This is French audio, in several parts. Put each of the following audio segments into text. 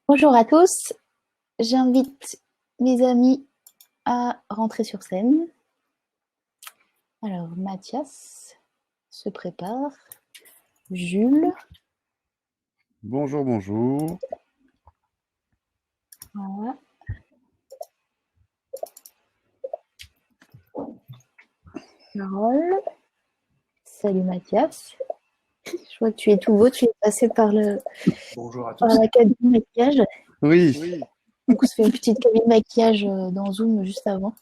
Bonjour à tous, j'invite mes amis à rentrer sur scène. Alors, Mathias se prépare, Jules, Bonjour, bonjour. voilà. Carole, salut Mathias. Je vois que tu es tout beau, tu es passé par Bonjour à tous. la cabine de maquillage. Oui, Donc, on se fait une petite cabine de maquillage dans Zoom juste avant.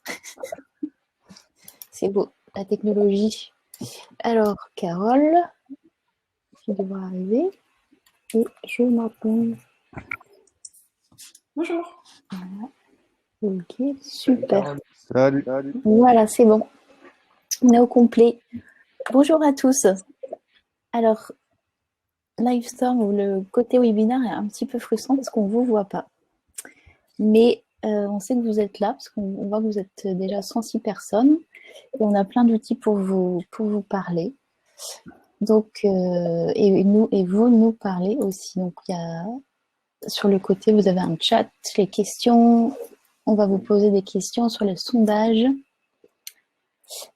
C'est beau, la technologie. Alors, Carole, qui devra arriver. Et je m'attends. Bonjour. Voilà. Ok, super. salut. Voilà, c'est bon. On est au complet. Bonjour à tous. Alors, Livestorm ou le côté webinaire est un petit peu frustrant parce qu'on ne vous voit pas. Mais on sait que vous êtes là parce qu'on voit que vous êtes déjà 106 personnes et on a plein d'outils pour vous parler. Donc, et vous nous parlez aussi. Donc, il y a sur le côté, vous avez un chat, les questions. On va vous poser des questions sur le sondage.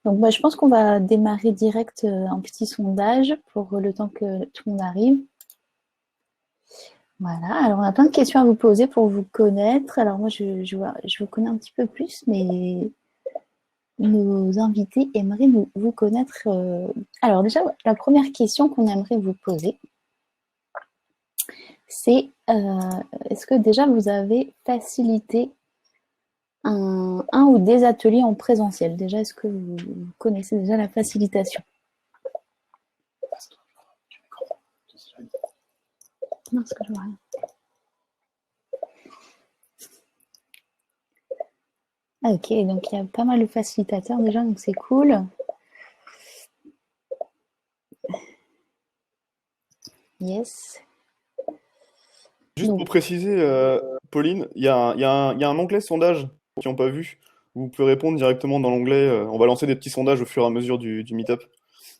Donc, je pense qu'on va démarrer direct un petit sondage pour le temps que tout le monde arrive. Voilà, alors on a plein de questions à vous poser pour vous connaître. Alors moi, je vous connais un petit peu plus, mais nos invités aimeraient vous connaître. Alors déjà, la première question qu'on aimerait vous poser, c'est est-ce que déjà vous avez facilité un ou des ateliers en présentiel? Déjà, est-ce que vous connaissez déjà la facilitation? Non, parce que je vois rien. Ok, donc il y a pas mal de facilitateurs déjà, donc c'est cool. Yes. Juste Donc, pour préciser, Pauline, il y a un onglet sondage pour ceux qui n'ont pas vu. Vous pouvez répondre directement dans l'onglet. On va lancer des petits sondages au fur et à mesure du meet-up.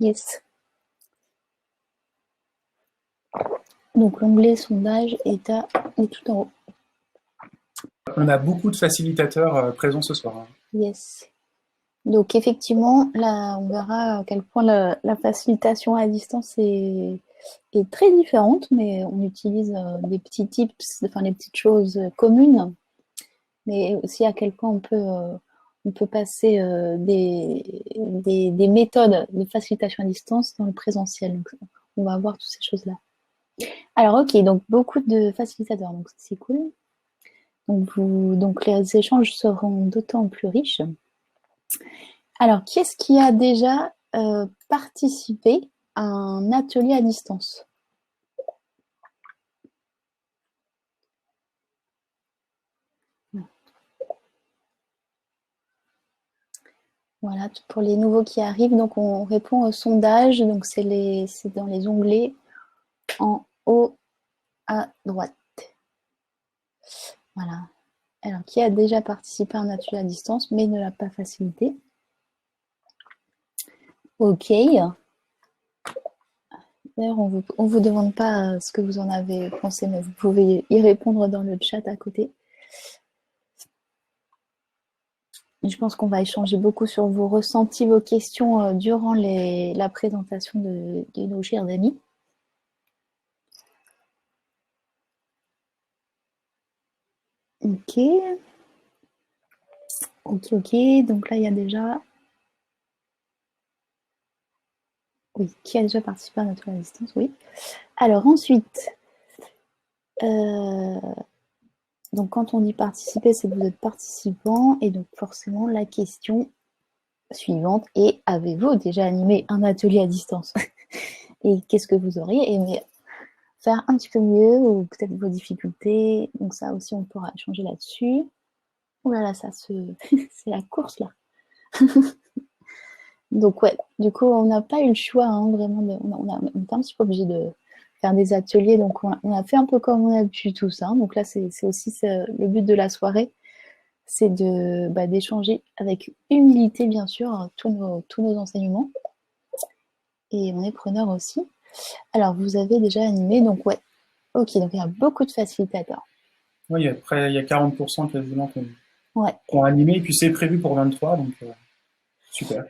yes. Donc l'onglet sondage est tout en haut. On a beaucoup de facilitateurs présents ce soir. Yes. Donc effectivement, là, on verra à quel point la facilitation à distance est très différente, mais on utilise des petits tips, enfin les petites choses communes, mais aussi à quel point on peut passer des méthodes de facilitation à distance dans le présentiel. Donc, on va voir toutes ces choses-là. Alors ok, donc beaucoup de facilitateurs, donc c'est cool. Donc les échanges seront d'autant plus riches. Alors, qui est-ce qui a déjà participé à un atelier à distance? Voilà, pour les nouveaux qui arrivent, donc on répond au sondage, donc c'est dans les onglets en haut à droite. Voilà. Alors, qui a déjà participé à un atelier à distance mais ne l'a pas facilité? Ok. D'ailleurs, on vous demande pas ce que vous en avez pensé, mais vous pouvez y répondre dans le chat à côté. Je pense qu'on va échanger beaucoup sur vos ressentis, vos questions durant la présentation de nos chers amis. Ok. Ok. Donc là, il y a déjà... Oui, qui a déjà participé à notre distance? Oui. Alors ensuite, donc quand on dit participer, c'est que vous êtes participant. Et donc forcément, la question suivante est, avez-vous déjà animé un atelier à distance? Et qu'est-ce que vous auriez aimé faire un petit peu mieux, ou peut-être vos difficultés? Donc ça aussi, on pourra échanger là-dessus. Oh là là, c'est la course là. Donc ouais, du coup, on n'a pas eu le choix, hein, vraiment. On était un petit peu obligé de faire des ateliers, donc on a fait un peu comme on a pu tout ça. Donc là, c'est aussi le but de la soirée, c'est d'échanger avec humilité, bien sûr, tous nos enseignements. Et on est preneur aussi. Alors, vous avez déjà animé, donc ouais. Ok, donc il y a beaucoup de facilitateurs. Ouais, il y a 40% quasiment qui Ouais. ont animé, et puis c'est prévu pour 23, donc super.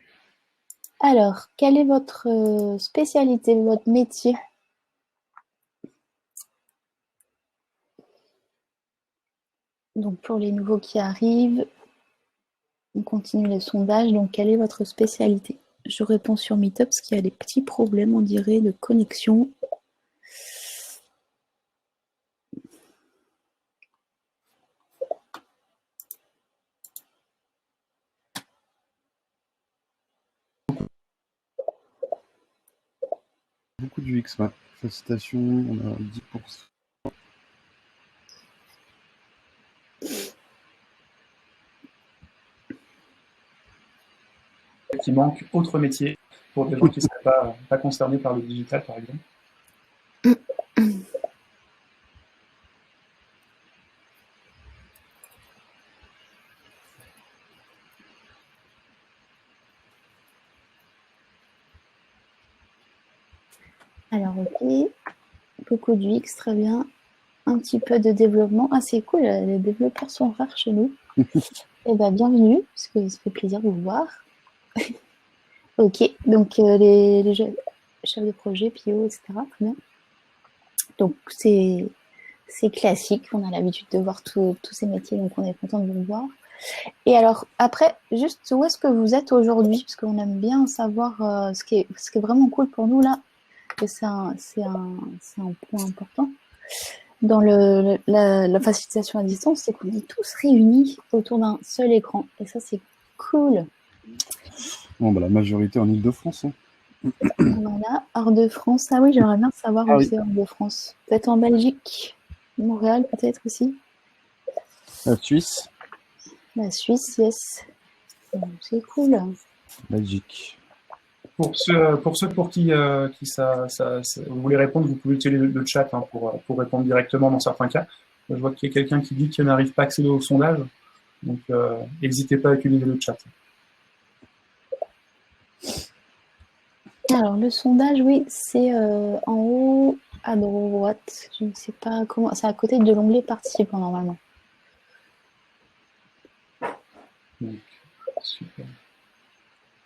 Alors, quelle est votre spécialité, votre métier? Donc, pour les nouveaux qui arrivent, on continue les sondages. Donc, quelle est votre spécialité? Je réponds sur Meetup parce qu'il y a des petits problèmes, on dirait, de connexion. Beaucoup du X, ouais. Félicitations, on a 10%. Il manque autre métier pour des gens qui ne seraient pas concernés par le digital, par exemple. Alors, ok. Beaucoup du X, très bien. Un petit peu de développement. Ah, c'est cool, les développeurs sont rares chez nous. Eh bien, bienvenue, parce que ça fait plaisir de vous voir. Ok, donc les chefs de projet, PO, etc. Très bien. Donc, c'est classique, on a l'habitude de voir tous ces métiers, donc on est content de vous voir. Et alors, après, juste où est-ce que vous êtes aujourd'hui? Parce qu'on aime bien savoir ce qui est vraiment cool pour nous là, et c'est un point important. Dans la facilitation à distance, c'est qu'on est tous réunis autour d'un seul écran. Et ça, c'est cool. Bon, bah, la majorité en Ile-de-France. Hein. Voilà, hors de France. Ah oui, j'aimerais bien savoir où c'est hors de France. Peut-être en Belgique, Montréal peut-être aussi. La Suisse. La Suisse, yes. C'est cool. Belgique. Pour ceux pour qui vous voulez répondre, vous pouvez utiliser le chat pour répondre directement dans certains cas. Je vois qu'il y a quelqu'un qui dit qu'il n'arrive pas à accéder au sondage, donc n'hésitez pas à utiliser le chat. Alors, le sondage, oui, c'est en haut à droite. Je ne sais pas comment. C'est à côté de l'onglet participants, normalement. Donc, super.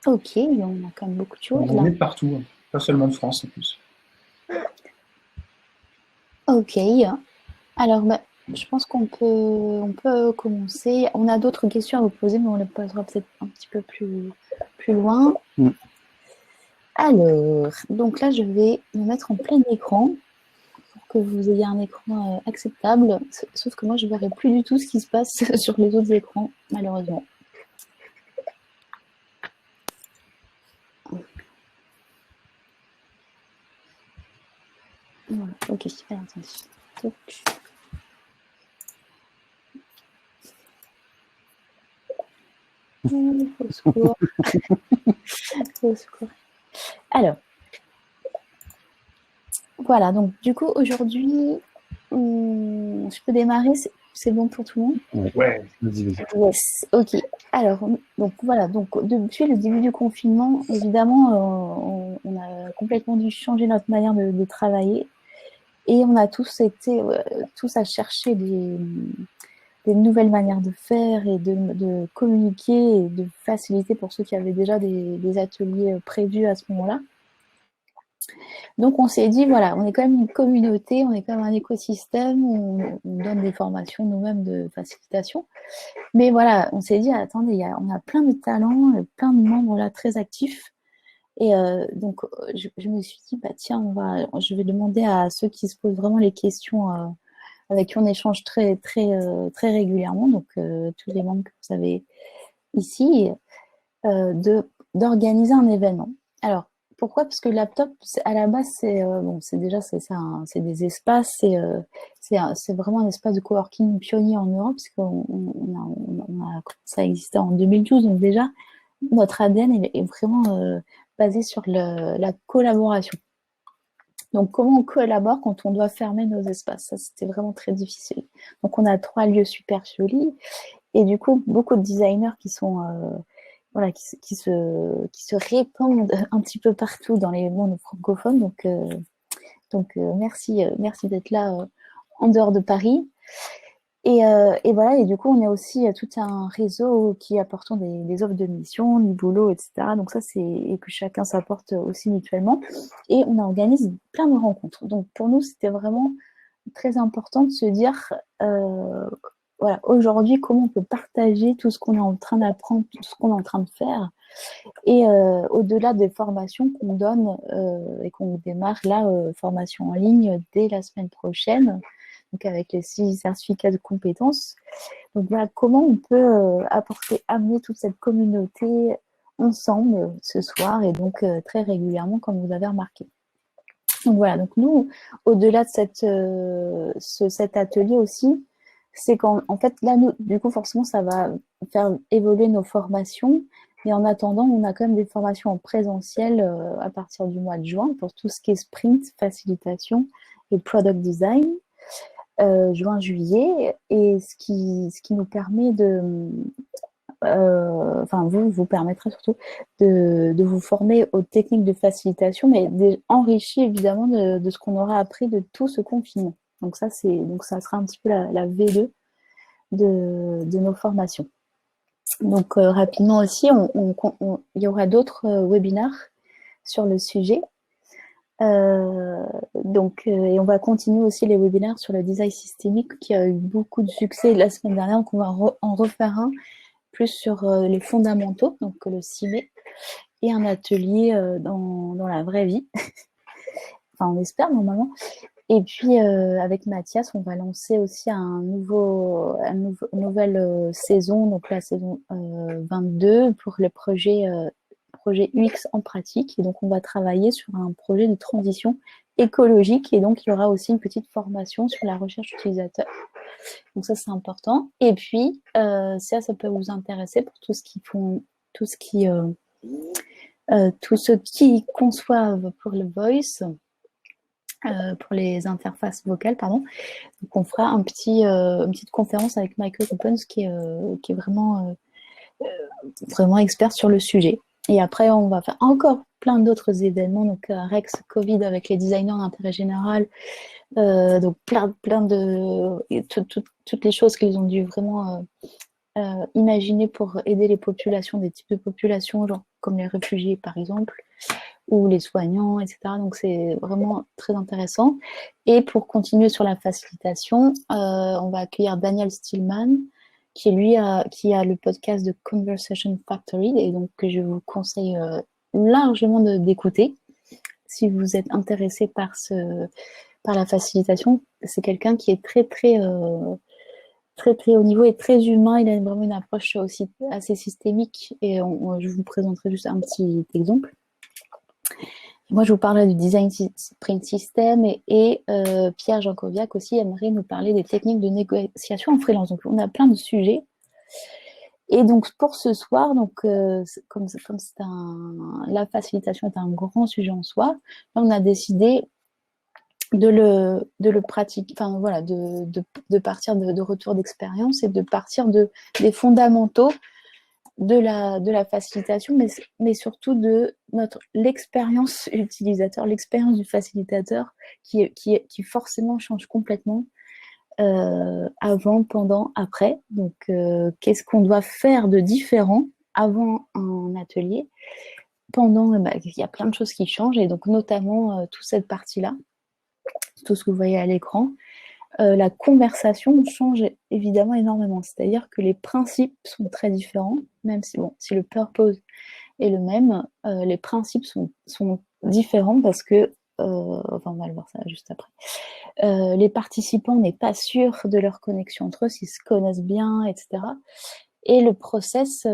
Ok, on a quand même beaucoup de choses On là. est de partout, hein. Pas seulement de France en plus. Ok. Alors, bah, je pense qu'on peut commencer. On a d'autres questions à vous poser, mais on les posera peut-être un petit peu plus loin. Alors, donc là, je vais me mettre en plein écran pour que vous ayez un écran acceptable. Sauf que moi, je ne verrai plus du tout ce qui se passe sur les autres écrans, malheureusement. Voilà, ok, alors attendez. Donc. Au secours. Au secours. Alors, voilà, donc du coup, aujourd'hui, je peux démarrer, c'est bon pour tout le monde? Ouais. Vas-y. Yes, ok. Alors, donc voilà, donc depuis le début du confinement, évidemment, on a complètement dû changer notre manière de travailler et on a tous été tous à chercher des nouvelles manières de faire et de communiquer et de faciliter pour ceux qui avaient déjà des ateliers prévus à ce moment-là. Donc on s'est dit, voilà, on est quand même une communauté, on est quand même un écosystème, on donne des formations nous-mêmes de facilitation. Mais voilà, on s'est dit, attendez, on a plein de talents, plein de membres là très actifs. Et donc, je me suis dit, bah tiens, je vais demander à ceux qui se posent vraiment les questions, avec qui on échange très, très, très régulièrement, donc tous les membres que vous avez ici, d'organiser un événement. Alors, pourquoi? Parce que le laptop, à la base, c'est des espaces, c'est vraiment un espace de coworking pionnier en Europe, parce qu'on a commencé à exister en 2012, donc déjà, notre ADN est vraiment basé sur la collaboration. Donc, comment on collabore quand on doit fermer nos espaces? Ça, c'était vraiment très difficile. Donc, on a 3 lieux super jolis, et du coup, beaucoup de designers qui sont voilà, qui se répandent un petit peu partout dans les mondes francophones. Donc merci d'être là en dehors de Paris. Et voilà, et du coup, on est aussi tout un réseau qui apportant des offres de mission, du boulot, etc. Donc ça, et que chacun s'apporte aussi mutuellement. Et on organise plein de rencontres. Donc pour nous, c'était vraiment très important de se dire, voilà, aujourd'hui, comment on peut partager tout ce qu'on est en train d'apprendre, tout ce qu'on est en train de faire. Et au-delà des formations qu'on donne et qu'on démarre là, formation en ligne dès la semaine prochaine, donc avec les 6 certificats de compétences. Donc voilà, comment on peut amener toute cette communauté ensemble ce soir et donc très régulièrement, comme vous avez remarqué. Donc voilà, donc nous, au-delà de cet atelier aussi, c'est qu'en fait, là, nous, du coup, forcément, ça va faire évoluer nos formations. Mais en attendant, on a quand même des formations en présentiel à partir du mois de juin pour tout ce qui est sprint, facilitation et product design. Juin-juillet, et ce qui nous permet vous permettra surtout de vous former aux techniques de facilitation, mais enrichi évidemment de ce qu'on aura appris de tout ce confinement. Donc ça sera un petit peu la V2 de nos formations. Donc rapidement aussi, il y aura d'autres webinaires sur le sujet. Et on va continuer aussi les webinaires sur le design systémique qui a eu beaucoup de succès la semaine dernière, donc on va en refaire un plus sur les fondamentaux, donc le 6 mai, et un atelier dans la vraie vie, enfin on espère normalement. Et puis avec Mathias, on va lancer aussi une nouvelle saison, donc la saison 22 pour le projet UX en pratique. Et donc, on va travailler sur un projet de transition écologique. Et donc, il y aura aussi une petite formation sur la recherche utilisateur. Donc, ça, c'est important. Et puis, ça peut vous intéresser pour tous ceux qui conçoivent pour le voice, pour les interfaces vocales, pardon. Donc, on fera une petite conférence avec Michael Coppens qui est vraiment expert sur le sujet. Et après, on va faire encore plein d'autres événements, donc Rex Covid avec les designers d'intérêt général, donc toutes les choses qu'ils ont dû vraiment imaginer pour aider les populations, des types de populations, genre comme les réfugiés par exemple, ou les soignants, etc. Donc c'est vraiment très intéressant. Et pour continuer sur la facilitation, on va accueillir Daniel Stillman, qui a le podcast de Conversation Factory, et donc que je vous conseille largement d'écouter si vous êtes intéressé par la facilitation. C'est quelqu'un qui est très très haut niveau et très humain. Il a vraiment une approche aussi assez systémique, et je vous présenterai juste un petit exemple. Moi, je vous parlerai du design sprint system, et Pierre Jankoviak aussi aimerait nous parler des techniques de négociation en freelance. Donc, on a plein de sujets. Et donc, pour ce soir, donc, comme la facilitation est un grand sujet en soi, là, on a décidé de le pratiquer, enfin voilà, de partir de retour d'expérience et de partir des fondamentaux de la facilitation, mais surtout de l'expérience utilisateur, l'expérience du facilitateur qui forcément change complètement avant, pendant, après. Donc, qu'est-ce qu'on doit faire de différent avant un atelier, pendant, il y a plein de choses qui changent, et donc notamment toute cette partie-là, tout ce que vous voyez à l'écran. La conversation change évidemment énormément. C'est-à-dire que les principes sont très différents, même si le purpose est le même, les principes sont différents parce que, on va le voir ça juste après, les participants n'est pas sûr de leur connexion entre eux, s'ils se connaissent bien, etc. Et le process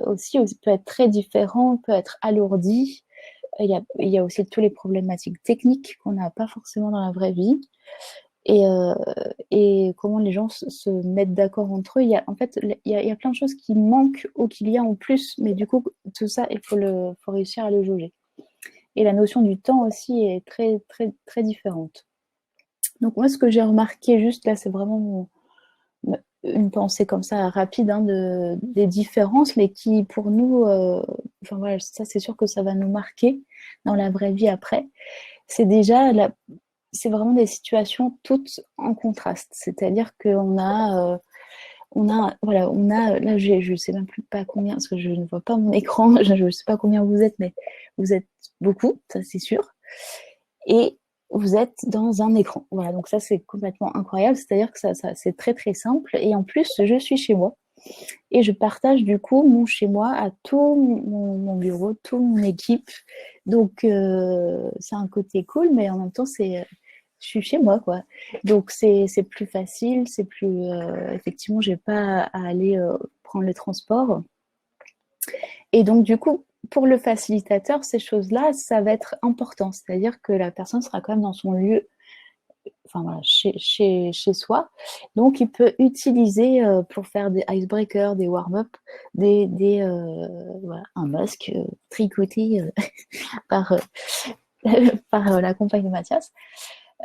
aussi peut être très différent, peut être alourdi. Il y a aussi toutes les problématiques techniques qu'on n'a pas forcément dans la vraie vie. Et comment les gens se mettent d'accord entre eux. Il y a plein de choses qui manquent ou qu'il y a en plus, mais du coup, tout ça, il faut réussir à le jauger. Et la notion du temps aussi est très, très, très différente. Donc moi, ce que j'ai remarqué juste là, c'est vraiment une pensée comme ça rapide des différences, mais qui pour nous, ça c'est sûr que ça va nous marquer dans la vraie vie après. C'est déjà c'est vraiment des situations toutes en contraste. C'est-à-dire qu'on a, voilà, là, je sais même plus pas combien, parce que je ne vois pas mon écran, je ne sais pas combien vous êtes, mais vous êtes beaucoup, ça c'est sûr. Et vous êtes dans un écran. Voilà, donc ça c'est complètement incroyable. C'est-à-dire que ça c'est très très simple. Et en plus, je suis chez moi. Et je partage du coup mon chez moi à tout mon bureau, toute mon équipe. Donc c'est un côté cool, mais en même temps je suis chez moi quoi. Donc c'est plus facile, c'est plus effectivement j'ai pas à aller prendre les transports. Et donc du coup pour le facilitateur ces choses-là ça va être important, c'est-à-dire que la personne sera quand même dans son lieu enfin voilà, chez soi. Donc, il peut utiliser pour faire des icebreakers, des warm-up, voilà, un masque tricoté par, par la compagne de Mathias.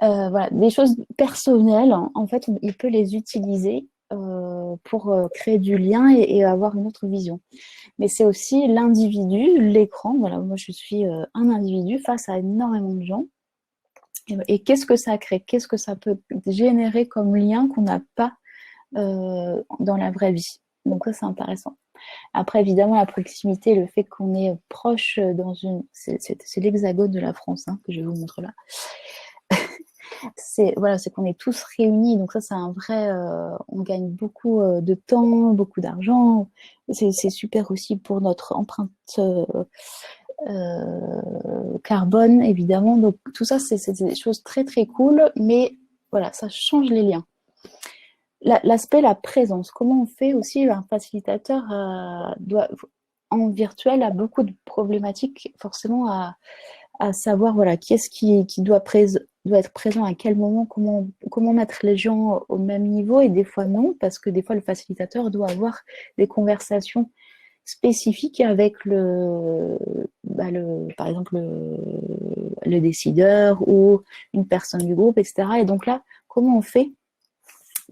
Voilà, des choses personnelles, hein. En fait, il peut les utiliser pour créer du lien et avoir une autre vision. Mais c'est aussi l'individu, l'écran. Voilà, moi, je suis un individu face à énormément de gens. Et qu'est-ce que ça crée? Qu'est-ce que ça peut générer comme lien qu'on n'a pas dans la vraie vie? Donc ça, c'est intéressant. Après, évidemment, la proximité, le fait qu'on est proche dans une... C'est l'hexagone de la France hein, que je vous montre là. Voilà, c'est qu'on est tous réunis. Donc ça, c'est un vrai... on gagne beaucoup de temps, beaucoup d'argent. C'est super aussi pour notre empreinte carbone, évidemment. Donc, tout ça, c'est des choses très, très cool. Mais voilà, ça change les liens. L'aspect, la présence. Comment on fait aussi, un facilitateur en virtuel a beaucoup de problématiques, forcément, à savoir voilà, qui est-ce qui doit être présent à quel moment, comment mettre les gens au même niveau, et des fois non, parce que des fois, le facilitateur doit avoir des conversations spécifique avec par exemple, le décideur ou une personne du groupe, etc. Et donc là, comment on fait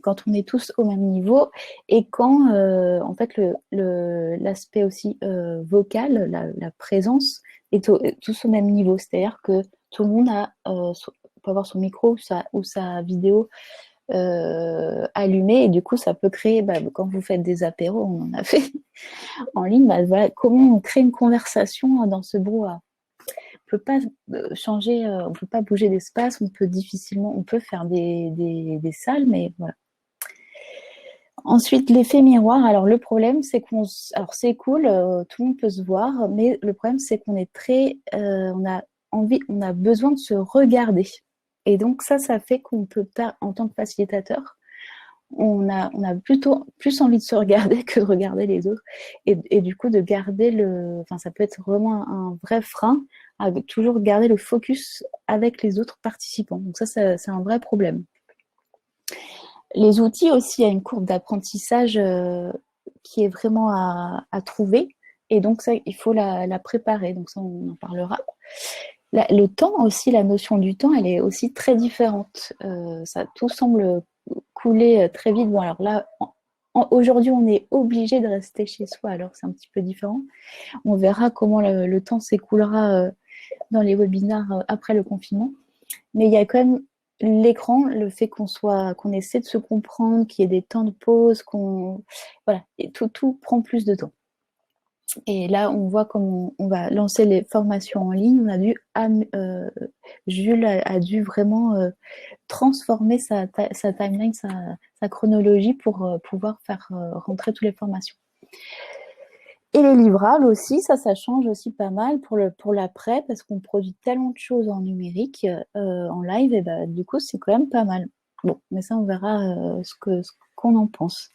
quand on est tous au même niveau et quand, en fait, l'aspect aussi vocal, la présence, est tous au même niveau. C'est-à-dire que tout le monde peut avoir son micro ou sa vidéo allumée, et du coup, ça peut créer, quand vous faites des apéros, on en a fait en ligne, voilà, comment on crée une conversation dans ce brouhaha. On peut pas changer, on peut pas bouger d'espace, on peut faire des salles, mais voilà. Ensuite, l'effet miroir. Alors le problème, c'est alors c'est cool, tout le monde peut se voir, mais le problème, c'est qu'on est on a besoin de se regarder. Et donc ça fait qu'on peut pas, en tant que facilitateur, on a plutôt plus envie de se regarder que de regarder les autres, et du coup de garder ça peut être vraiment un vrai frein à toujours garder le focus avec les autres participants. Donc ça c'est un vrai problème. Les outils aussi, il y a une courbe d'apprentissage qui est vraiment à trouver, et donc ça il faut la préparer, donc ça on en parlera. Le temps aussi, la notion du temps, elle est aussi très différente. Tout semble couler très vite. Bon, alors là, aujourd'hui, on est obligé de rester chez soi, alors c'est un petit peu différent. On verra comment le temps s'écoulera dans les webinaires après le confinement. Mais il y a quand même l'écran, le fait qu'on essaie de se comprendre, qu'il y ait des temps de pause, voilà, et tout prend plus de temps. Et là, on voit comment on va lancer les formations en ligne. Jules a dû vraiment transformer sa timeline, sa chronologie pour pouvoir faire rentrer toutes les formations. Et les livrables aussi, ça change aussi pas mal pour l'après, parce qu'on produit tellement de choses en numérique, en live, et du coup, c'est quand même pas mal. Bon, mais ça, on verra ce qu'on en pense.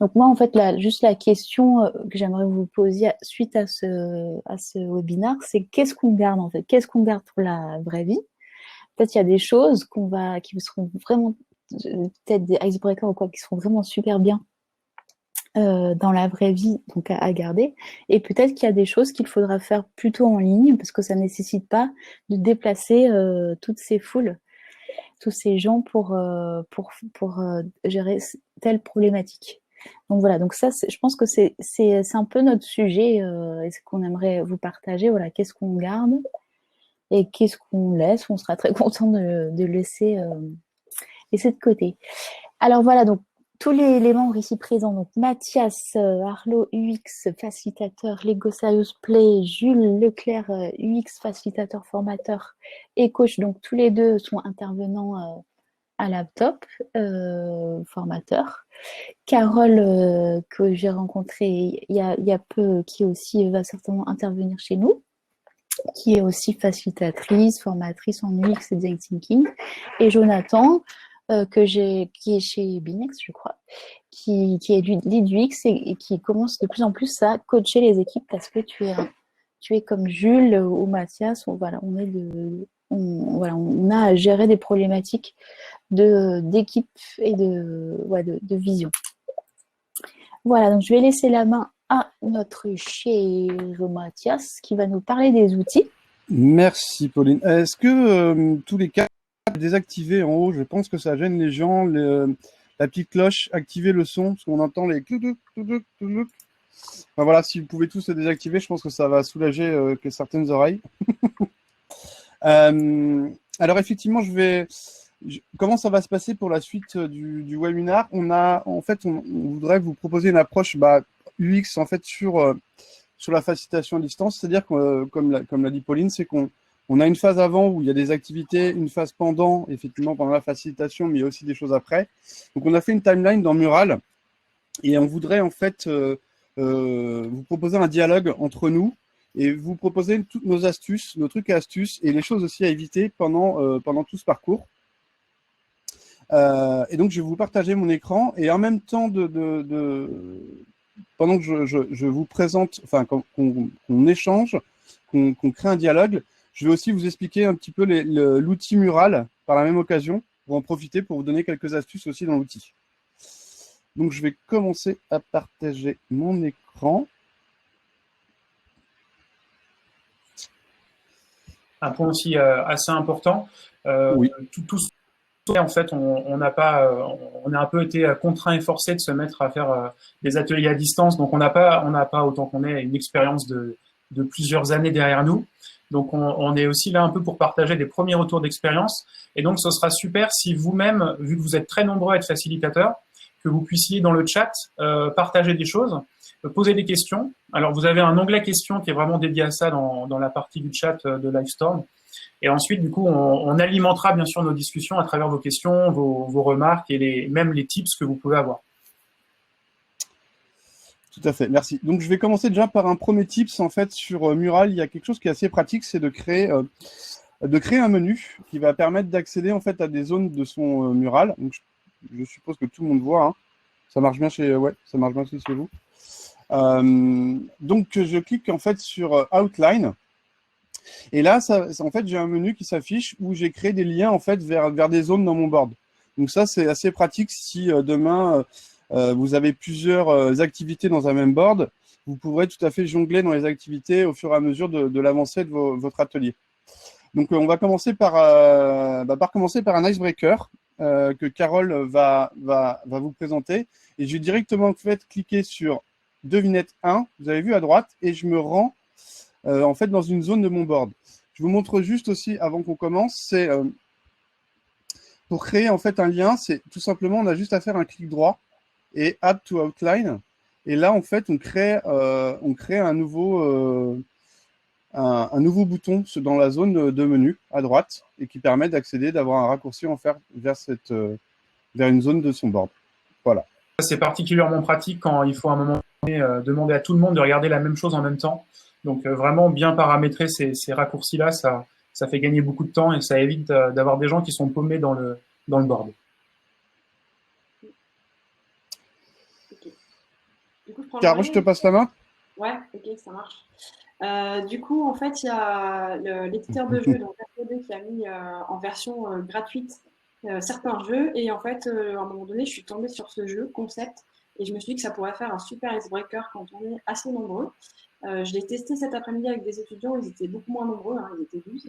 Donc moi, en fait, juste la question que j'aimerais vous poser suite à ce webinaire, c'est qu'est-ce qu'on garde en fait? Qu'est-ce qu'on garde pour la vraie vie? Peut-être il y a des choses qui seront vraiment, peut-être des icebreakers ou quoi, qui seront vraiment super bien dans la vraie vie, donc à garder. Et peut-être qu'il y a des choses qu'il faudra faire plutôt en ligne, parce que ça ne nécessite pas de déplacer toutes ces foules, tous ces gens pour gérer telle problématique. Donc voilà, donc ça, je pense que c'est un peu notre sujet et ce qu'on aimerait vous partager. Voilà, qu'est-ce qu'on garde et qu'est-ce qu'on laisse. On sera très content de laisser de côté. Alors voilà, donc tous les membres ici présents, donc Mathias, Arlo UX, facilitateur, Lego Serious Play, Jules Leclerc, UX, facilitateur, formateur et coach, donc tous les deux sont intervenants à laptop, formateur. Carole, que j'ai rencontrée il y a peu, qui aussi va certainement intervenir chez nous, qui est aussi facilitatrice, formatrice en UX et design thinking. Et Jonathan, qui est chez Binex, je crois, qui est lead UX et qui commence de plus en plus à coacher les équipes parce que tu es comme Jules ou Mathias, on a à gérer des problématiques d'équipe et de vision. Voilà, donc je vais laisser la main à notre cher Mathias qui va nous parler des outils. Merci Pauline. Est-ce que tous les cas désactivés en haut, je pense que ça gêne les gens, la petite cloche, activer le son, parce qu'on entend les enfin, voilà, si vous pouvez tous le désactiver, je pense que ça va soulager que certaines oreilles. Alors effectivement, comment ça va se passer pour la suite du webinar? On voudrait vous proposer une approche UX en fait sur la facilitation à distance, c'est-à-dire que comme l'a dit Pauline, c'est qu'on a une phase avant où il y a des activités, une phase pendant, effectivement pendant la facilitation, mais il y a aussi des choses après. Donc on a fait une timeline dans Mural et on voudrait en fait vous proposer un dialogue entre nous et vous proposer toutes nos astuces, nos trucs et astuces et les choses aussi à éviter pendant tout ce parcours. Et donc, je vais vous partager mon écran et en même temps, pendant que je vous présente, enfin, qu'on échange, qu'on crée un dialogue, je vais aussi vous expliquer un petit peu l'outil Mural par la même occasion pour en profiter pour vous donner quelques astuces aussi dans l'outil. Donc, je vais commencer à partager mon écran. Un point aussi assez important, oui. tout en fait, on a un peu été contraint et forcé de se mettre à faire des ateliers à distance. Donc, on n'a pas autant qu'on ait une expérience de plusieurs années derrière nous. Donc, on est aussi là un peu pour partager des premiers retours d'expérience. Et donc, ce sera super si vous-même, vu que vous êtes très nombreux à être facilitateurs, que vous puissiez dans le chat partager des choses, poser des questions. Alors, vous avez un onglet questions qui est vraiment dédié à ça dans la partie du chat de Livestorm. Et ensuite, du coup, on alimentera bien sûr nos discussions à travers vos questions, vos remarques et même les tips que vous pouvez avoir. Tout à fait, merci. Donc, je vais commencer déjà par un premier tips. En fait, sur Mural, il y a quelque chose qui est assez pratique, c'est de créer un menu qui va permettre d'accéder en fait à des zones de son Mural. Donc, je suppose que tout le monde voit. Hein. Ça marche bien ça marche bien aussi chez vous. Donc, je clique en fait sur Outline. Et là, en fait, j'ai un menu qui s'affiche où j'ai créé des liens en fait vers des zones dans mon board. Donc ça, c'est assez pratique si demain vous avez plusieurs activités dans un même board. Vous pourrez tout à fait jongler dans les activités au fur et à mesure de l'avancée de votre atelier. Donc on va commencer par un icebreaker que Carole va vous présenter. Et je vais directement en fait cliquer sur devinette 1. Vous avez vu à droite et je me rends en fait dans une zone de mon board. Je vous montre juste aussi avant qu'on commence, c'est pour créer en fait un lien, c'est tout simplement on a juste à faire un clic droit et Add to Outline et là en fait on crée un nouveau bouton dans la zone de menu à droite et qui permet d'accéder, d'avoir un raccourci en fait vers une zone de son board. Voilà. C'est particulièrement pratique quand il faut à un moment donné demander à tout le monde de regarder la même chose en même temps. Donc, vraiment bien paramétrer ces raccourcis-là, ça fait gagner beaucoup de temps et ça évite d'avoir des gens qui sont paumés dans le board. Okay. Du coup, Caro, je te passe la main. Ouais, ok, ça marche. Du coup, en fait, il y a l'éditeur de jeux, donc RP2, qui a mis en version gratuite certains jeux. Et en fait, à un moment donné, je suis tombée sur ce jeu, Concept, et je me suis dit que ça pourrait faire un super icebreaker quand on est assez nombreux. Je l'ai testé cet après-midi avec des étudiants, ils étaient beaucoup moins nombreux, hein, ils étaient 12.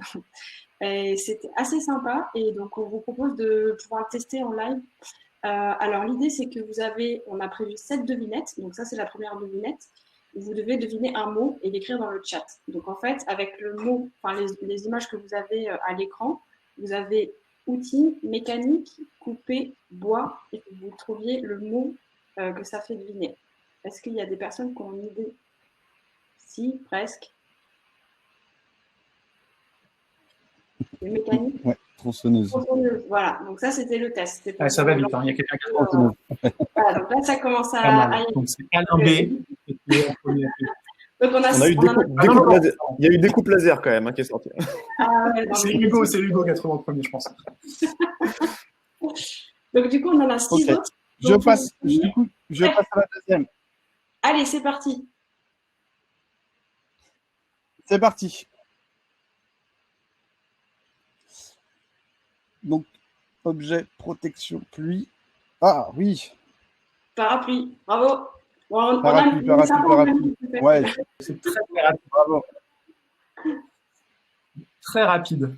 Et c'était assez sympa, et donc on vous propose de pouvoir le tester en live. Alors l'idée, c'est que on a prévu 7 devinettes, donc ça c'est la première devinette. Vous devez deviner un mot et l'écrire dans le chat. Donc en fait, avec le mot, enfin les images que vous avez à l'écran, vous avez outils, mécanique, coupé, bois, et que vous trouviez le mot que ça fait deviner. Est-ce qu'il y a des personnes qui ont une idée? Si, presque. Les mécaniques. Ouais, tronçonneuse. Tronçonneuse, voilà. Donc ça, c'était le test. C'était pour Ça va vite, hein. Il y a quelqu'un qui a Tronçonneuse. Voilà, donc là, ça commence pas à mal. aller. Donc c'est Alain B. Donc on a, On a eu on en a- découpe laser. Il y a eu découpe laser quand même qui est sorti. Ah ouais, non, C'est mais- Hugo qui a trouvé en premier, je pense. Donc du coup, on en a 6 Ok. autres. Je Donc, passe à la deuxième. Allez, c'est parti. C'est parti. Donc, objet, protection, pluie. Ah oui, Parapluie. Bravo. Bon, Parapluie, parapluie. Ouais, C'est très, très rapide. bravo. Très rapide.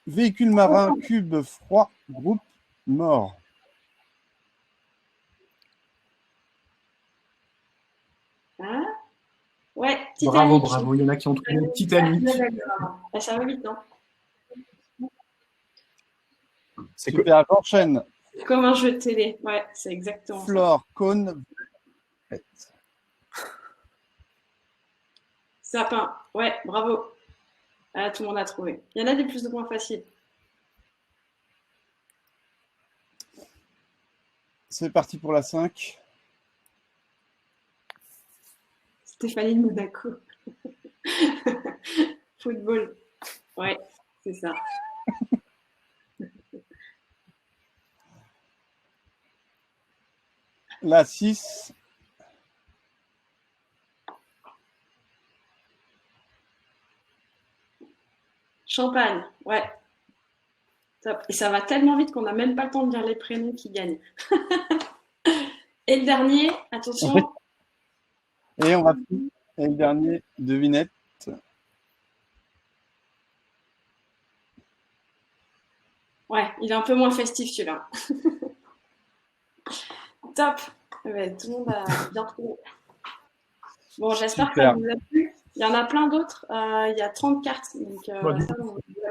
Véhicule marin, cube, froid, groupe, mort. Hein? Ouais, Bravo, Titanic. bravo. Il y en a qui ont trouvé Titanic. Ah, ça va vite, hein. C'est que Super, j'enchaîne. Comme un jeu de télé. Ouais, c'est exactement ça. Flore, cône, Sapin. Ouais, bravo. Ah, tout le monde a trouvé. Il y en a des plus ou moins faciles. c'est parti pour la 5. Stéphanie de Monaco. Football. Ouais, c'est ça. La 6. Champagne. Ouais. Top. Et ça va tellement vite qu'on n'a même pas le temps de dire les prénoms qui gagnent. Et le dernier, attention. Et on va et le dernier, devinette. Ouais, il est un peu moins festif celui-là. Top. Ouais, tout le monde a bien trouvé. Bon, j'espère que ça Super. vous a plu. Il y en a plein d'autres. Il y a 30 cartes. Donc, Ouais, ça,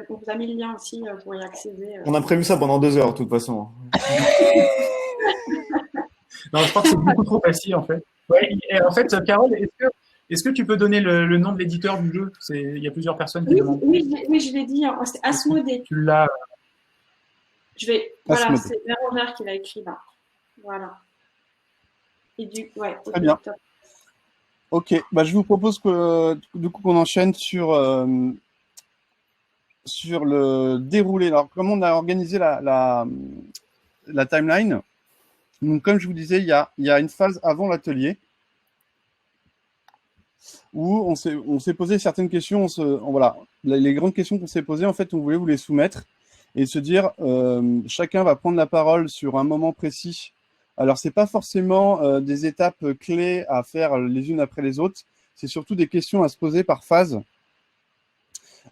on vous a mis le lien aussi pour y accéder. on a prévu ça pendant 2 heures de toute façon. Non, je crois que c'est beaucoup trop facile, en fait. Ouais, et en fait, Carole, est-ce que tu peux donner le nom de l'éditeur du jeu? Il y a plusieurs personnes qui Oui, demandent. oui, je l'ai dit. C'est Asmodée. Tu l'as. Voilà, Asmodée. c'est Bérangère qui l'a écrit là. Voilà. Et ouais, Très bien. top. Ok, bah, je vous propose que du coup qu'on enchaîne sur le déroulé. Alors, comment on a organisé la timeline? Donc, comme je vous disais, il y a une phase avant l'atelier où on s'est posé certaines questions. Voilà, les grandes questions qu'on s'est posées, en fait, on voulait vous les soumettre et se dire, chacun va prendre la parole sur un moment précis. Alors, c'est pas forcément des étapes clés à faire les unes après les autres. C'est surtout des questions à se poser par phase.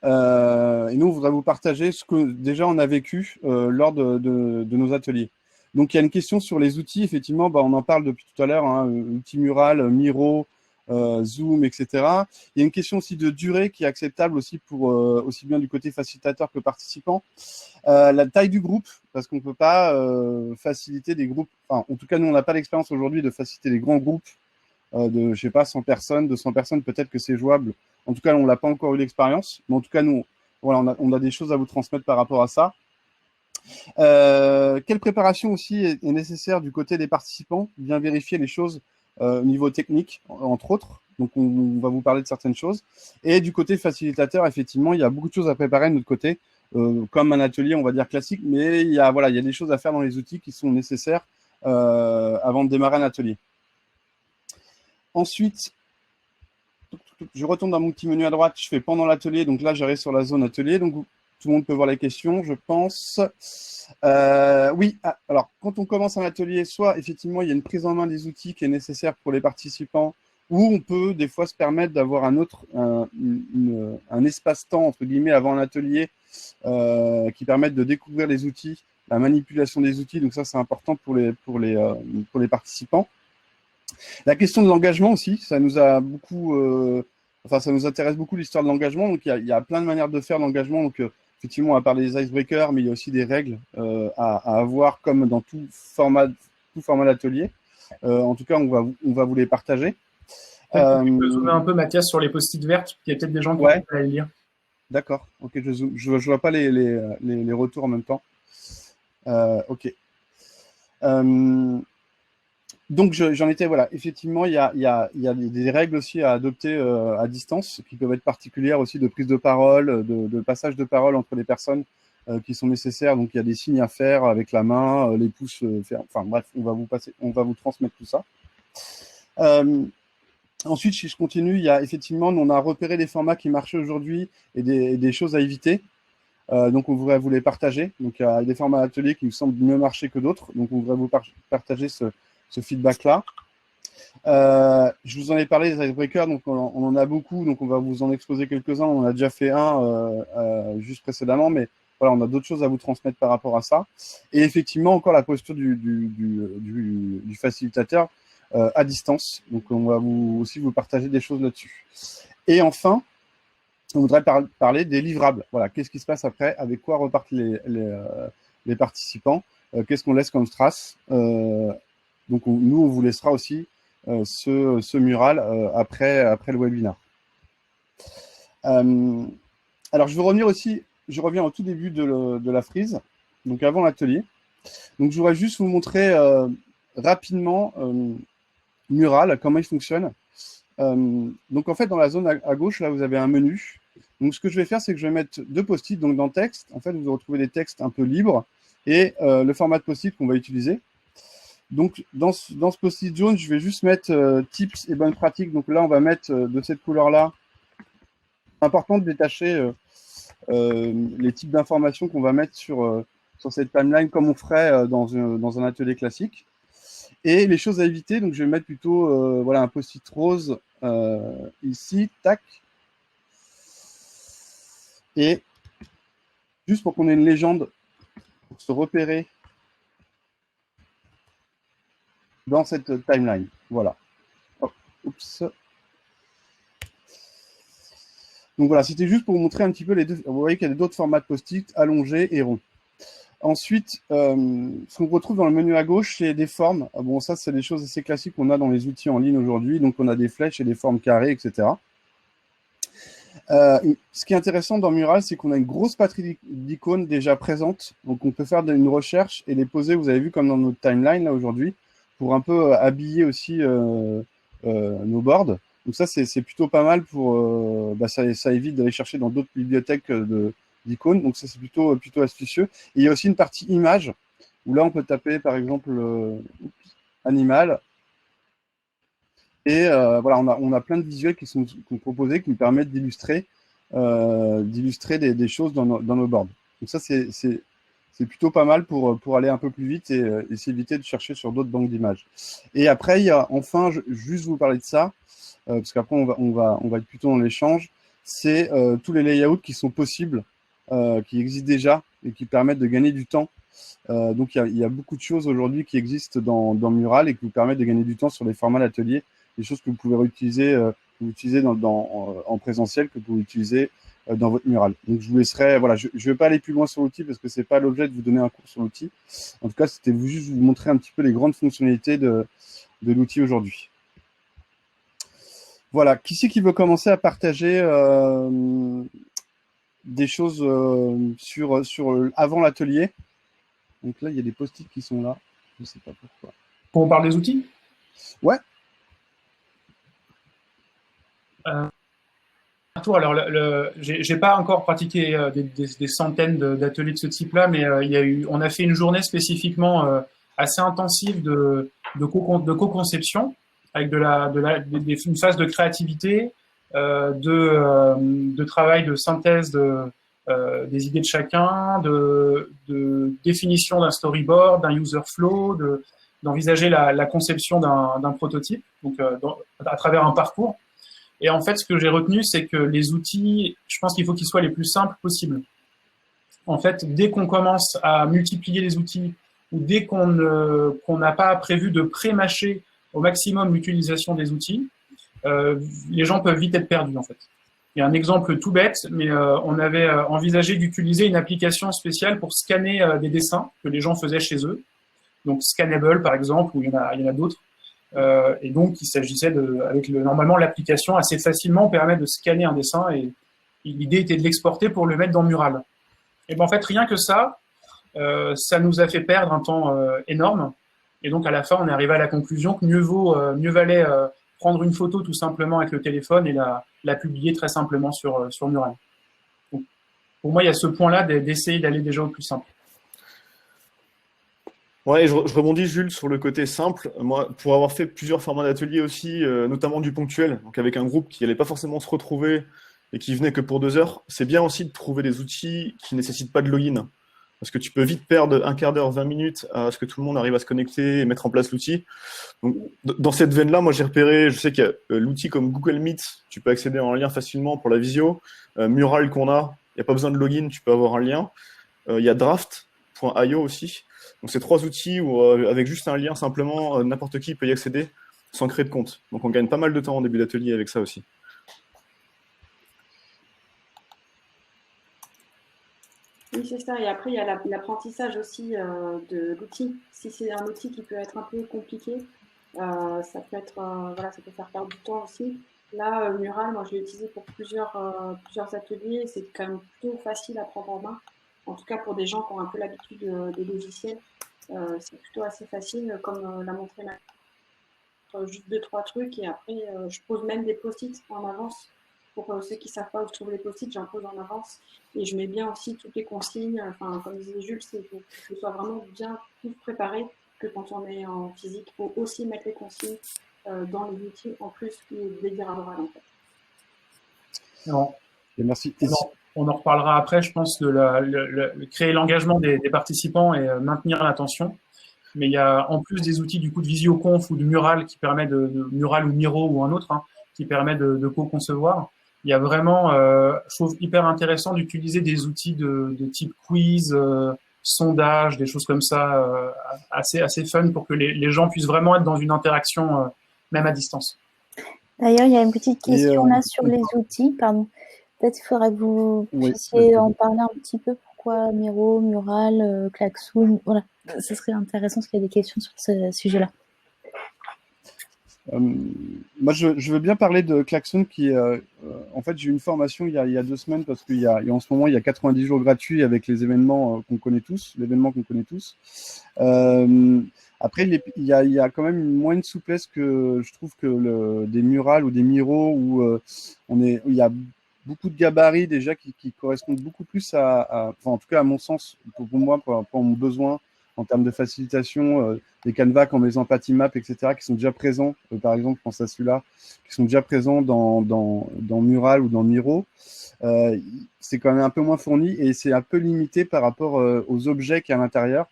Et nous, on voudrait vous partager ce que déjà on a vécu lors de nos ateliers. Donc, il y a une question sur les outils. Effectivement, bah, on en parle depuis tout à l'heure. Hein, outils Mural, Miro, Zoom, etc. Il y a une question aussi de durée qui est acceptable aussi pour aussi bien du côté facilitateur que participant. La taille du groupe, parce qu'on ne peut pas faciliter des groupes. Enfin, en tout cas, nous, on n'a pas l'expérience aujourd'hui de faciliter des grands groupes de, je sais pas, 100 personnes, 200 personnes. Peut-être que c'est jouable. En tout cas, on n'a pas encore eu l'expérience. Mais en tout cas, nous, voilà, on a des choses à vous transmettre par rapport à ça. Quelle préparation aussi est nécessaire du côté des participants? Bien vérifier les choses au niveau technique, entre autres. Donc, on va vous parler de certaines choses. Et du côté facilitateur, effectivement, il y a beaucoup de choses à préparer de notre côté, comme un atelier, on va dire, classique. Mais il y a des choses à faire dans les outils qui sont nécessaires avant de démarrer un atelier. Ensuite, je retourne dans mon petit menu à droite. Je fais pendant l'atelier. Donc là, j'arrive sur la zone atelier. Donc, tout le monde peut voir les questions, je pense. Oui, alors, quand on commence un atelier, soit effectivement, il y a une prise en main des outils qui est nécessaire pour les participants, ou on peut des fois se permettre d'avoir un espace-temps, entre guillemets, avant l'atelier, qui permettent de découvrir les outils, la manipulation des outils. Donc ça, c'est important pour les participants. La question de l'engagement aussi, ça nous a beaucoup, ça nous intéresse beaucoup l'histoire de l'engagement. Donc il y a plein de manières de faire l'engagement. Donc effectivement, on va parler des icebreakers, mais il y a aussi des règles à avoir comme dans tout format d'atelier. En tout cas, on va vous les partager. Tu peux zoomer un peu, Mathias, sur les post-it vertes. Il y a peut-être des gens qui vont les lire. D'accord. Ok, je vois pas les retours en même temps. Ok. Donc j'en étais, voilà, effectivement, il y a des règles aussi à adopter à distance qui peuvent être particulières aussi de prise de parole, de passage de parole entre les personnes qui sont nécessaires. Donc il y a des signes à faire avec la main, les pouces, enfin bref, on va vous transmettre tout ça. Ensuite, si je continue, il y a effectivement, on a repéré des formats qui marchaient aujourd'hui et des choses à éviter. Donc on voudrait vous les partager. Donc il y a des formats ateliers qui nous semblent mieux marcher que d'autres. Donc on voudrait vous partager ce feedback-là. Je vous en ai parlé des icebreakers, donc on en a beaucoup, donc on va vous en exposer quelques-uns. On en a déjà fait un juste précédemment, mais voilà, on a d'autres choses à vous transmettre par rapport à ça. Et effectivement, encore la posture du facilitateur à distance. Donc on va aussi vous partager des choses là-dessus. Et enfin, on voudrait parler des livrables. Voilà, qu'est-ce qui se passe après? Avec quoi repartent les participants? Qu'est-ce qu'on laisse comme trace? Donc, nous, on vous laissera aussi ce mural après le webinaire. Alors, je reviens au tout début de la frise, donc avant l'atelier. Donc, je voudrais juste vous montrer rapidement Mural, comment il fonctionne. Donc, en fait, dans la zone à gauche, là, vous avez un menu. Donc, ce que je vais faire, c'est que je vais mettre 2 post-it. Donc, dans texte, en fait, vous retrouvez des textes un peu libres et le format de post-it qu'on va utiliser. Donc, dans ce post-it jaune, je vais juste mettre tips et bonnes pratiques. Donc là, on va mettre de cette couleur-là. C'est important de détacher les types d'informations qu'on va mettre sur cette timeline comme on ferait dans un atelier classique. Et les choses à éviter, donc je vais mettre plutôt voilà, un post-it rose ici, tac. Et juste pour qu'on ait une légende, pour se repérer dans cette timeline. Voilà. Hop, oups. Donc voilà, c'était juste pour vous montrer un petit peu les deux. Vous voyez qu'il y a d'autres formats de post-it, allongés et ronds. Ensuite, ce qu'on retrouve dans le menu à gauche, c'est des formes. Bon, ça, c'est des choses assez classiques qu'on a dans les outils en ligne aujourd'hui. Donc, on a des flèches et des formes carrées, etc. Ce qui est intéressant dans Mural, c'est qu'on a une grosse patrie d'icônes déjà présentes. Donc, on peut faire une recherche et les poser, vous avez vu, comme dans notre timeline, là, aujourd'hui, pour un peu habiller aussi nos boards. Donc ça, c'est plutôt pas mal pour... ça évite d'aller chercher dans d'autres bibliothèques d'icônes. Donc ça, c'est plutôt astucieux. Et il y a aussi une partie image, où là, on peut taper, par exemple, animal. Et voilà, on a plein de visuels qui sont proposés, qui nous permettent d'illustrer des choses dans nos boards. Donc ça, c'est plutôt pas mal pour aller un peu plus vite et s'éviter de chercher sur d'autres banques d'images. Et après, il y a enfin, juste vous parler de ça, parce qu'après, on va être plutôt dans l'échange, c'est tous les layouts qui sont possibles, qui existent déjà et qui permettent de gagner du temps. Donc, il y a beaucoup de choses aujourd'hui qui existent dans Mural et qui vous permettent de gagner du temps sur les formats d'atelier, des choses que vous pouvez réutiliser en présentiel, que vous pouvez utiliser dans votre Mural. Donc, je vous laisserai, voilà, je ne vais pas aller plus loin sur l'outil parce que ce n'est pas l'objet de vous donner un cours sur l'outil. En tout cas, c'était juste vous montrer un petit peu les grandes fonctionnalités de l'outil aujourd'hui. Voilà, qui c'est qui veut commencer à partager des choses avant l'atelier? Donc là, il y a des post-it qui sont là. Je ne sais pas pourquoi. On parle des outils? Ouais. Arthur, alors j'ai pas encore pratiqué des centaines d'ateliers de ce type-là, mais on a fait une journée spécifiquement assez intensive de co-conception avec une phase de créativité, de travail de synthèse des idées de chacun, de définition d'un storyboard, d'un user flow, d'envisager la conception d'un prototype, donc à travers un parcours. Et en fait, ce que j'ai retenu, c'est que les outils, je pense qu'il faut qu'ils soient les plus simples possibles. En fait, dès qu'on commence à multiplier les outils ou dès qu'on n'a pas prévu de pré-mâcher au maximum l'utilisation des outils, les gens peuvent vite être perdus en fait. Il y a un exemple tout bête, mais on avait envisagé d'utiliser une application spéciale pour scanner des dessins que les gens faisaient chez eux. Donc Scannable par exemple, ou il y en a d'autres. Et donc il s'agissait normalement l'application assez facilement permet de scanner un dessin et l'idée était de l'exporter pour le mettre dans Mural. Et ben en fait rien que ça nous a fait perdre un temps énorme. Et donc à la fin on est arrivé à la conclusion que mieux valait prendre une photo tout simplement avec le téléphone et la publier très simplement sur Mural. Donc, pour moi, il y a ce point-là d'essayer d'aller déjà au plus simple. Ouais, je rebondis, Jules, sur le côté simple. Moi, pour avoir fait plusieurs formats d'ateliers aussi, notamment du ponctuel, donc avec un groupe qui n'allait pas forcément se retrouver et qui venait que pour 2 heures, c'est bien aussi de trouver des outils qui ne nécessitent pas de login. Parce que tu peux vite perdre un quart d'heure, 20 minutes à ce que tout le monde arrive à se connecter et mettre en place l'outil. Donc, dans cette veine-là, moi, j'ai repéré, je sais qu'il y a l'outil comme Google Meet, tu peux accéder en lien facilement pour la visio. Mural qu'on a, il n'y a pas besoin de login, tu peux avoir un lien. Il y a draft.io aussi. Donc, c'est 3 outils où, avec juste un lien, simplement, n'importe qui peut y accéder sans créer de compte. Donc, on gagne pas mal de temps en début d'atelier avec ça aussi. Oui, c'est ça. Et après, il y a l'apprentissage aussi de l'outil. Si c'est un outil qui peut être un peu compliqué, ça peut être, ça peut faire perdre du temps aussi. Là, Mural, moi, je l'ai utilisé pour plusieurs ateliers. C'est quand même plutôt facile à prendre en main. En tout cas, pour des gens qui ont un peu l'habitude des logiciels, c'est plutôt assez facile, comme l'a montré juste 2-3 trucs. Et après, je pose même des post-it en avance. Pour ceux qui ne savent pas où je trouve les post-it, j'en pose en avance. Et je mets bien aussi toutes les consignes. Enfin, comme disait Jules, c'est que ce soit vraiment bien tout préparé, que quand on est en physique, il faut aussi mettre les consignes dans les outils, en plus de dire à l'oral, en fait. Non. Et merci. On en reparlera après, je pense, de créer l'engagement des participants et maintenir l'attention. Mais il y a en plus des outils du coup de Visioconf ou de Mural qui permet de Mural ou Miro ou un autre qui permet de co-concevoir. Il y a vraiment, je trouve hyper intéressant d'utiliser des outils de type quiz, sondage, des choses comme ça, assez fun pour que les gens puissent vraiment être dans une interaction même à distance. D'ailleurs, il y a une petite question là sur les outils. Pardon. Peut-être qu'il faudra que vous puissiez en parler un petit peu. Pourquoi Miro, Mural, Klaxoon, voilà. Ce serait intéressant parce qu'il y a des questions sur ce sujet-là. Moi, je veux bien parler de Klaxoon qui, en fait, j'ai eu une formation il y a 2 semaines parce qu'en ce moment, il y a 90 jours gratuits avec les événements qu'on connaît tous, l'événement qu'on connaît tous. Après, il y a quand même une moins de souplesse que je trouve que des Mural ou des Miro où il y a beaucoup de gabarits déjà qui correspondent beaucoup plus enfin, en tout cas à mon sens, pour moi, pour mon besoin en termes de facilitation, des canevas comme les empathy maps, etc., qui sont déjà présents, par exemple, je pense à celui-là, qui sont déjà présents dans Mural ou dans Miro. C'est quand même un peu moins fourni et c'est un peu limité par rapport aux objets qu'il y a à l'intérieur,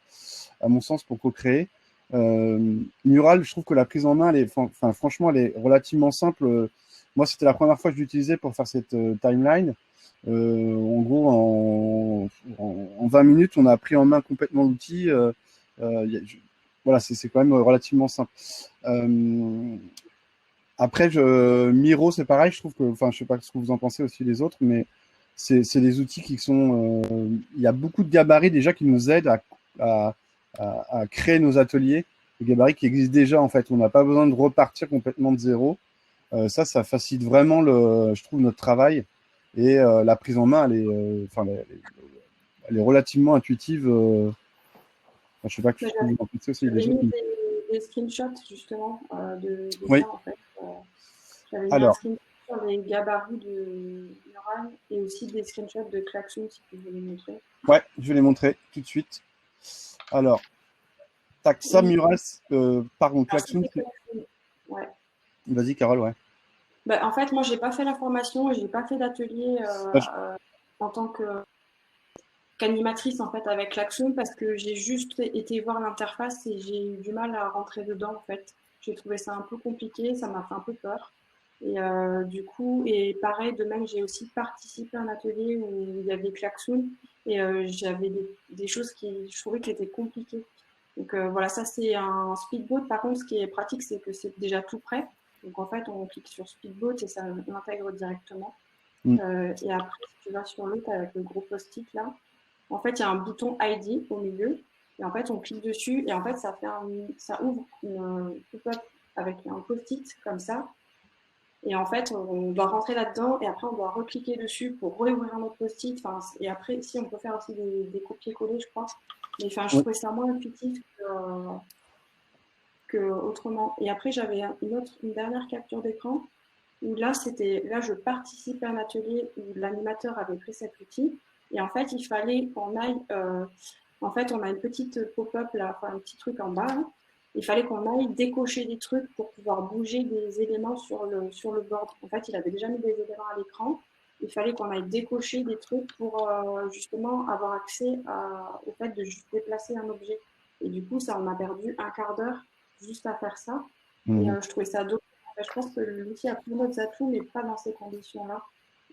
à mon sens, pour co-créer. Mural, je trouve que la prise en main, franchement, elle est relativement simple. Moi, c'était la première fois que je l'utilisais pour faire cette timeline. En gros, en 20 minutes, on a pris en main complètement l'outil. Voilà, c'est quand même relativement simple. Après, Miro, c'est pareil. Je trouve que, enfin, je sais pas ce que vous en pensez aussi les autres, mais c'est des outils qui sont. Il y a beaucoup de gabarits déjà qui nous aident à créer nos ateliers. Des gabarits qui existent déjà en fait. On n'a pas besoin de repartir complètement de zéro. Ça facilite vraiment, je trouve, notre travail. Et la prise en main, elle est relativement intuitive. Je ne sais pas que vous en pensez aussi. J'avais mis des screenshots, justement, de oui. ça, en fait. J'avais mis un screenshot sur les gabarits de Mural et aussi des screenshots de Klaxoon, si vous voulez les montrer. Ouais, je vais les montrer tout de suite. Alors, tac, ça, Mural, pardon, Klaxoon. Ouais. Vas-y, Carole, ouais. Bah, en fait, moi, j'ai pas fait la formation et j'ai pas fait d'atelier en tant qu'animatrice en fait avec Klaxoon parce que j'ai juste été voir l'interface et j'ai eu du mal à rentrer dedans en fait. J'ai trouvé ça un peu compliqué, ça m'a fait un peu peur. Et du coup, et pareil, de même, j'ai aussi participé à un atelier où il y avait Klaxoon et j'avais des choses qui je trouvais qui étaient compliquées. Donc voilà, ça c'est un speedboat. Par contre, ce qui est pratique, c'est que c'est déjà tout prêt. Donc en fait, on clique sur speedboat et ça l'intègre directement. Et après, si tu vas sur l'autre avec le gros post-it là, en fait, il y a un bouton ID au milieu. Et en fait, on clique dessus et en fait, ça ouvre une pop-up avec un post-it comme ça. Et en fait, on doit rentrer là-dedans et après, on doit recliquer dessus pour réouvrir un autre post-it. Enfin, et après, si on peut faire aussi des copier-coller, je crois. Mais enfin, je trouvais ça moins intuitif que autrement. Et après, j'avais une dernière capture d'écran où là, je participais à un atelier où l'animateur avait pris cet outil. Et en fait, il fallait qu'on aille. En fait, on a une petite pop-up là, enfin un petit truc en bas. Là. Il fallait qu'on aille décocher des trucs pour pouvoir bouger des éléments sur le board. En fait, il avait déjà mis des éléments à l'écran. Il fallait qu'on aille décocher des trucs pour justement avoir accès au fait de juste déplacer un objet. Et du coup, ça, on a perdu un quart d'heure juste à faire ça. Et je trouvais ça dommage. Je pense que l'outil a plein d'autres atouts, mais pas dans ces conditions-là.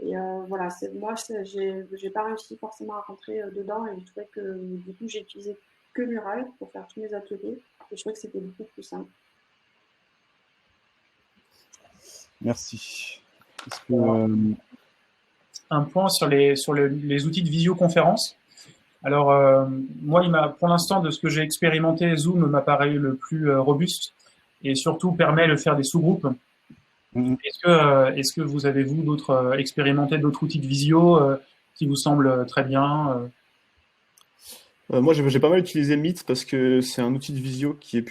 Et voilà, j'ai pas réussi forcément à rentrer dedans et je trouvais que du coup, j'ai utilisé que Mural pour faire tous mes ateliers et je trouvais que c'était beaucoup plus simple. Merci. Un point sur les outils de visioconférence. Alors, moi, pour l'instant, de ce que j'ai expérimenté, Zoom m'apparaît le plus robuste et surtout permet de faire des sous-groupes. Est-ce que vous avez, vous, expérimenté d'autres outils de visio qui vous semblent très bien Moi, j'ai pas mal utilisé Meet parce que c'est un outil de visio qui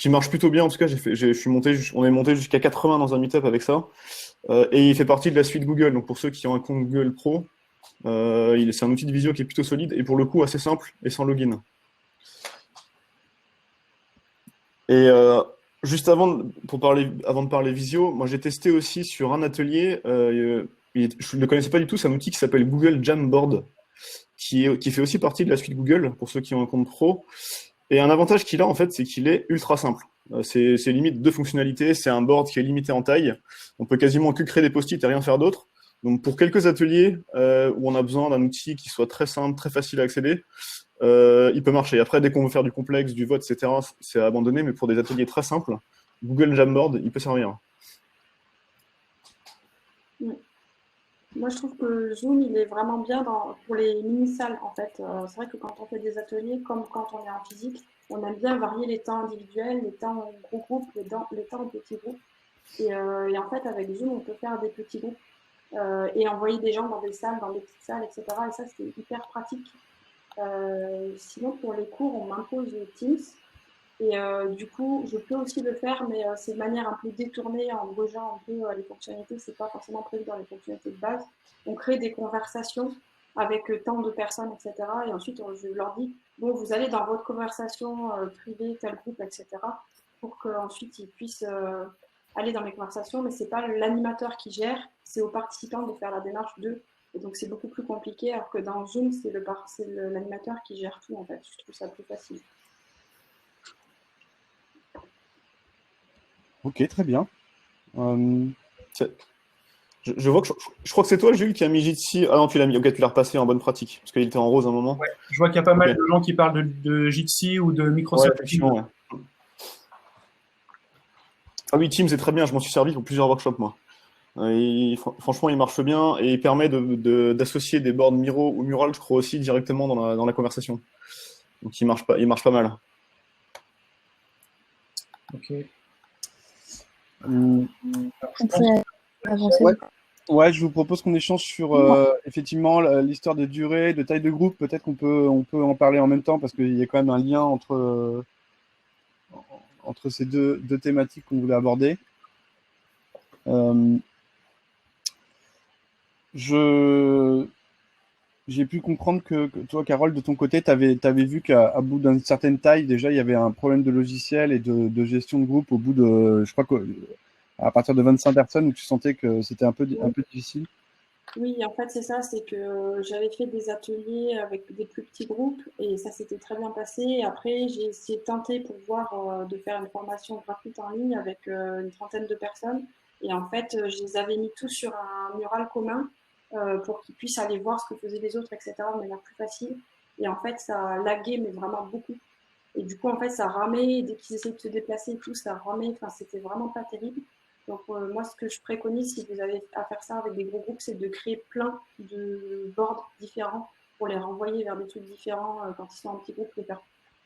marche plutôt bien. En tout cas, on est monté jusqu'à 80 dans un meetup avec ça. Et il fait partie de la suite Google. Donc, pour ceux qui ont un compte Google Pro, c'est un outil de visio qui est plutôt solide et pour le coup assez simple et sans login. Et juste avant de parler visio, moi j'ai testé aussi sur un atelier. Je ne le connaissais pas du tout. C'est un outil qui s'appelle Google Jamboard, qui fait aussi partie de la suite Google pour ceux qui ont un compte pro. Et un avantage qu'il a en fait, c'est qu'il est ultra simple. C'est limite deux fonctionnalités. C'est un board qui est limité en taille. On peut quasiment que créer des post-it et rien faire d'autre. Donc pour quelques ateliers où on a besoin d'un outil qui soit très simple, très facile à accéder, il peut marcher. Après, dès qu'on veut faire du complexe, du vote, etc., c'est abandonné. Mais pour des ateliers très simples, Google Jamboard, il peut servir. Moi, je trouve que Zoom, il est vraiment bien pour les mini-salles, en fait. C'est vrai que quand on fait des ateliers, comme quand on est en physique, on aime bien varier les temps individuels, les temps en gros groupe, les temps en petits groupes. Et en fait, avec Zoom, on peut faire des petits groupes et envoyer des gens dans des salles, dans des petites salles, etc. Et ça, c'est hyper pratique. Sinon, pour les cours, on m'impose Teams. Et du coup, je peux aussi le faire, mais c'est de manière un peu détournée, en bougeant un peu les fonctionnalités. C'est pas forcément prévu dans les fonctionnalités de base. On crée des conversations avec tant de personnes, etc. Et ensuite, je leur dis, bon, vous allez dans votre conversation privée, tel groupe, etc. Pour qu'ensuite, ils puissent aller dans mes conversations. Mais c'est pas l'animateur qui gère, c'est aux participants de faire la démarche d'eux. Et donc, c'est beaucoup plus compliqué, alors que dans Zoom, c'est l'animateur qui gère tout, en fait. Je trouve ça plus facile. Ok, très bien. Je vois que je crois que c'est toi, Jules, qui a mis Jitsi. Ah non, tu l'as mis. Ok, tu l'as repassé en bonne pratique parce qu'il était en rose à un moment. Ouais, je vois qu'il y a pas mal de gens qui parlent de Jitsi ou de Microsoft. Ouais, effectivement. Ouais. Ah oui, Teams est très bien. Je m'en suis servi pour plusieurs workshops, moi. Franchement, il marche bien et il permet d'associer des boards Miro ou Mural, je crois aussi, directement dans la conversation. Donc il marche pas mal. Ok. Ouais, je vous propose qu'on échange sur effectivement l'histoire de durée, de taille de groupe. Peut-être on peut en parler en même temps parce qu'il y a quand même un lien entre ces deux thématiques qu'on voulait aborder. J'ai pu comprendre que toi, Carole, de ton côté, tu avais vu qu'à bout d'une certaine taille, déjà, il y avait un problème de logiciel et de gestion de groupe au bout de, je crois qu'à partir de 25 personnes, où tu sentais que c'était un peu difficile. Oui, en fait, c'est ça, c'est que j'avais fait des ateliers avec des plus petits groupes et ça s'était très bien passé. Et après, j'ai essayé de tenter pour voir de faire une formation gratuite en ligne avec une trentaine de personnes. Et en fait, je les avais mis tous sur un mural commun pour qu'ils puissent aller voir ce que faisaient les autres, etc. de manière plus facile. Et en fait, ça a lagué, mais vraiment beaucoup. Et du coup, en fait, ça ramait. Dès qu'ils essayaient de se déplacer et tout, ça ramait. Enfin, c'était vraiment pas terrible. Donc, moi, ce que je préconise, si vous avez à faire ça avec des gros groupes, c'est de créer plein de boards différents pour les renvoyer vers des trucs différents quand ils sont en petit groupe.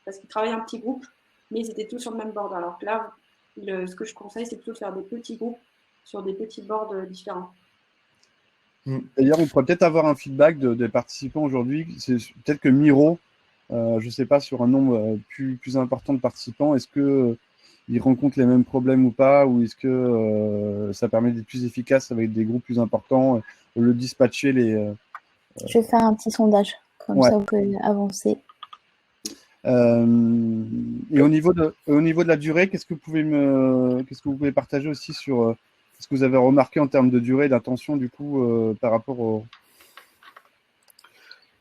Parce qu'ils travaillent en petit groupe, mais ils étaient tous sur le même board. Alors que là, ce que je conseille, c'est plutôt de faire des petits groupes sur des petits boards différents. D'ailleurs, on pourrait peut-être avoir un feedback des participants aujourd'hui. C'est peut-être que Miro, je ne sais pas, sur un nombre plus important de participants, est-ce que ils rencontrent les mêmes problèmes ou pas, ou est-ce que ça permet d'être plus efficace avec des groupes plus importants, le dispatcher les. Je vais faire un petit sondage, comme Ouais. ça vous pouvez avancer. Et au niveau de la durée, qu'est-ce que vous pouvez partager aussi sur ce que vous avez remarqué en termes de durée, d'intention du coup par rapport au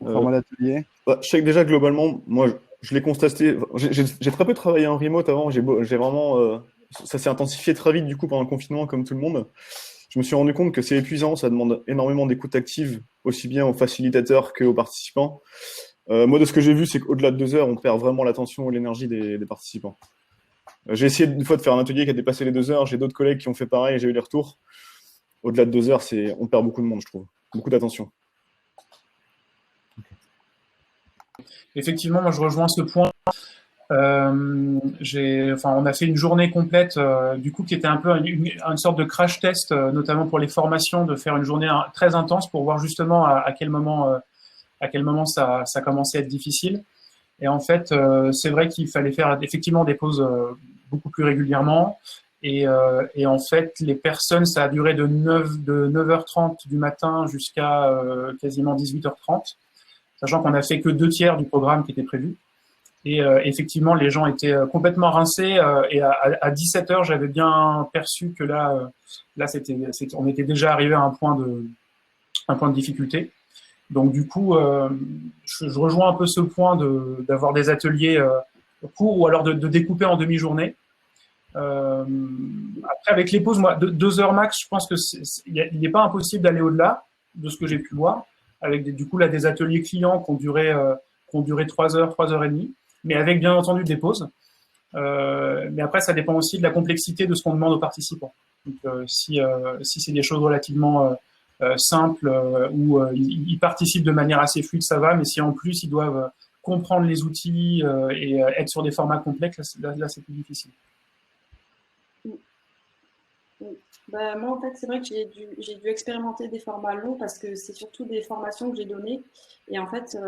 format d'atelier? Je sais que déjà globalement, moi je l'ai constaté. J'ai très peu travaillé en remote avant. J'ai vraiment ça s'est intensifié très vite du coup pendant le confinement, comme tout le monde. Je me suis rendu compte que c'est épuisant, ça demande énormément d'écoute active, aussi bien aux facilitateurs qu'aux participants. Moi, de ce que j'ai vu, c'est qu'au-delà de 2 heures, on perd vraiment l'attention et l'énergie des participants. J'ai essayé une fois de faire un atelier qui a dépassé les 2 heures. J'ai d'autres collègues qui ont fait pareil et j'ai eu des retours. Au-delà de 2 heures, on perd beaucoup de monde, je trouve. Beaucoup d'attention. Effectivement, moi je rejoins ce point. On a fait une journée complète, du coup, qui était un peu une sorte de crash test, notamment pour les formations, de faire une journée très intense pour voir justement à quel moment ça commençait à être difficile. Et en fait, c'est vrai qu'il fallait faire effectivement des pauses beaucoup plus régulièrement. Et en fait, les personnes, ça a duré de 9h30 du matin jusqu'à quasiment 18h30, sachant qu'on a fait que 2/3 du programme qui était prévu. Et effectivement, les gens étaient complètement rincés. Et à 17h, j'avais bien perçu que là, on était déjà arrivé à un point de difficulté. Donc du coup, je rejoins un peu ce point d'avoir des ateliers courts ou alors de découper en demi-journée. Après, avec les pauses, moi, 2 heures max, je pense que il n'est pas impossible d'aller au-delà de ce que j'ai pu voir. Avec du coup là des ateliers clients qui ont duré 3 heures, 3 heures et demie, mais avec bien entendu des pauses. Mais après, ça dépend aussi de la complexité de ce qu'on demande aux participants. Donc, si c'est des choses relativement simples où ils participent de manière assez fluide, ça va. Mais si en plus ils doivent comprendre les outils et être sur des formats complexes, là c'est plus difficile. Bah, moi, en fait, c'est vrai que j'ai dû expérimenter des formats longs parce que c'est surtout des formations que j'ai données. Et en fait,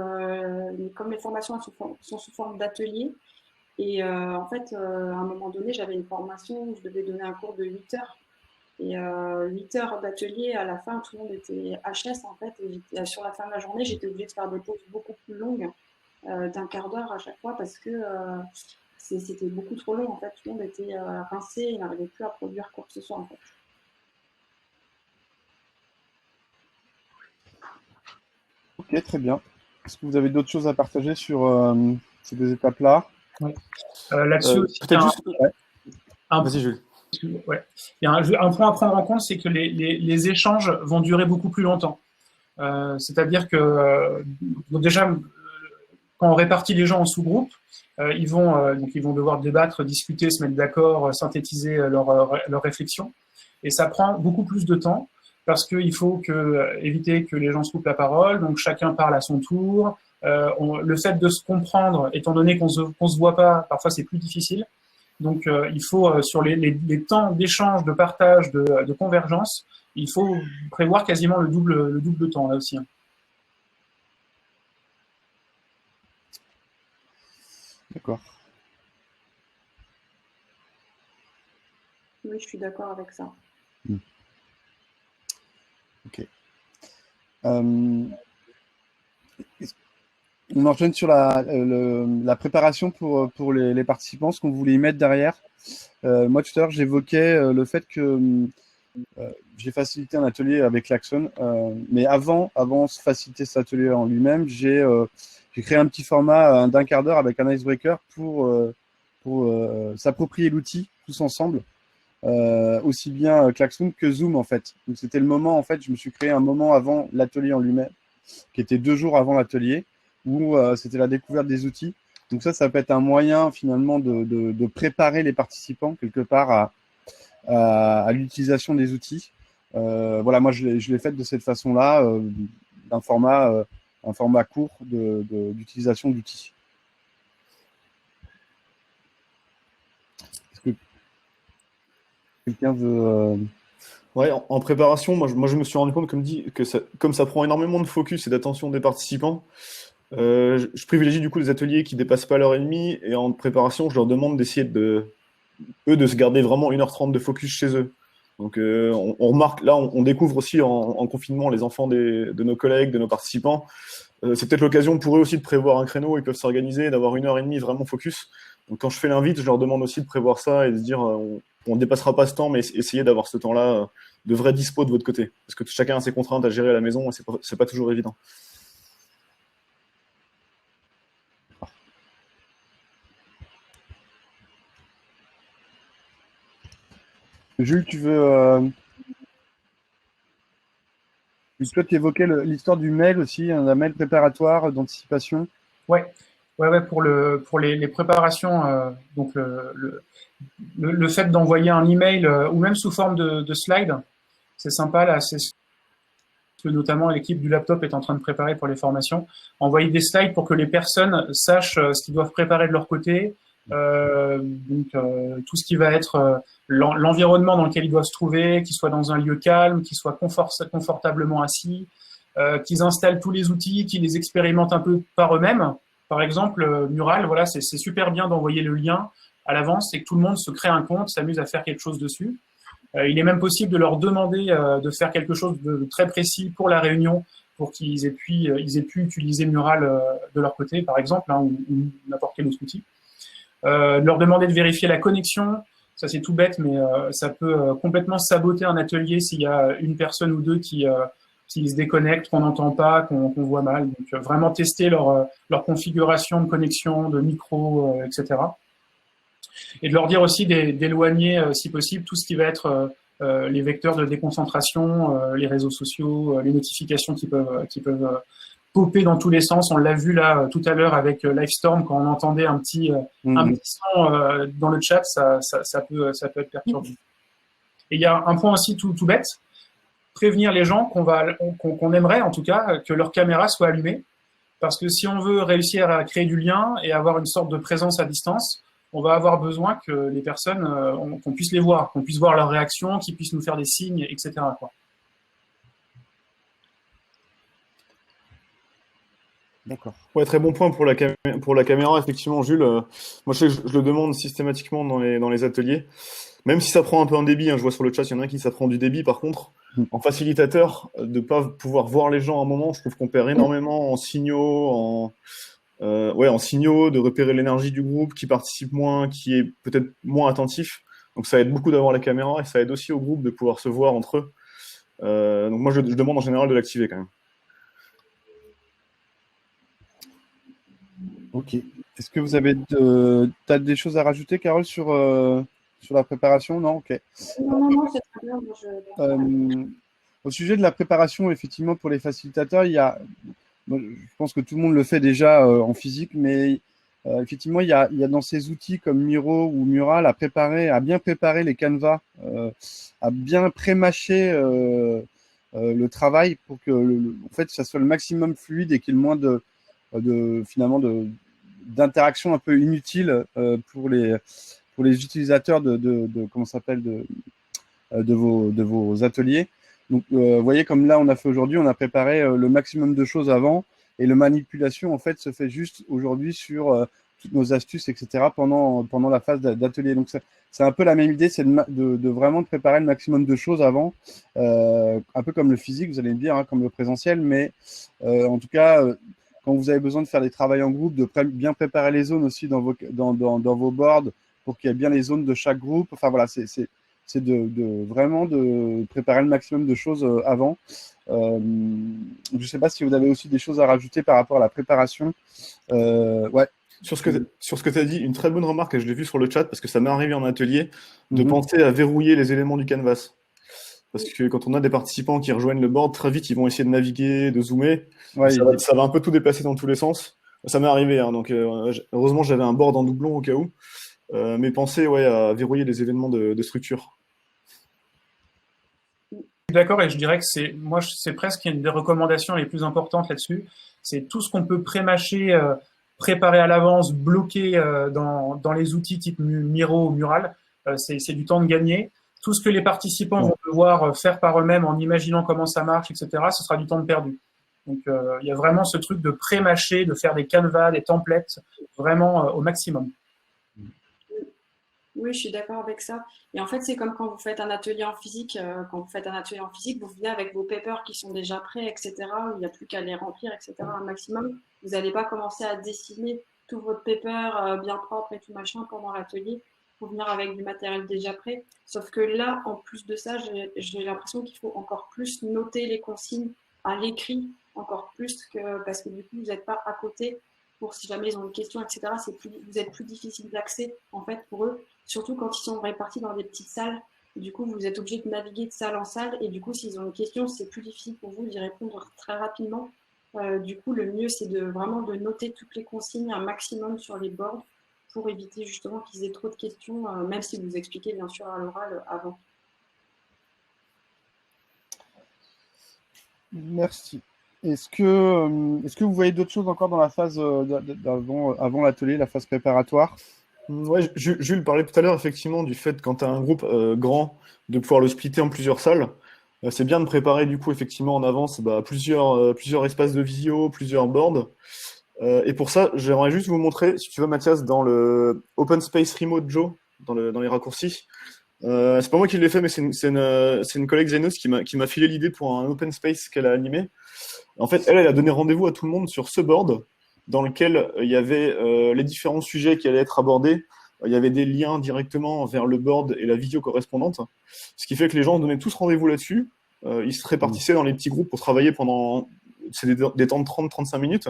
comme les formations sont sous forme d'ateliers, et en fait, à un moment donné, j'avais une formation où je devais donner un cours de 8 heures. Et 8 heures d'atelier, à la fin, tout le monde était HS en fait. Et sur la fin de la journée, j'étais obligée de faire des pauses beaucoup plus longues, d'un quart d'heure à chaque fois, parce que c'était beaucoup trop long en fait. Tout le monde était rincé et n'arrivait plus à produire quoi que ce soit en fait. Ok, très bien. Est-ce que vous avez d'autres choses à partager sur ces 2 étapes-là? Oui. Là-dessus aussi, peut-être juste. Vas-y, Jules. Ouais. Il y a un point à prendre en compte, c'est que les échanges vont durer beaucoup plus longtemps. C'est-à-dire que déjà, quand on répartit les gens en sous-groupes, ils vont devoir débattre, discuter, se mettre d'accord, synthétiser leurs réflexions. Et ça prend beaucoup plus de temps parce qu'il faut éviter que les gens se coupent la parole. Donc chacun parle à son tour. Le fait de se comprendre, étant donné qu'on se voit pas, parfois c'est plus difficile. Donc il faut sur les temps d'échange, de partage, de convergence, il faut prévoir quasiment le double temps là aussi. D'accord. Oui, je suis d'accord avec ça. Ok. On enchaîne sur la préparation pour les participants, ce qu'on voulait y mettre derrière. Moi, tout à l'heure, j'évoquais le fait que j'ai facilité un atelier avec Klaxon, mais avant de faciliter cet atelier en lui-même, j'ai créé un petit format d'un quart d'heure avec un icebreaker pour s'approprier l'outil tous ensemble, aussi bien Klaxon que Zoom en fait. Donc c'était le moment, en fait, je me suis créé un moment avant l'atelier en lui-même, qui était 2 jours avant l'atelier, où c'était la découverte des outils. Donc ça peut être un moyen finalement de préparer les participants quelque part à l'utilisation des outils. Voilà, moi je l'ai fait de cette façon-là, un format court d'utilisation d'outils. Est-ce que quelqu'un veut... Ouais, en préparation, moi je me suis rendu compte, comme ça prend énormément de focus et d'attention des participants, je privilégie du coup des ateliers qui dépassent pas l'heure et demie, et en préparation, je leur demande d'essayer de se garder vraiment 1h30 de focus chez eux. Donc on remarque, là on découvre aussi en confinement les enfants de nos collègues, de nos participants. C'est peut-être l'occasion pour eux aussi de prévoir un créneau, ils peuvent s'organiser, d'avoir 1h30 vraiment focus. Donc quand je fais l'invite, je leur demande aussi de prévoir ça et de se dire on ne dépassera pas ce temps, mais essayez d'avoir ce temps-là de vrai dispo de votre côté. Parce que chacun a ses contraintes à gérer à la maison et c'est pas toujours évident. Jules, tu veux... Toi, tu évoquais l'histoire du mail aussi, un mail préparatoire d'anticipation. Ouais, pour les préparations, donc le fait d'envoyer un email ou même sous forme de slide, c'est sympa là, c'est ce que notamment l'équipe du laptop est en train de préparer pour les formations. Envoyer des slides pour que les personnes sachent ce qu'ils doivent préparer de leur côté, donc tout ce qui va être l'environnement dans lequel ils doivent se trouver, qu'ils soient dans un lieu calme, qu'ils soient confortablement assis, qu'ils installent tous les outils, qu'ils les expérimentent un peu par eux-mêmes. Par exemple, Mural, voilà, c'est super bien d'envoyer le lien à l'avance et que tout le monde se crée un compte, s'amuse à faire quelque chose dessus. Il est même possible de leur demander de faire quelque chose de très précis pour la réunion, pour qu'ils aient pu utiliser Mural de leur côté, par exemple, ou n'importe quel autre outil. De leur demander de vérifier la connexion. Ça, c'est tout bête, mais ça peut complètement saboter un atelier s'il y a une personne ou deux qui se déconnectent, qu'on n'entend pas, qu'on voit mal. Donc, vraiment tester leur configuration de connexion, de micro, etc. Et de leur dire aussi d'éloigner, si possible, tout ce qui va être les vecteurs de déconcentration, les réseaux sociaux, les notifications qui peuvent popper dans tous les sens. On l'a vu là tout à l'heure avec Livestorm, quand on entendait un petit son dans le chat, ça peut être perturbant. Et il y a un point aussi tout bête, prévenir les gens qu'on aimerait en tout cas que leur caméra soit allumée, parce que si on veut réussir à créer du lien et avoir une sorte de présence à distance, on va avoir besoin que les personnes, qu'on puisse les voir, qu'on puisse voir leurs réactions, qu'ils puissent nous faire des signes, etc., quoi. D'accord. Ouais, très bon point pour la caméra, effectivement, Jules. Moi, je le demande systématiquement dans les ateliers. Même si ça prend un peu en débit, je vois sur le chat, il y en a un qui ça prend du débit. Par contre, en facilitateur, de ne pas pouvoir voir les gens à un moment, je trouve qu'on perd énormément en signaux, en signaux, de repérer l'énergie du groupe, qui participe moins, qui est peut-être moins attentif. Donc ça aide beaucoup d'avoir la caméra et ça aide aussi au groupe de pouvoir se voir entre eux. Donc moi, je demande en général de l'activer quand même. Ok. Est-ce que vous avez t'as des choses à rajouter, Carole, sur la préparation? Non, ok. Non, c'est très bien. Au sujet de la préparation, effectivement, pour les facilitateurs, je pense que tout le monde le fait déjà en physique, mais effectivement, il y a dans ces outils comme Miro ou Mural à bien préparer les canevas, à bien pré-mâcher le travail pour que en fait, ça soit le maximum fluide et qu'il y ait le moins d'interaction un peu inutile pour les utilisateurs de vos ateliers. Donc, vous voyez, comme là, on a fait aujourd'hui, on a préparé le maximum de choses avant et la manipulation, en fait, se fait juste aujourd'hui sur toutes nos astuces, etc. pendant la phase d'atelier. Donc, c'est un peu la même idée, c'est de vraiment préparer le maximum de choses avant, un peu comme le physique, vous allez me dire, comme le présentiel, mais en tout cas, quand vous avez besoin de faire des travaux en groupe, de bien préparer les zones aussi dans vos boards pour qu'il y ait bien les zones de chaque groupe. Enfin voilà, c'est vraiment de préparer le maximum de choses avant. Je ne sais pas si vous avez aussi des choses à rajouter par rapport à la préparation. Ouais. Sur ce que tu as dit, une très bonne remarque, et je l'ai vu sur le chat, parce que ça m'est arrivé en atelier, de penser à verrouiller les éléments du canvas. Parce que quand on a des participants qui rejoignent le board, très vite, ils vont essayer de naviguer, de zoomer. Ouais, ça va un peu tout déplacer dans tous les sens. Ça m'est arrivé, hein, donc heureusement j'avais un board en doublon au cas où. Mais pensez à verrouiller les événements de structure. Je suis d'accord et je dirais que c'est presque une des recommandations les plus importantes là-dessus. C'est tout ce qu'on peut pré-mâcher, préparer à l'avance, bloquer dans les outils type Miro ou Mural. C'est du temps de gagner. Tout ce que les participants vont devoir faire par eux-mêmes en imaginant comment ça marche, etc., ce sera du temps de perdu. Donc, il y a vraiment ce truc de pré-mâcher, de faire des canevas, des templates, vraiment au maximum. Oui, je suis d'accord avec ça. Et en fait, c'est comme quand vous faites un atelier en physique. Quand vous faites un atelier en physique, vous venez avec vos papers qui sont déjà prêts, etc., où il n'y a plus qu'à les remplir, etc., un maximum. Vous n'allez pas commencer à dessiner tout votre paper bien propre et tout machin pendant l'atelier. Il faut venir avec du matériel déjà prêt. Sauf que là, en plus de ça, j'ai l'impression qu'il faut encore plus noter les consignes à l'écrit, encore plus que parce que du coup, vous n'êtes pas à côté pour si jamais ils ont une question, etc. Vous êtes plus difficile d'accès en fait pour eux. Surtout quand ils sont répartis dans des petites salles. Du coup, vous êtes obligé de naviguer de salle en salle. Et du coup, s'ils ont une question, c'est plus difficile pour vous d'y répondre très rapidement. Du coup, le mieux, c'est vraiment de noter toutes les consignes un maximum sur les boards pour éviter justement qu'ils aient trop de questions, même si vous expliquez bien sûr à l'oral avant. Merci. Est-ce que vous voyez d'autres choses encore dans la phase avant l'atelier, la phase préparatoire? Ouais, Jules parlait tout à l'heure effectivement du fait quand tu as un groupe grand de pouvoir le splitter en plusieurs salles. C'est bien de préparer du coup effectivement en avance plusieurs espaces de visio, plusieurs boards. Et pour ça, j'aimerais juste vous montrer, si tu veux Mathias, dans le Open Space Remote Joe, dans les raccourcis. C'est pas moi qui l'ai fait, mais c'est une collègue Zenos qui m'a filé l'idée pour un Open Space qu'elle a animé. En fait, elle a donné rendez-vous à tout le monde sur ce board dans lequel il y avait les différents sujets qui allaient être abordés. Il y avait des liens directement vers le board et la vidéo correspondante. Ce qui fait que les gens donnaient tous rendez-vous là-dessus. Ils se répartissaient dans les petits groupes pour travailler pendant des temps de 30-35 minutes.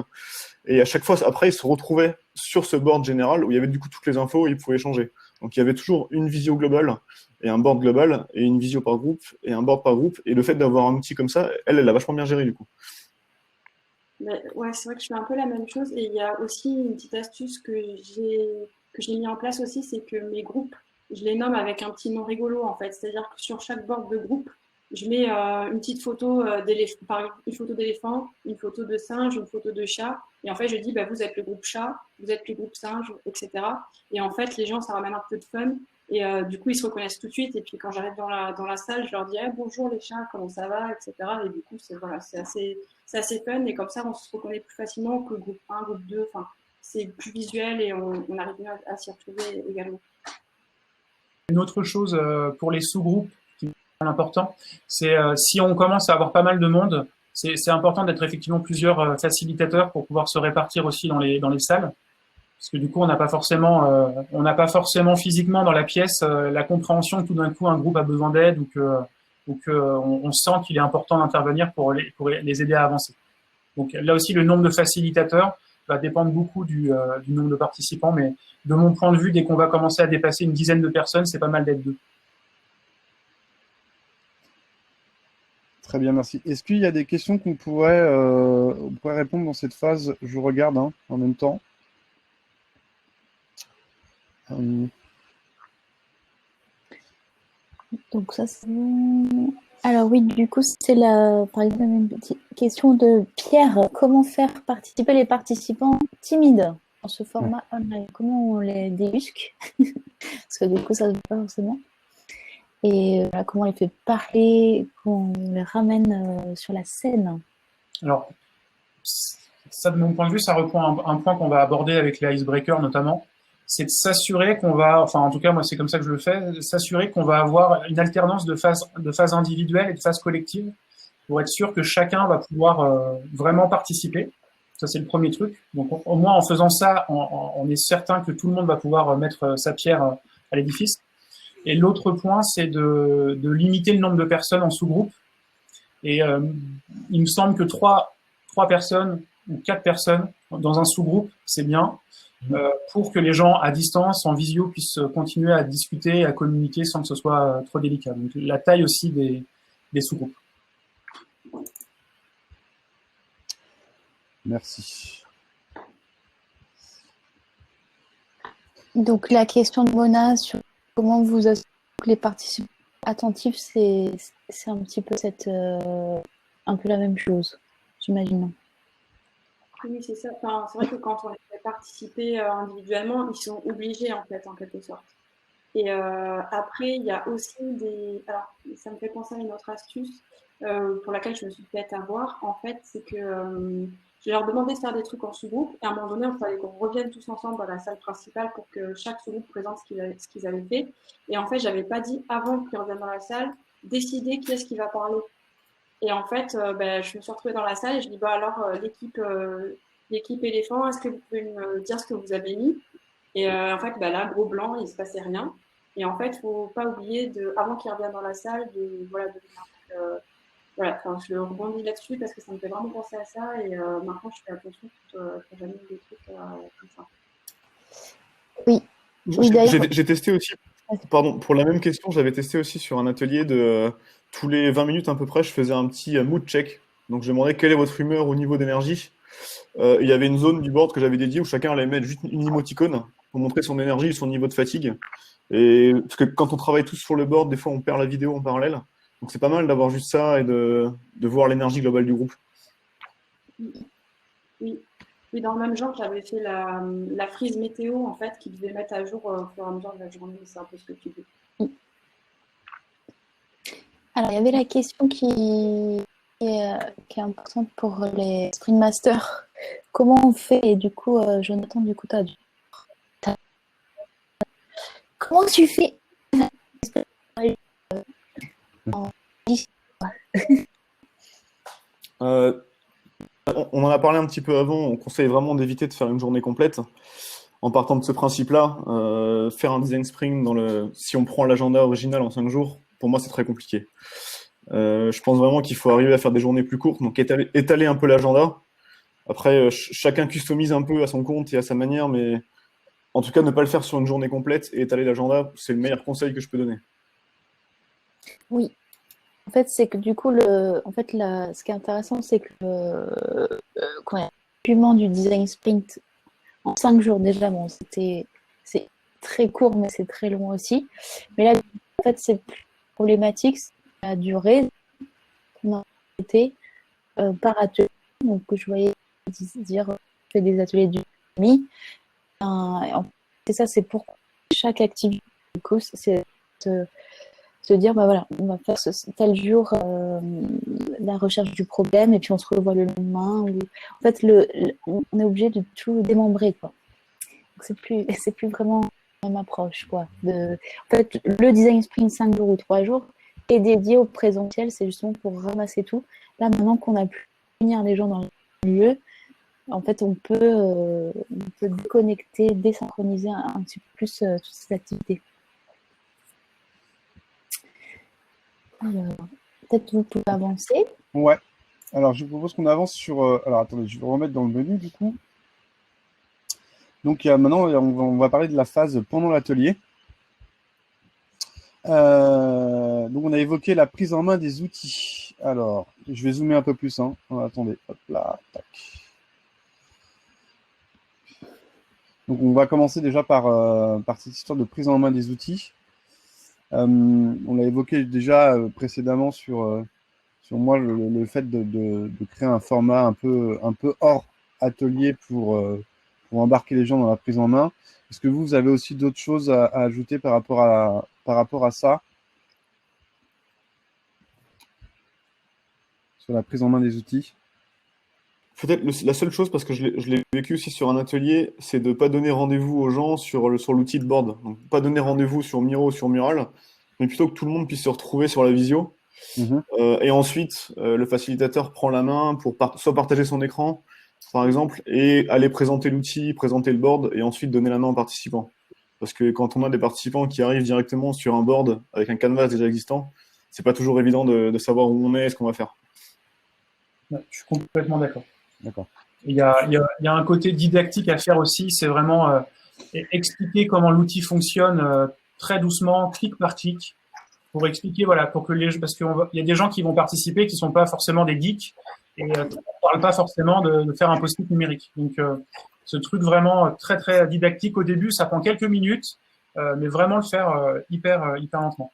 Et à chaque fois, après, ils se retrouvaient sur ce board général où il y avait du coup toutes les infos et ils pouvaient échanger. Donc il y avait toujours une visio globale et un board global et une visio par groupe et un board par groupe. Et le fait d'avoir un outil comme ça, elle l'a vachement bien géré du coup. Mais, ouais, c'est vrai que je fais un peu la même chose. Et il y a aussi une petite astuce que j'ai mis en place aussi, c'est que mes groupes, je les nomme avec un petit nom rigolo en fait. C'est-à-dire que sur chaque board de groupe, je mets une petite photo d'éléphant, par exemple, une photo d'éléphant, une photo de singe, une photo de chat. Et en fait, je dis, bah, vous êtes le groupe chat, vous êtes le groupe singe, etc. Et en fait, les gens, ça ramène un peu de fun. Et du coup, ils se reconnaissent tout de suite. Et puis, quand j'arrive dans la salle, je leur dis, bonjour les chats, comment ça va, etc. Et du coup, c'est assez fun. Et comme ça, on se reconnaît plus facilement que groupe 1, groupe 2. Enfin, c'est plus visuel et on arrive mieux à s'y retrouver également. Une autre chose pour les sous-groupes qui est important, c'est si on commence à avoir pas mal de monde, c'est important d'être effectivement plusieurs facilitateurs pour pouvoir se répartir aussi dans les salles. Parce que du coup, on n'a pas forcément physiquement dans la pièce la compréhension que tout d'un coup un groupe a besoin d'aide ou que on sent qu'il est important d'intervenir pour les aider à avancer. Donc là aussi, le nombre de facilitateurs va dépendre beaucoup du nombre de participants, mais de mon point de vue, dès qu'on va commencer à dépasser une dizaine de personnes, c'est pas mal d'être deux. Très bien, merci. Est-ce qu'il y a des questions qu'on pourrait répondre dans cette phase? Je regarde en même temps. Donc ça, c'est bon. Alors oui, du coup, c'est par exemple une petite question de Pierre. Comment faire participer les participants timides dans ce format online? Comment on les débusque? Parce que du coup, ça ne se fait pas forcément. Et comment on les fait parler, comment on les ramène sur la scène? Alors, ça, de mon point de vue, ça reprend un point qu'on va aborder avec les icebreakers notamment. C'est de s'assurer qu'on va, enfin en tout cas moi c'est comme ça que je le fais, s'assurer qu'on va avoir une alternance de phase individuelle et de phase collective pour être sûr que chacun va pouvoir vraiment participer. Ça c'est le premier truc. Donc au moins en faisant ça, on est certain que tout le monde va pouvoir mettre sa pierre à l'édifice. Et l'autre point c'est de limiter le nombre de personnes en sous-groupe. Et il me semble que trois personnes ou 4 personnes dans un sous-groupe, c'est bien. Pour que les gens à distance, en visio, puissent continuer à discuter, à communiquer sans que ce soit trop délicat. Donc la taille aussi des sous-groupes. Merci. Donc la question de Mona sur comment vous assurez que les participants attentifs, c'est un petit peu un peu la même chose, j'imagine. Oui, c'est ça. Enfin, c'est vrai que quand on les fait participer individuellement, ils sont obligés en fait, en quelque sorte. Et après, il y a aussi des. Alors, ça me fait penser à une autre astuce pour laquelle je me suis fait avoir. En fait, c'est que je leur demandais de faire des trucs en sous-groupe. Et à un moment donné, il fallait qu'on revienne tous ensemble dans la salle principale pour que chaque sous-groupe présente ce qu'ils avaient fait. Et en fait, j'avais pas dit avant qu'ils reviennent dans la salle, décider qui est-ce qui va parler. Et en fait, je me suis retrouvée dans la salle et je dis bah alors l'équipe éléphant, est-ce que vous pouvez me dire ce que vous avez mis? Et en fait, là, gros blanc, il se passait rien. Et en fait, faut pas oublier avant qu'il revienne dans la salle, voilà, enfin, je rebondis là-dessus parce que ça me fait vraiment penser à ça. Et maintenant, je fais attention pour jamais des trucs comme ça. Oui. Oui, d'ailleurs. J'ai testé aussi, pardon, pour la même question, j'avais testé aussi sur un atelier de tous les 20 minutes à peu près, je faisais un petit mood check. Donc, je demandais quelle est votre humeur au niveau d'énergie. Il y avait une zone du board que j'avais dédiée où chacun allait mettre juste une émoticône pour montrer son énergie et son niveau de fatigue. Et parce que quand on travaille tous sur le board, des fois on perd la vidéo en parallèle. Donc c'est pas mal d'avoir juste ça et de voir l'énergie globale du groupe. Oui. Oui, dans le même genre, j'avais fait la frise météo en fait, qui devait mettre à jour au fur et à mesure de la journée. C'est un peu ce que tu dis. Alors, il y avait la question qui est importante pour les Sprint Masters. Comment on fait? Et du coup, Jonathan, comment tu fais? On en a parlé un petit peu avant, on conseille vraiment d'éviter de faire une journée complète. En partant de ce principe-là, faire un design sprint si on prend l'agenda original en 5 jours, pour moi c'est très compliqué. Je pense vraiment qu'il faut arriver à faire des journées plus courtes, donc étaler un peu l'agenda. Après, chacun customise un peu à son compte et à sa manière, mais en tout cas, ne pas le faire sur une journée complète et étaler l'agenda, c'est le meilleur conseil que je peux donner. Oui. En fait, c'est que du coup, ce qui est intéressant, c'est que l'argument du design sprint en 5 jours déjà, bon, c'est très court, mais c'est très long aussi. Mais là, en fait, c'est plus problématique, c'est la durée qu'on a été par atelier. Donc, je voyais dire, je fais des ateliers d'une demi. C'est ça, c'est pour chaque activité. Du coup, c'est se dire, voilà, on va faire tel jour la recherche du problème et puis on se revoit le lendemain. En fait, on est obligé de tout démembrer, quoi. Donc, c'est plus vraiment la même approche, quoi. En fait, le design sprint 5 jours ou 3 jours est dédié au présentiel, c'est justement pour ramasser tout. Là, maintenant qu'on a pu réunir les gens dans le lieu, en fait, on peut déconnecter, désynchroniser un petit peu plus toutes ces activités. Alors, peut-être vous pouvez avancer. Ouais. Alors, je vous propose qu'on avance sur... alors, attendez, je vais remettre dans le menu, du coup. Donc, maintenant, on va parler de la phase pendant l'atelier. Donc, on a évoqué la prise en main des outils. Alors, je vais zoomer un peu plus. Hein. Attendez, hop là, tac. Donc, on va commencer déjà par cette histoire de prise en main des outils. On l'a évoqué déjà précédemment sur moi le fait de créer un format un peu hors atelier pour embarquer les gens dans la prise en main. Est-ce que vous avez aussi d'autres choses à ajouter par rapport à ça sur la prise en main des outils? Peut-être la seule chose, parce que je l'ai vécu aussi sur un atelier, c'est de ne pas donner rendez-vous aux gens sur l'outil de board. Donc, pas donner rendez-vous sur Miro ou sur Mural, mais plutôt que tout le monde puisse se retrouver sur la visio. Et ensuite, le facilitateur prend la main pour soit partager son écran, par exemple, et aller présenter l'outil, présenter le board, et ensuite donner la main aux participants. Parce que quand on a des participants qui arrivent directement sur un board avec un canvas déjà existant, c'est pas toujours évident de savoir où on est et ce qu'on va faire. Ouais, je suis complètement d'accord. D'accord. Il y a un côté didactique à faire aussi, c'est vraiment expliquer comment l'outil fonctionne très doucement, clic par clic, pour expliquer, voilà, pour que parce qu'il y a des gens qui vont participer qui sont pas forcément des geeks et on parle pas forcément de faire un post-it numérique. Donc, ce truc vraiment très très didactique au début, ça prend quelques minutes, mais vraiment le faire hyper lentement.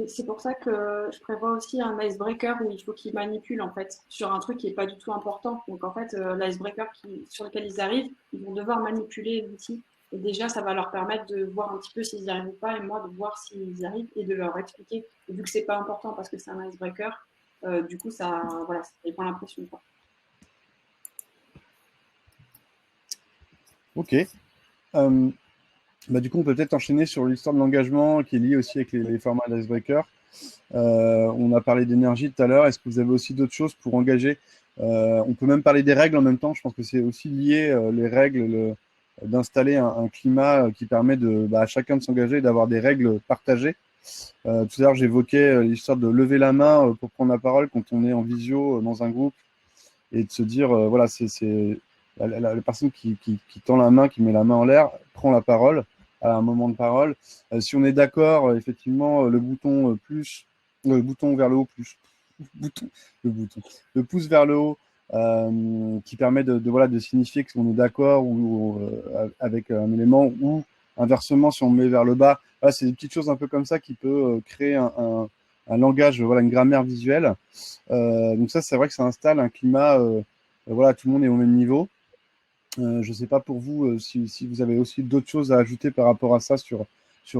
C'est pour ça que je prévois aussi un icebreaker où il faut qu'ils manipulent en fait sur un truc qui est pas du tout important. Donc en fait, l'icebreaker sur lequel ils arrivent, ils vont devoir manipuler l'outil. Et déjà, ça va leur permettre de voir un petit peu s'ils y arrivent ou pas, et moi de voir s'ils y arrivent et de leur expliquer. Et vu que c'est pas important parce que c'est un icebreaker, du coup ça dépend l'impression. Ok. Du coup, on peut peut-être enchaîner sur l'histoire de l'engagement qui est liée aussi avec les formats d'icebreaker. On a parlé d'énergie tout à l'heure. Est-ce que vous avez aussi d'autres choses pour engager? On peut même parler des règles en même temps. Je pense que c'est aussi lié, les règles, d'installer un climat qui permet à chacun de s'engager et d'avoir des règles partagées. Tout à l'heure, j'évoquais l'histoire de lever la main pour prendre la parole quand on est en visio dans un groupe et de se dire, voilà, c'est la personne qui tend la main, qui met la main en l'air, prend la parole à un moment de parole. Si on est d'accord, effectivement, le bouton vers le haut, le pouce vers le haut, qui permet de signifier qu'on est d'accord ou avec un élément, ou inversement, si on met vers le bas. Voilà, c'est des petites choses un peu comme ça qui peut créer un langage, voilà, une grammaire visuelle. Donc ça, c'est vrai que ça installe un climat, voilà, tout le monde est au même niveau. Je ne sais pas pour vous si vous avez aussi d'autres choses à ajouter par rapport à ça sur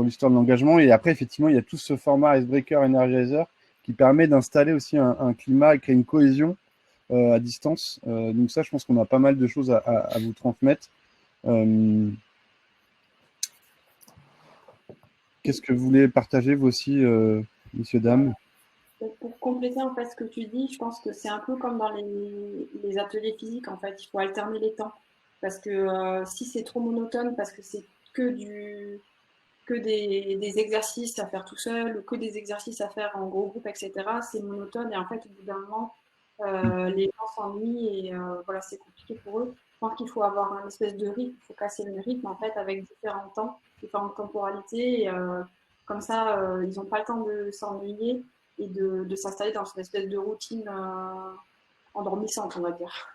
l'histoire de l'engagement. Et après, effectivement, il y a tout ce format Icebreaker Energizer qui permet d'installer aussi un climat et créer une cohésion à distance. Donc ça, je pense qu'on a pas mal de choses à vous transmettre. Qu'est-ce que vous voulez partager, vous aussi, messieurs, dames? Pour compléter en fait ce que tu dis, je pense que c'est un peu comme dans les ateliers physiques en fait, il faut alterner les temps. Parce que si c'est trop monotone, parce que c'est que des exercices à faire tout seul, ou que des exercices à faire en gros groupe, etc., c'est monotone et en fait au bout d'un moment, les gens s'ennuient et voilà, c'est compliqué pour eux. Je pense qu'il faut avoir un espèce de rythme, il faut casser le rythme en fait avec différents temps, différentes temporalités. Et, comme ça, ils n'ont pas le temps de s'ennuyer et de s'installer dans une espèce de routine endormissante, on va dire.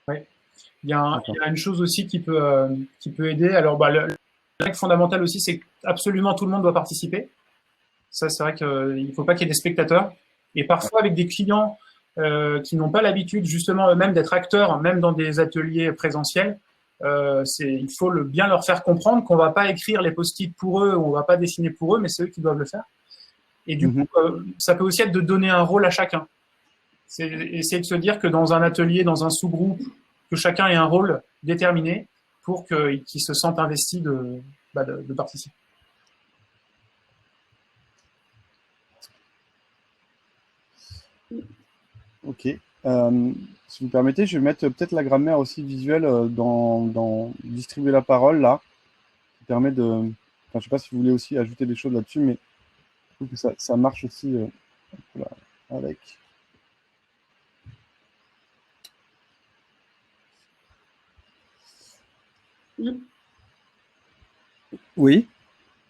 Ouais. Il y a une chose aussi qui peut aider. Alors, la règle fondamentale aussi, c'est qu'absolument tout le monde doit participer. Ça, c'est vrai qu'il ne faut pas qu'il y ait des spectateurs. Et parfois, avec des clients qui n'ont pas l'habitude justement eux-mêmes d'être acteurs, même dans des ateliers présentiels, il faut bien leur faire comprendre qu'on ne va pas écrire les post-it pour eux, ou on ne va pas dessiner pour eux, mais c'est eux qui doivent le faire. Et du coup, ça peut aussi être de donner un rôle à chacun. C'est essayer de se dire que dans un atelier, dans un sous-groupe, que chacun ait un rôle déterminé pour qu'il se sente investi de participer. Ok. Si vous permettez, je vais mettre peut-être la grammaire aussi visuelle dans distribuer la parole là, qui permet de. Enfin, je ne sais pas si vous voulez aussi ajouter des choses là-dessus, mais je trouve que ça marche aussi là, avec. Oui.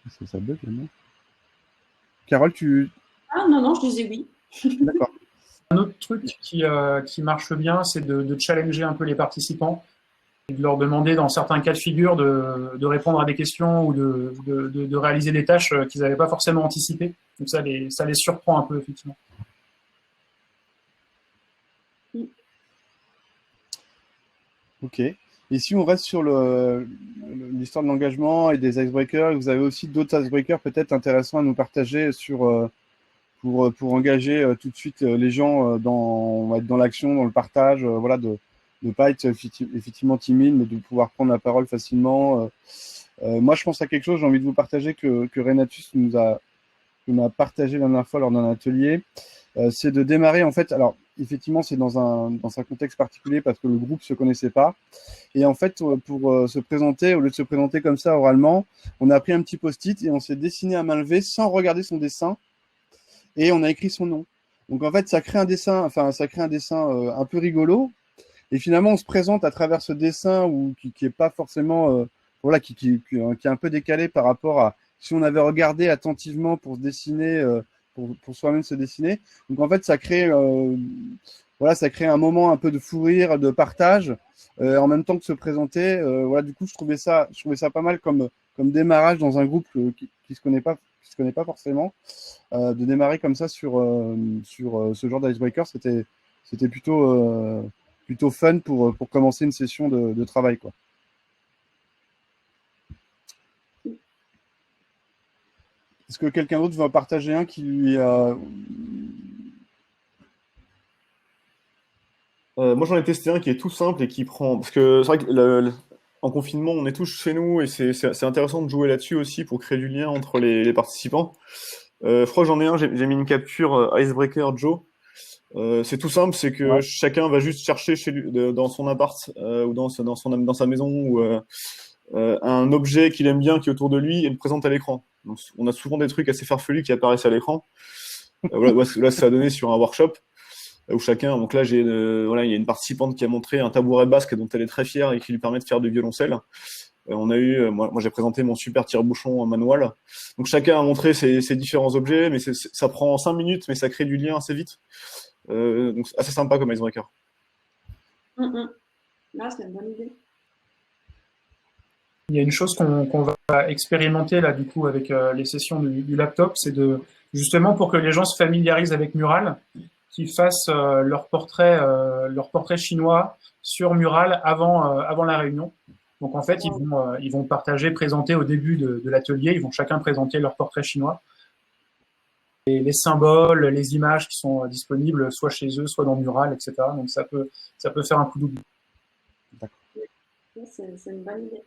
Ça bug maintenant. Carole, tu. Ah non, je disais oui. D'accord. Un autre truc qui marche bien, c'est de challenger un peu les participants et de leur demander, dans certains cas de figure, de répondre à des questions ou de réaliser des tâches qu'ils n'avaient pas forcément anticipées. Donc ça les surprend un peu, effectivement. Ok. Et si on reste sur l'histoire de l'engagement et des icebreakers, vous avez aussi d'autres icebreakers peut-être intéressants à nous partager pour engager tout de suite les gens dans l'action, dans le partage, voilà, de ne pas être effectivement timide, mais de pouvoir prendre la parole facilement. Moi, je pense à quelque chose, j'ai envie de vous partager que Renatus m'a partagé la dernière fois lors d'un atelier. C'est de démarrer, en fait, alors effectivement, c'est dans un contexte particulier parce que le groupe ne se connaissait pas. Et en fait, pour se présenter, au lieu de se présenter comme ça oralement, on a pris un petit post-it et on s'est dessiné à main levée sans regarder son dessin. Et on a écrit son nom. Donc en fait, ça crée un dessin un peu rigolo. Et finalement, on se présente à travers ce dessin qui est pas forcément, voilà, qui est un peu décalé par rapport à si on avait regardé attentivement pour se dessiner, pour soi-même se dessiner. Donc en fait, ça crée voilà, ça crée un moment un peu de fou rire, de partage, en même temps que se présenter. Voilà, du coup, je trouvais ça pas mal comme démarrage dans un groupe qui se connaît pas forcément. De démarrer comme ça sur ce genre d'icebreaker, c'était plutôt fun pour commencer une session de travail, quoi. Est-ce que quelqu'un d'autre va partager un qui lui a... Moi, j'en ai testé un qui est tout simple et qui prend. Parce que c'est vrai que en confinement, on est tous chez nous et c'est intéressant de jouer là-dessus aussi pour créer du lien entre les participants. Je crois que j'en ai un, j'ai mis une capture Icebreaker Joe. C'est tout simple, c'est que Ouais. chacun va juste chercher chez lui, dans son appart ou dans sa maison ou un objet qu'il aime bien qui est autour de lui et le présente à l'écran. Donc, on a souvent des trucs assez farfelus qui apparaissent à l'écran. Là, ça a donné sur un workshop où chacun, donc là, il y a une participante qui a montré un tabouret basque dont elle est très fière et qui lui permet de faire du violoncelle. On a eu, moi j'ai présenté mon super tire-bouchon manuel. Donc chacun a montré ses différents objets, mais ça prend 5 minutes, mais ça crée du lien assez vite. Donc assez sympa comme icebreaker. Là, c'est une bonne idée. Il y a une chose qu'on va expérimenter là du coup avec les sessions du laptop, c'est de justement pour que les gens se familiarisent avec Mural, qu'ils fassent leur portrait chinois sur Mural avant la réunion. Donc en fait, ils vont partager, présenter au début de l'atelier, ils vont chacun présenter leur portrait chinois. Et les symboles, les images qui sont disponibles soit chez eux, soit dans Mural, etc. Donc ça peut faire un coup double. C'est une bonne idée.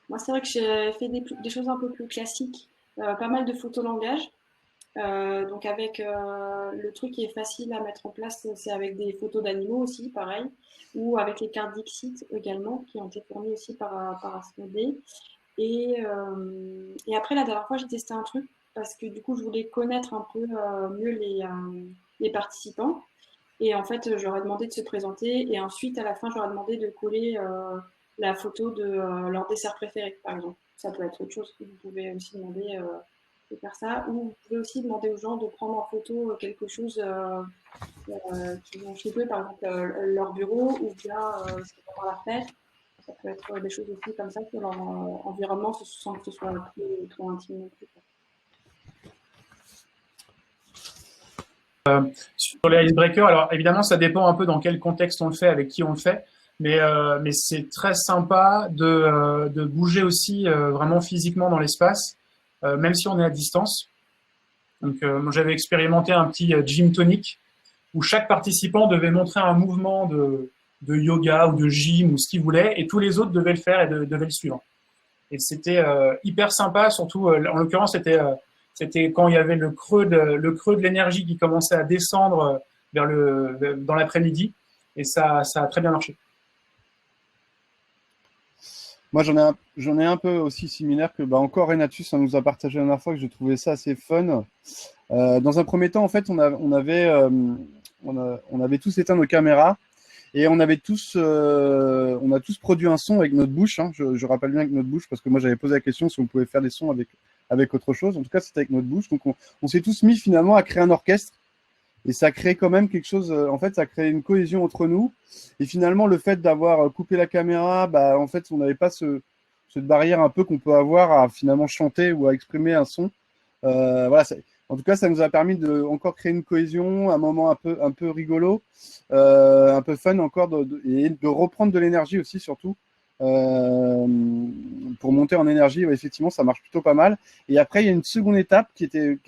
Moi, c'est vrai que j'ai fait des choses un peu plus classiques, pas mal de photolangage. Donc avec le truc qui est facile à mettre en place, c'est avec des photos d'animaux aussi, pareil, ou avec les cartes Dixit également, qui ont été fournies aussi par Asmodée. Et après, la dernière fois, j'ai testé un truc, parce que du coup, je voulais connaître un peu mieux les participants. Et en fait, je leur ai demandé de se présenter, et ensuite, à la fin, je leur ai demandé de coller la photo de leur dessert préféré, par exemple. Ça peut être autre chose que vous pouvez aussi demander de faire ça. Ou vous pouvez aussi demander aux gens de prendre en photo quelque chose qu'ils ont chez eux, par exemple leur bureau, ou bien ce qu'ils font dans la fête. Ça peut être des choses aussi comme ça que leur environnement, sans que ce soit trop intime non plus. Sur les icebreakers, alors évidemment, ça dépend un peu dans quel contexte on le fait, avec qui on le fait. Mais c'est très sympa de bouger aussi vraiment physiquement dans l'espace, même si on est à distance. Donc, moi, j'avais expérimenté un petit gym tonic où chaque participant devait montrer un mouvement de yoga ou de gym ou ce qu'il voulait, et tous les autres devaient le faire et devaient le suivre. Et c'était hyper sympa, surtout en l'occurrence, c'était quand il y avait le creux de l'énergie qui commençait à descendre dans l'après-midi, et ça a très bien marché. Moi, j'en ai un peu aussi similaire que encore Renatus, ça nous a partagé la dernière fois, que j'ai trouvé ça assez fun. Dans un premier temps, en fait, on avait tous éteint nos caméras et on a tous produit un son avec notre bouche. Hein. Je rappelle bien avec notre bouche parce que moi, j'avais posé la question si on pouvait faire des sons avec autre chose. En tout cas, c'était avec notre bouche. Donc, on s'est tous mis finalement à créer un orchestre. Et ça crée quand même quelque chose, en fait, ça crée une cohésion entre nous. Et finalement, le fait d'avoir coupé la caméra, en fait, on n'avait pas cette barrière un peu qu'on peut avoir à finalement chanter ou à exprimer un son. Voilà, en tout cas, ça nous a permis de encore créer une cohésion, un moment un peu rigolo, un peu fun encore, et de reprendre de l'énergie aussi, surtout. Pour monter en énergie, effectivement, ça marche plutôt pas mal. Et après, il y a une seconde étape qui était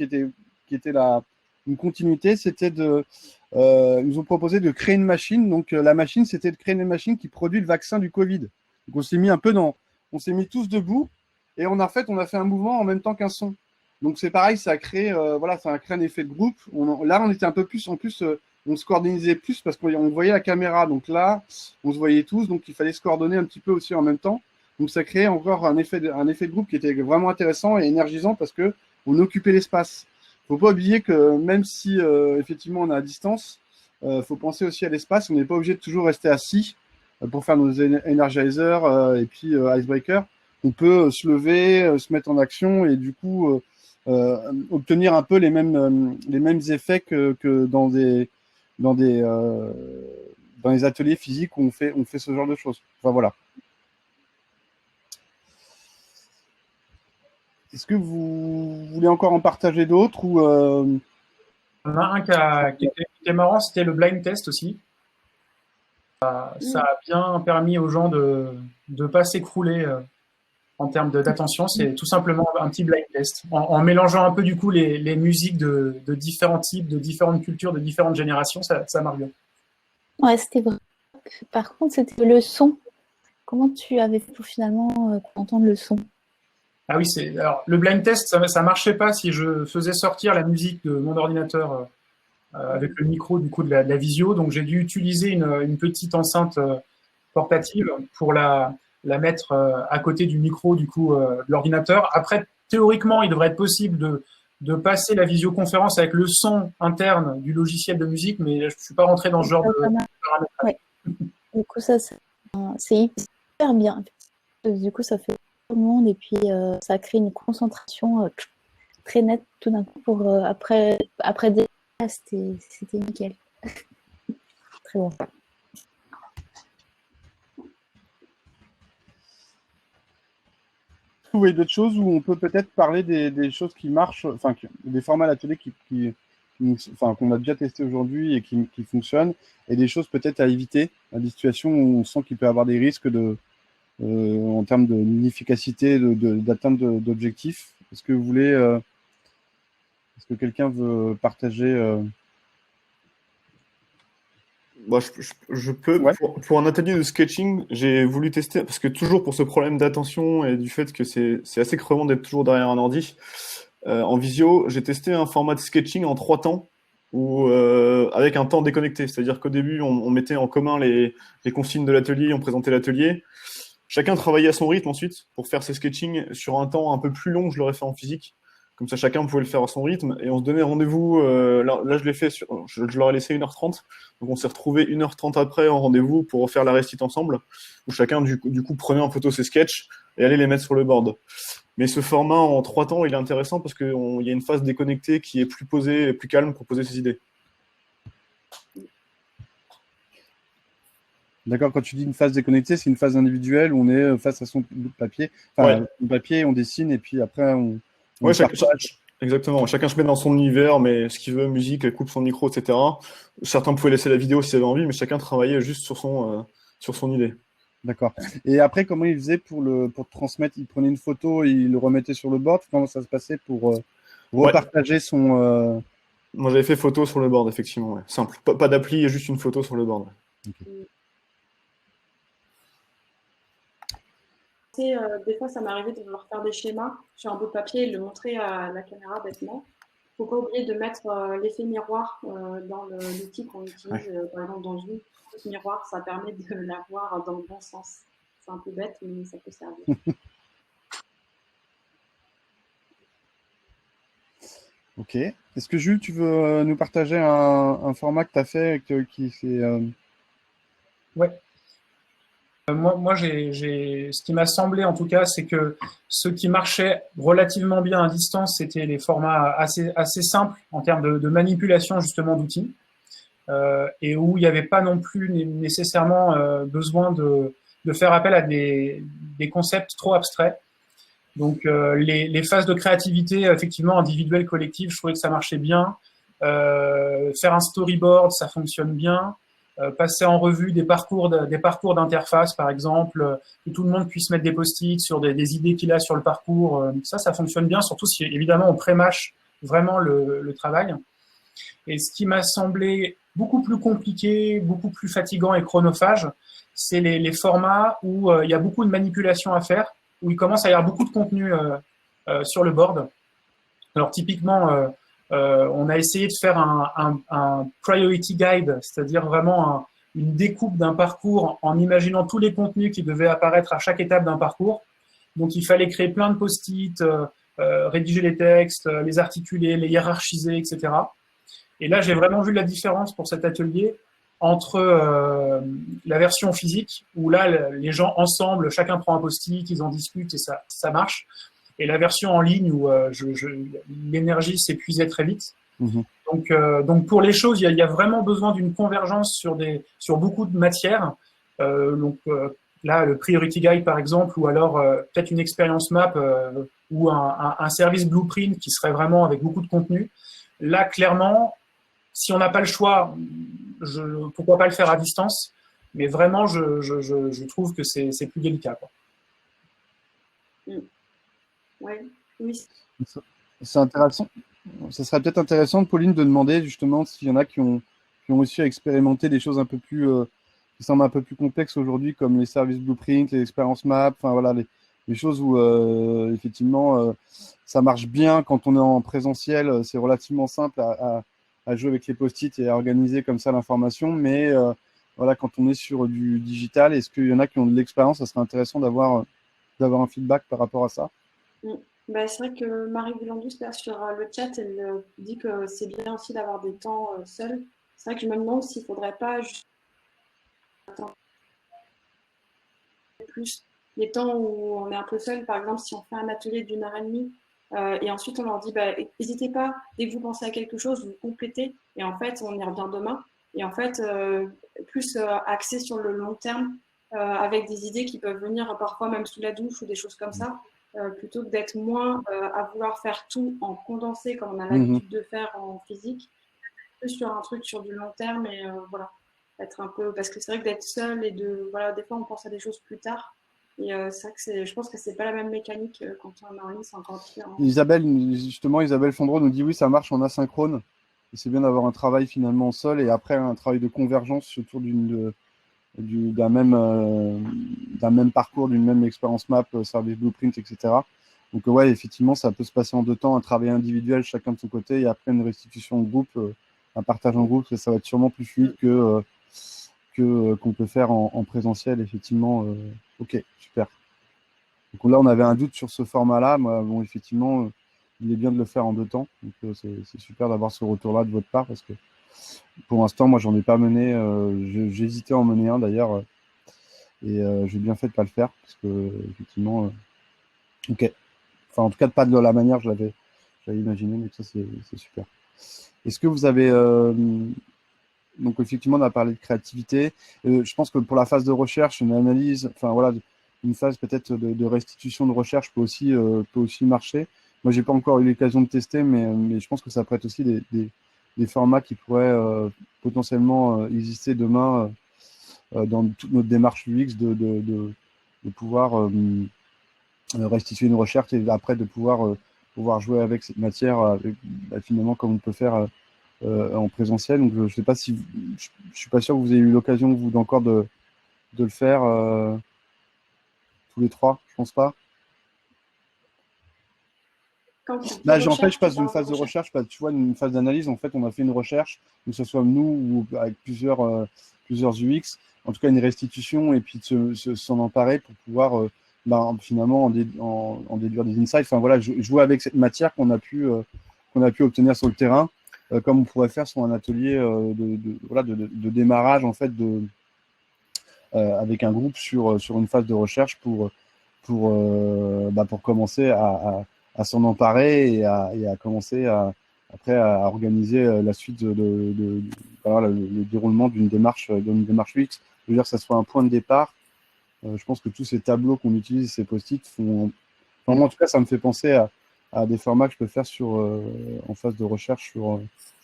une continuité, c'était ils nous ont proposé de créer une machine. Donc, la machine, c'était de créer une machine qui produit le vaccin du Covid. Donc, on s'est mis tous debout et on a fait un mouvement en même temps qu'un son. Donc, c'est pareil, ça a créé un effet de groupe. Là, on était un peu plus, en plus, on se coordonnait plus parce qu'on voyait la caméra. Donc là, on se voyait tous, donc il fallait se coordonner un petit peu aussi en même temps. Donc, ça créait encore un effet de groupe qui était vraiment intéressant et énergisant parce que on occupait l'espace. Faut pas oublier que même si effectivement on est à distance, faut penser aussi à l'espace. On n'est pas obligé de toujours rester assis pour faire nos energizers et puis icebreaker. On peut se lever, se mettre en action et du coup obtenir un peu les mêmes effets que dans dans les ateliers physiques où on fait ce genre de choses. Enfin, voilà. Est-ce que vous voulez encore en partager d'autres ou Il y en a un qui était marrant, c'était le blind test aussi. Ça a bien permis aux gens de ne pas s'écrouler en termes d'attention. C'est tout simplement un petit blind test. En mélangeant un peu du coup les musiques de différents types, de différentes cultures, de différentes générations, ça marche bien. Ouais, c'était vrai. Par contre, c'était le son. Comment tu avais fait pour finalement entendre le son? Ah oui, alors le blind test, ça marchait pas si je faisais sortir la musique de mon ordinateur avec le micro du coup de la visio. Donc j'ai dû utiliser une petite enceinte portative pour la mettre à côté du micro du coup de l'ordinateur. Après, théoriquement, il devrait être possible de passer la visioconférence avec le son interne du logiciel de musique, mais je ne suis pas rentré dans ce genre de paramétrage. Ouais. Du coup, ça, c'est hyper bien. Du coup, ça fait tout le monde et puis ça crée une concentration très nette tout d'un coup pour après des c'était nickel. Très bon. vous voyez d'autres choses où on peut peut-être parler des choses qui marchent, enfin des formats d'atelier qu'on a déjà testé aujourd'hui et qui fonctionnent, et des choses peut-être à éviter, des situations où on sent qu'il peut y avoir des risques en termes d'inefficacité, d'atteinte d'objectifs. Est-ce que vous voulez, est-ce que quelqu'un veut partager Moi, je peux. Ouais. Pour un atelier de sketching, j'ai voulu tester, parce que toujours pour ce problème d'attention et du fait que c'est assez crevant d'être toujours derrière un ordi, en visio, j'ai testé un format de sketching en 3 temps, avec un temps déconnecté. C'est-à-dire qu'au début, on mettait en commun les consignes de l'atelier, on présentait l'atelier. Chacun travaillait à son rythme ensuite pour faire ses sketchings sur un temps un peu plus long que je l'aurais fait en physique. Comme ça, chacun pouvait le faire à son rythme. Et on se donnait rendez-vous. Là, je l'ai fait. Je leur ai laissé 1h30. Donc, on s'est retrouvés 1h30 après en rendez-vous pour refaire la restite ensemble. Où chacun, du coup, prenait en photo ses sketchs et allait les mettre sur le board. Mais ce format en 3 temps, il est intéressant parce qu'il y a une phase déconnectée qui est plus posée et plus calme pour poser ses idées. D'accord, quand tu dis une phase déconnectée, c'est une phase individuelle où on est face à son papier. Enfin, Ouais. le papier, on dessine et puis après on Ouais, partage. exactement. Chacun se met dans son univers, mais ce qu'il veut, musique, coupe son micro, etc. Certains pouvaient laisser la vidéo s'ils avaient envie, mais chacun travaillait juste sur son idée. D'accord. Et après, comment il faisait pour transmettre? Il prenait une photo, il le remettait sur le board. Comment ça se passait pour repartager son Moi, j'avais fait photo sur le board, effectivement. Ouais. Simple. Pas d'appli, juste une photo sur le board. Okay. Des fois, ça m'est arrivé de vouloir faire des schémas sur un bout de papier et le montrer à la caméra bêtement. Il ne faut pas oublier de mettre l'effet miroir dans l'outil qu'on utilise, par exemple dans Zoom. Ce miroir, ça permet de l'avoir dans le bon sens. C'est un peu bête, mais ça peut servir. Ok. Est-ce que Jules, tu veux nous partager un format que tu as fait qui c'est Ouais. Moi, ce qui m'a semblé en tout cas, c'est que ce qui marchait relativement bien à distance, c'était les formats assez simples en termes de manipulation justement d'outils, et où il n'y avait pas non plus nécessairement besoin de faire appel à des concepts trop abstraits. Donc les phases de créativité, effectivement, individuelle, collective, je trouvais que ça marchait bien. Faire un storyboard, ça fonctionne bien. Passer en revue des parcours d'interface, par exemple, que tout le monde puisse mettre des post-it sur des idées qu'il a sur le parcours. Ça fonctionne bien, surtout si, évidemment, on pré-mâche vraiment le travail. Et ce qui m'a semblé beaucoup plus compliqué, beaucoup plus fatigant et chronophage, c'est les formats où il y a beaucoup de manipulation à faire, où il commence à y avoir beaucoup de contenu sur le board. Alors, typiquement, on a essayé de faire un priority guide, c'est-à-dire vraiment une découpe d'un parcours en imaginant tous les contenus qui devaient apparaître à chaque étape d'un parcours. Donc, il fallait créer plein de post-it, rédiger les textes, les articuler, les hiérarchiser, etc. Et là, j'ai vraiment vu la différence pour cet atelier entre la version physique, où là, les gens ensemble, chacun prend un post-it, ils en discutent et ça marche. Et la version en ligne où l'énergie s'épuisait très vite. Donc pour les choses, il y a vraiment besoin d'une convergence sur beaucoup de matières. Là, le Priority Guide, par exemple, ou alors peut-être une expérience map ou un service blueprint qui serait vraiment avec beaucoup de contenu. Là, clairement, si on n'a pas le choix, pourquoi pas le faire à distance? Mais vraiment, je trouve que c'est plus délicat, quoi. Ouais, oui. C'est intéressant. Ça serait peut-être intéressant, Pauline, de demander justement s'il y en a qui ont réussi à expérimenter des choses un peu plus, qui semblent un peu plus complexes aujourd'hui, comme les services blueprint, les expériences map, enfin voilà, les choses où effectivement ça marche bien quand on est en présentiel. C'est relativement simple à jouer avec les post-it et à organiser comme ça l'information, mais voilà, quand on est sur du digital, est-ce qu'il y en a qui ont de l'expérience? Ça serait intéressant d'avoir un feedback par rapport à ça. Bah, c'est vrai que Marie Boulandus, là, sur le chat, elle dit que c'est bien aussi d'avoir des temps seuls. C'est vrai que je me demande s'il ne faudrait pas juste plus les temps où on est un peu seul. Par exemple, si on fait un atelier d'1 heure et demie et ensuite on leur dit n'hésitez pas, dès que vous pensez à quelque chose, vous complétez. Et en fait, on y revient demain. Et en fait, plus axé sur le long terme, avec des idées qui peuvent venir parfois même sous la douche ou des choses comme ça. Plutôt que d'être moins à vouloir faire tout en condensé comme on a l'habitude de faire en physique, plus sur un truc sur du long terme et voilà, être un peu, parce que c'est vrai que d'être seul et voilà, des fois on pense à des choses plus tard et c'est vrai que je pense que c'est pas la même mécanique quand on est en ligne, c'est encore pire. Isabelle Fondreau nous dit oui, ça marche en asynchrone. Et c'est bien d'avoir un travail finalement seul et après un travail de convergence autour d'un même parcours, d'une même expérience map, service blueprint, etc. Donc ouais, effectivement, ça peut se passer en 2 temps, un travail individuel chacun de son côté et après une restitution en groupe, un partage en groupe, ça va être sûrement plus fluide qu'on peut faire en présentiel, effectivement. Ok, super. Donc là, on avait un doute sur ce format-là. Bon, effectivement, il est bien de le faire en 2 temps. Donc c'est super d'avoir ce retour-là de votre part parce que pour l'instant, moi, j'en ai pas mené. J'hésitais à en mener un d'ailleurs, et j'ai bien fait de pas le faire parce que effectivement, ok. Enfin, en tout cas, pas de la manière que j'avais imaginé, mais ça, c'est super. Est-ce que vous avez donc effectivement, on a parlé de créativité. Je pense que pour la phase de recherche, une analyse, enfin voilà, une phase peut-être de restitution de recherche peut aussi marcher. Moi, j'ai pas encore eu l'occasion de tester, mais je pense que ça prête aussi des formats qui pourraient potentiellement exister demain dans toute notre démarche UX de pouvoir restituer une recherche et après de pouvoir jouer avec cette matière finalement comme on peut faire en présentiel. Donc je sais pas si je suis pas sûr que vous ayez eu l'occasion vous encore de le faire tous les trois, je pense pas. En fait, je passe d'une phase de recherche, tu vois, une phase d'analyse. En fait, on a fait une recherche, que ce soit nous ou avec plusieurs UX, en tout cas une restitution, et puis de s'en emparer pour pouvoir finalement en déduire des insights. Enfin voilà, jouer avec cette matière qu'on a pu obtenir sur le terrain, comme on pourrait faire sur un atelier de démarrage en fait avec un groupe sur une phase de recherche pour commencer à s'en emparer et à commencer après à organiser la suite le déroulement d'une démarche UX. Je veux dire que ça soit un point de départ. Je pense que tous ces tableaux qu'on utilise, ces post-it font. Enfin, moi, en tout cas, ça me fait penser à des formats que je peux faire en phase de recherche sur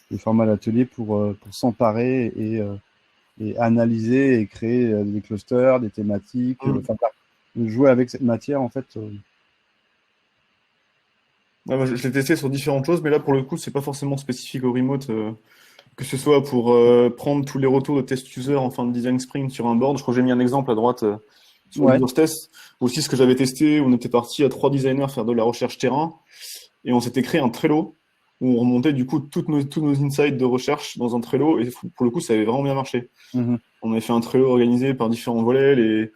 des formats d'atelier pour s'emparer et analyser et créer des clusters, des thématiques, jouer avec cette matière en fait. Ouais, je l'ai testé sur différentes choses, mais là pour le coup c'est pas forcément spécifique au remote, que ce soit pour prendre tous les retours de test user en fin de design sprint sur un board. Je crois que j'ai mis un exemple à droite sur le user test. Aussi ce que j'avais testé, on était parti à 3 designers faire de la recherche terrain et on s'était créé un Trello où on remontait du coup tous nos insights de recherche dans un Trello et pour le coup ça avait vraiment bien marché. On avait fait un Trello organisé par différents volets,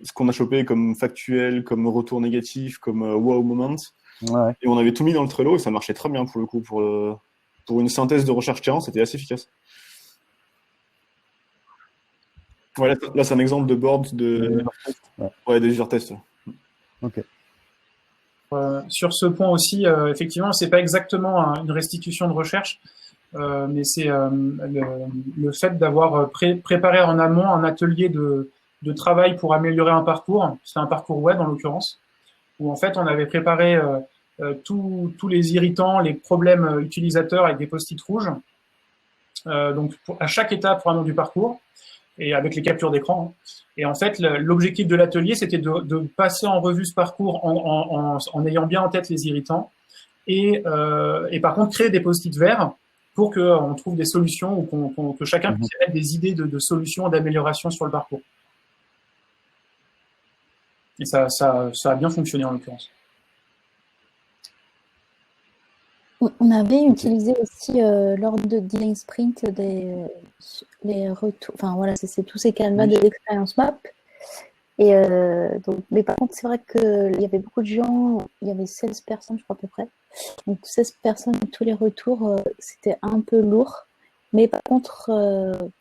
ce qu'on a chopé comme factuel, comme retour négatif, comme wow moment. Ouais. Et on avait tout mis dans le Trello et ça marchait très bien pour le coup. Pour une synthèse de recherche terrain, c'était assez efficace. Ouais, là c'est un exemple de board de user test. Ok. Sur ce point aussi, effectivement, c'est pas exactement une restitution de recherche, mais c'est le fait d'avoir préparé en amont un atelier de travail pour améliorer un parcours. C'est un parcours web en l'occurrence, où en fait on avait préparé tous les irritants, les problèmes utilisateurs avec des post-it rouges. Donc à chaque étape vraiment du parcours et avec les captures d'écran. Et en fait, l'objectif de l'atelier, c'était de passer en revue ce parcours en ayant bien en tête les irritants et par contre créer des post-it verts pour qu'on trouve des solutions ou que chacun puisse mettre des idées de solutions d'amélioration sur le parcours. Et ça a bien fonctionné en l'occurrence. On avait utilisé aussi lors de Dealing Sprint les retours. Enfin voilà, c'est tous ces canevas de l'expérience map. Et donc, mais par contre, c'est vrai qu'il y avait beaucoup de gens, il y avait 16 personnes, je crois à peu près. Donc 16 personnes, tous les retours, c'était un peu lourd. Mais par contre,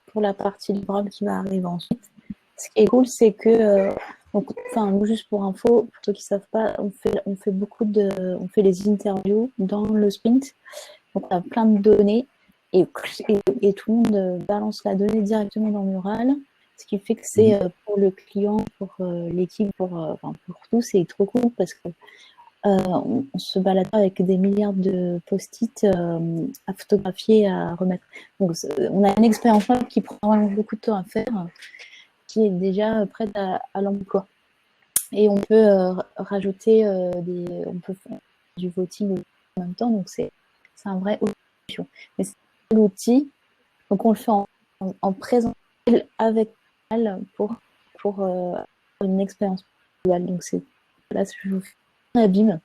pour la partie livrable qui va arriver ensuite, ce qui est cool, c'est que donc, enfin, juste pour info, pour ceux qui ne savent pas, on fait les interviews dans le sprint. Donc, on a plein de données et tout le monde balance la donnée directement dans Mural. Ce qui fait que c'est pour le client, pour l'équipe, pour tous, c'est trop cool parce que on se balade pas avec des milliards de post-it à photographier, à remettre. Donc, on a une expérience qui prend vraiment beaucoup de temps à faire, qui est déjà prête à l'emploi. Et on peut rajouter on peut faire du voting en même temps, donc c'est un vrai outil. Mais c'est l'outil, donc on le fait en présentiel avec elle pour une expérience globale. Donc là, je vous fais un abîme.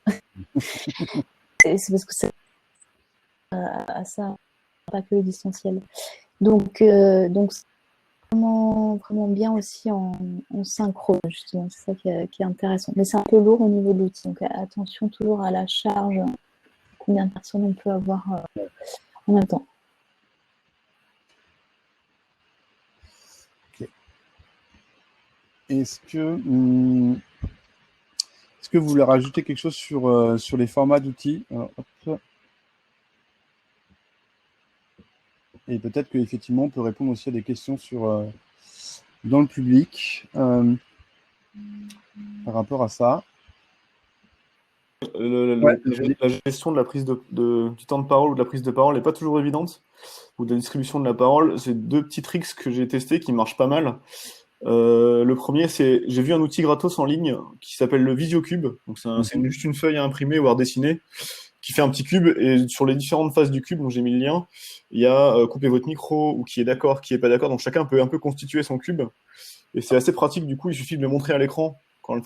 c'est parce que c'est à ça, pas que le distanciel. Donc c'est vraiment bien aussi en synchro, justement, c'est ça qui est intéressant. Mais c'est un peu lourd au niveau de l'outil, donc attention toujours à la charge, combien de personnes on peut avoir en même temps. Okay. Est-ce que vous voulez rajouter quelque chose sur les formats d'outils? Et peut-être qu'effectivement, on peut répondre aussi à des questions dans le public par rapport à ça. La gestion de la prise du temps de parole ou de la prise de parole n'est pas toujours évidente, ou de la distribution de la parole. C'est deux petits tricks que j'ai testés qui marchent pas mal. Le premier, c'est j'ai vu un outil gratos en ligne qui s'appelle le VisioCube. Donc c'est juste une feuille à imprimer ou à redessiner qui fait un petit cube, et sur les différentes phases du cube, dont j'ai mis le lien, il y a couper votre micro, ou qui est d'accord, qui est pas d'accord, donc chacun peut un peu constituer son cube, et c'est assez pratique. Du coup, il suffit de le montrer à l'écran quand le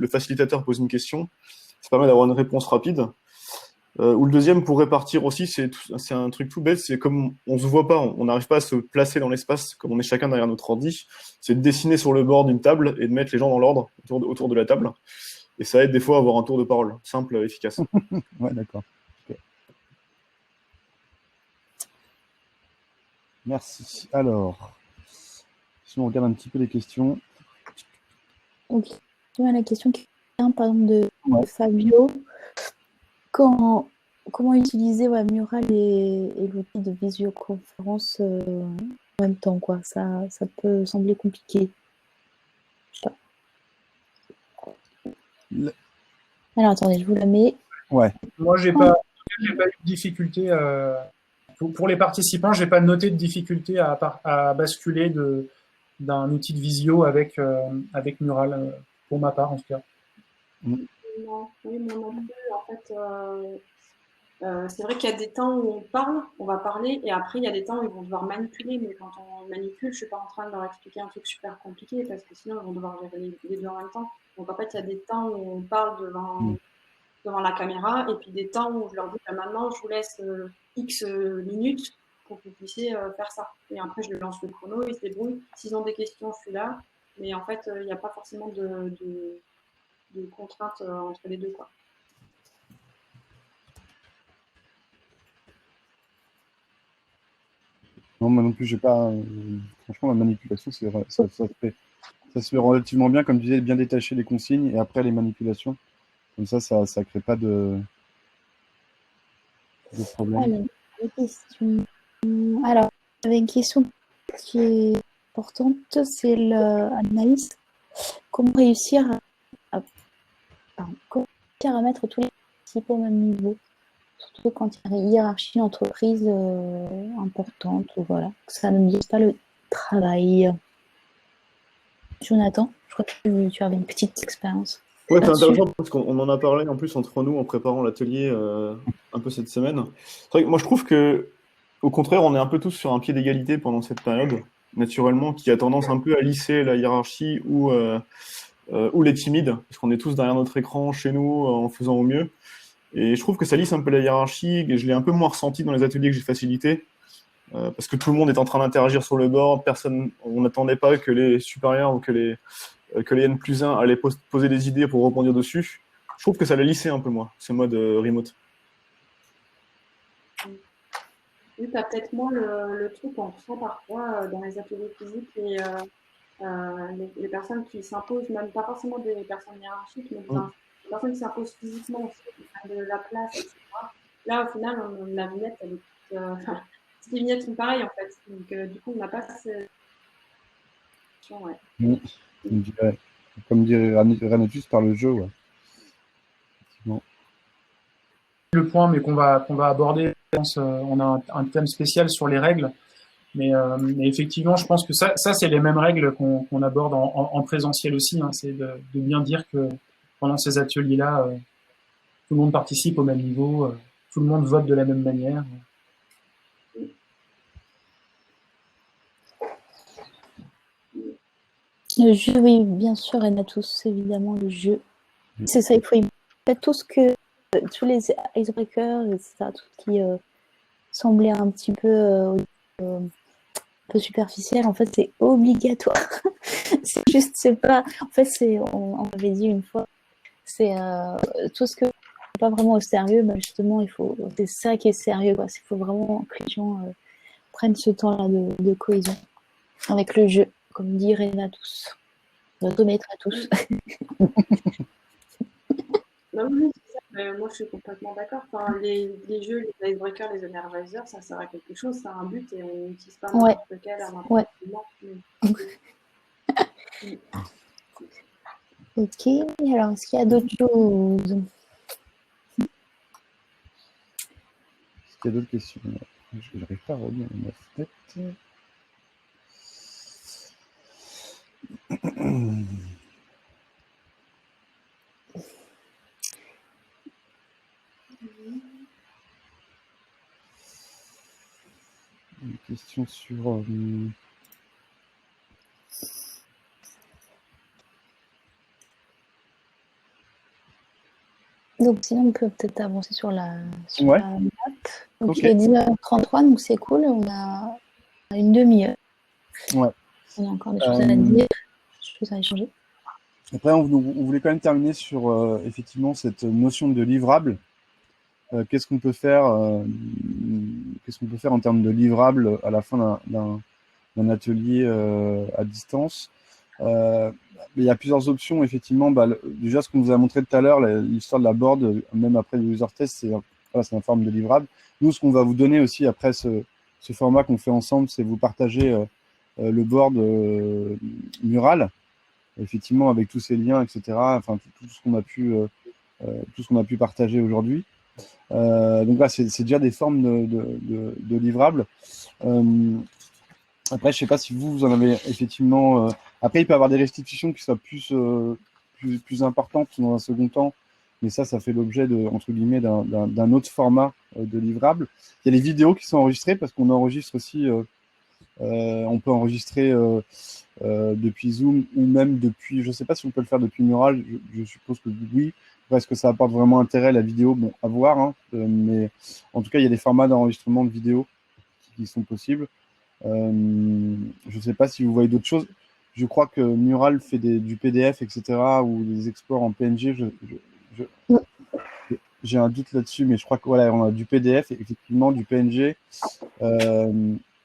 facilitateur pose une question. Ça permet d'avoir une réponse rapide. Ou le deuxième, pour répartir aussi, c'est un truc tout bête, c'est comme on se voit pas, on n'arrive pas à se placer dans l'espace, comme on est chacun derrière notre ordi, c'est de dessiner sur le bord d'une table et de mettre les gens dans l'ordre autour de la table. Et ça aide des fois à avoir un tour de parole simple, efficace. Ouais, d'accord. Okay. Merci. Alors, si on regarde un petit peu les questions. Donc, la question qui vient, par exemple, de Fabio. Comment utiliser Mural et l'outil de visioconférence en même temps, quoi. Ça peut sembler compliqué. Alors, attendez, je vous la mets. Ouais. Moi, j'ai pas eu de difficulté. Pour les participants, j'ai pas noté de difficulté à basculer d'un outil de visio avec Mural, pour ma part, en tout cas. Non, oui, moi non plus. En fait, c'est vrai qu'il y a des temps où on va parler, et après il y a des temps où ils vont devoir manipuler, mais quand on manipule, je suis pas en train de leur expliquer un truc super compliqué, parce que sinon ils vont devoir gérer les deux en même temps. Donc en fait, il y a des temps où on parle devant la caméra, et puis des temps où je leur dis maintenant je vous laisse X minutes pour que vous puissiez faire ça. Et après, je lance le chrono, ils se débrouillent. S'ils ont des questions, je suis là. Mais en fait, il n'y a pas forcément de contraintes entre les deux, quoi. Non, moi non plus, j'ai pas. Franchement, la manipulation, ça se fait relativement bien, comme tu disais, bien détacher les consignes et après les manipulations. Comme ça crée pas de problème. des questions. Alors, j'avais une question qui est importante, c'est l'analyse. Comment réussir comment réussir à mettre tous les participants au même niveau, surtout quand il y a une hiérarchie d'entreprise importante, ou voilà, que ça ne divise pas le travail. Jonathan, je crois que tu avais une petite expérience. Ouais, c'est là-dessus. intéressant parce qu'on en a parlé en plus entre nous en préparant l'atelier un peu cette semaine. C'est vrai que moi je trouve que au contraire on est un peu tous sur un pied d'égalité pendant cette période, naturellement, qui a tendance un peu à lisser la hiérarchie ou les timides, parce qu'on est tous derrière notre écran chez nous en faisant au mieux. Et je trouve que ça lisse un peu la hiérarchie, et je l'ai un peu moins ressenti dans les ateliers que j'ai facilités, parce que tout le monde est en train d'interagir sur le board, on n'attendait pas que les supérieurs ou que les N+1 allaient poser des idées pour rebondir dessus. Je trouve que ça l'a lissé un peu moins, ce mode remote. Oui, tu as peut-être moins le truc qu'on ressent parfois dans les ateliers physiques et les personnes qui s'imposent, même pas forcément des personnes hiérarchiques, mais des personnes qui s'imposent physiquement aussi, qui prennent de la place, etc. Là, au final, la vignette, elle est toutes les vignettes sont pareilles en fait. Donc, du coup, on n'a pas cette. Ouais. Comme dirait Ranatus par le jeu, ouais. Effectivement. Le point, mais qu'on va aborder, je pense, on a un thème spécial sur les règles, mais effectivement, je pense que ça c'est les mêmes règles qu'on aborde en présentiel aussi. Hein, c'est de bien dire que pendant ces ateliers-là, tout le monde participe au même niveau, tout le monde vote de la même manière. Le jeu, oui, bien sûr, on a tous évidemment le jeu. C'est ça, il faut faire tout ce que tous les icebreakers, etc., tout ce qui semblait un petit peu superficiel, en fait, c'est obligatoire. C'est juste, c'est pas. En fait, on avait dit une fois, c'est tout ce que pas vraiment au sérieux, bah justement, c'est ça qui est sérieux, quoi. Il faut vraiment que les gens prennent ce temps-là de cohésion avec le jeu, comme dit Renatus, notre maître à tous. Non, oui, c'est ça. Mais moi, je suis complètement d'accord. Enfin, les jeux, les icebreakers, les energizers, ça sert à quelque chose, ça a un but et on n'utilise pas n'importe lequel à n'importe quel moment. Ok, alors est-ce qu'il y a d'autres choses? Est-ce qu'il y a d'autres questions? Je n'arrive pas à revenir dans ma tête. Une question sur... Donc sinon, on peut peut-être avancer sur la Ouais. map. Donc Ok. il est 19h33, donc c'est cool, on a une demi-heure. Ouais. On a encore des choses à dire, des choses à échanger. Après, on voulait quand même terminer sur effectivement cette notion de livrable. Qu'est-ce qu'on peut faire en termes de livrable à la fin d'un atelier à distance? Il y a plusieurs options, effectivement. Déjà, ce qu'on vous a montré tout à l'heure, l'histoire de la board, même après le user test, c'est une forme de livrable. Nous, ce qu'on va vous donner aussi après ce format qu'on fait ensemble, c'est vous partager le board mural, effectivement, avec tous ces liens, etc. Enfin, tout ce qu'on a pu partager aujourd'hui. Donc là, c'est déjà des formes de livrables. Après, je ne sais pas si vous en avez effectivement. Après, il peut y avoir des restitutions qui soient plus importantes dans un second temps, mais ça fait l'objet entre guillemets d'un autre format de livrable. Il y a les vidéos qui sont enregistrées parce qu'on enregistre aussi. On peut enregistrer depuis Zoom ou même depuis. Je ne sais pas si on peut le faire depuis Mural. Je suppose que oui. Est-ce que ça apporte vraiment intérêt la vidéo? Bon, à voir, hein, mais en tout cas, il y a des formats d'enregistrement de vidéo qui sont possibles. Je ne sais pas si vous voyez d'autres choses. Je crois que Mural fait du PDF, etc., ou des exports en PNG. J'ai un doute là-dessus, mais je crois que voilà, on a du PDF, effectivement, du PNG.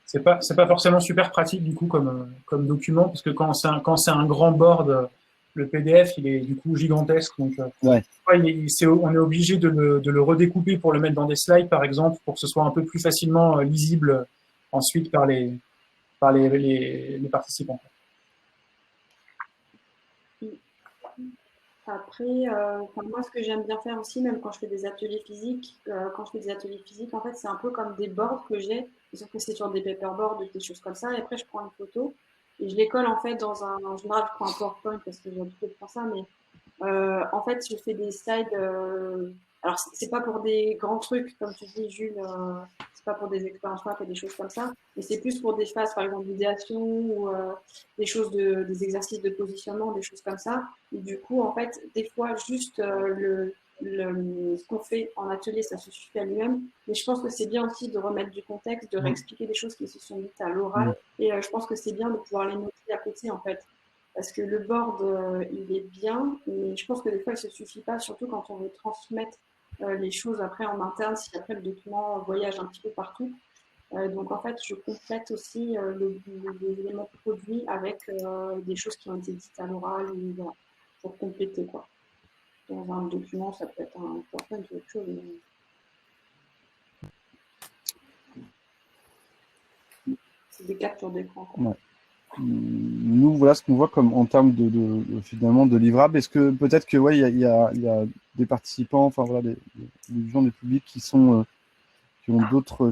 C'est pas forcément super pratique du coup comme document, parce que quand c'est un grand board, le PDF, il est du coup gigantesque. Donc, Ouais. on est obligé de le redécouper pour le mettre dans des slides, par exemple, pour que ce soit un peu plus facilement lisible ensuite par les participants. Après, moi, ce que j'aime bien faire aussi, même quand je fais des ateliers physiques, en fait, c'est un peu comme des boards que j'ai, sauf que c'est sur des paperboards ou des choses comme ça. Et après, je prends une photo et je les colle en fait en général, je prends un PowerPoint parce que j'ai l'habitude de faire ça, mais en fait, je fais des slides. Alors, c'est pas pour des grands trucs, comme tu dis, Jules. C'est pas pour des expériences et des choses comme ça. Mais c'est plus pour des phases, par exemple, d'idéation ou des exercices de positionnement, des choses comme ça. Et du coup, en fait, des fois, juste ce qu'on fait en atelier, ça se suffit à lui-même. Mais je pense que c'est bien aussi de remettre du contexte, de réexpliquer des choses qui se sont dites à l'oral. Et je pense que c'est bien de pouvoir les noter à côté, en fait. Parce que le board, il est bien, mais je pense que des fois, il ne se suffit pas, surtout quand on veut transmettre les choses après en interne, si après le document voyage un petit peu partout. Donc, en fait, je complète aussi les éléments produits avec des choses qui ont été dites à l'oral, voilà, pour compléter, quoi. Dans un document, ça peut être un PowerPoint ou autre chose. C'est des captures d'écran, quoi. Ouais. Nous, voilà ce qu'on voit comme en termes finalement de livrables. Est-ce que peut-être que ouais, il y a des participants, enfin voilà, des gens du public qui ont d'autres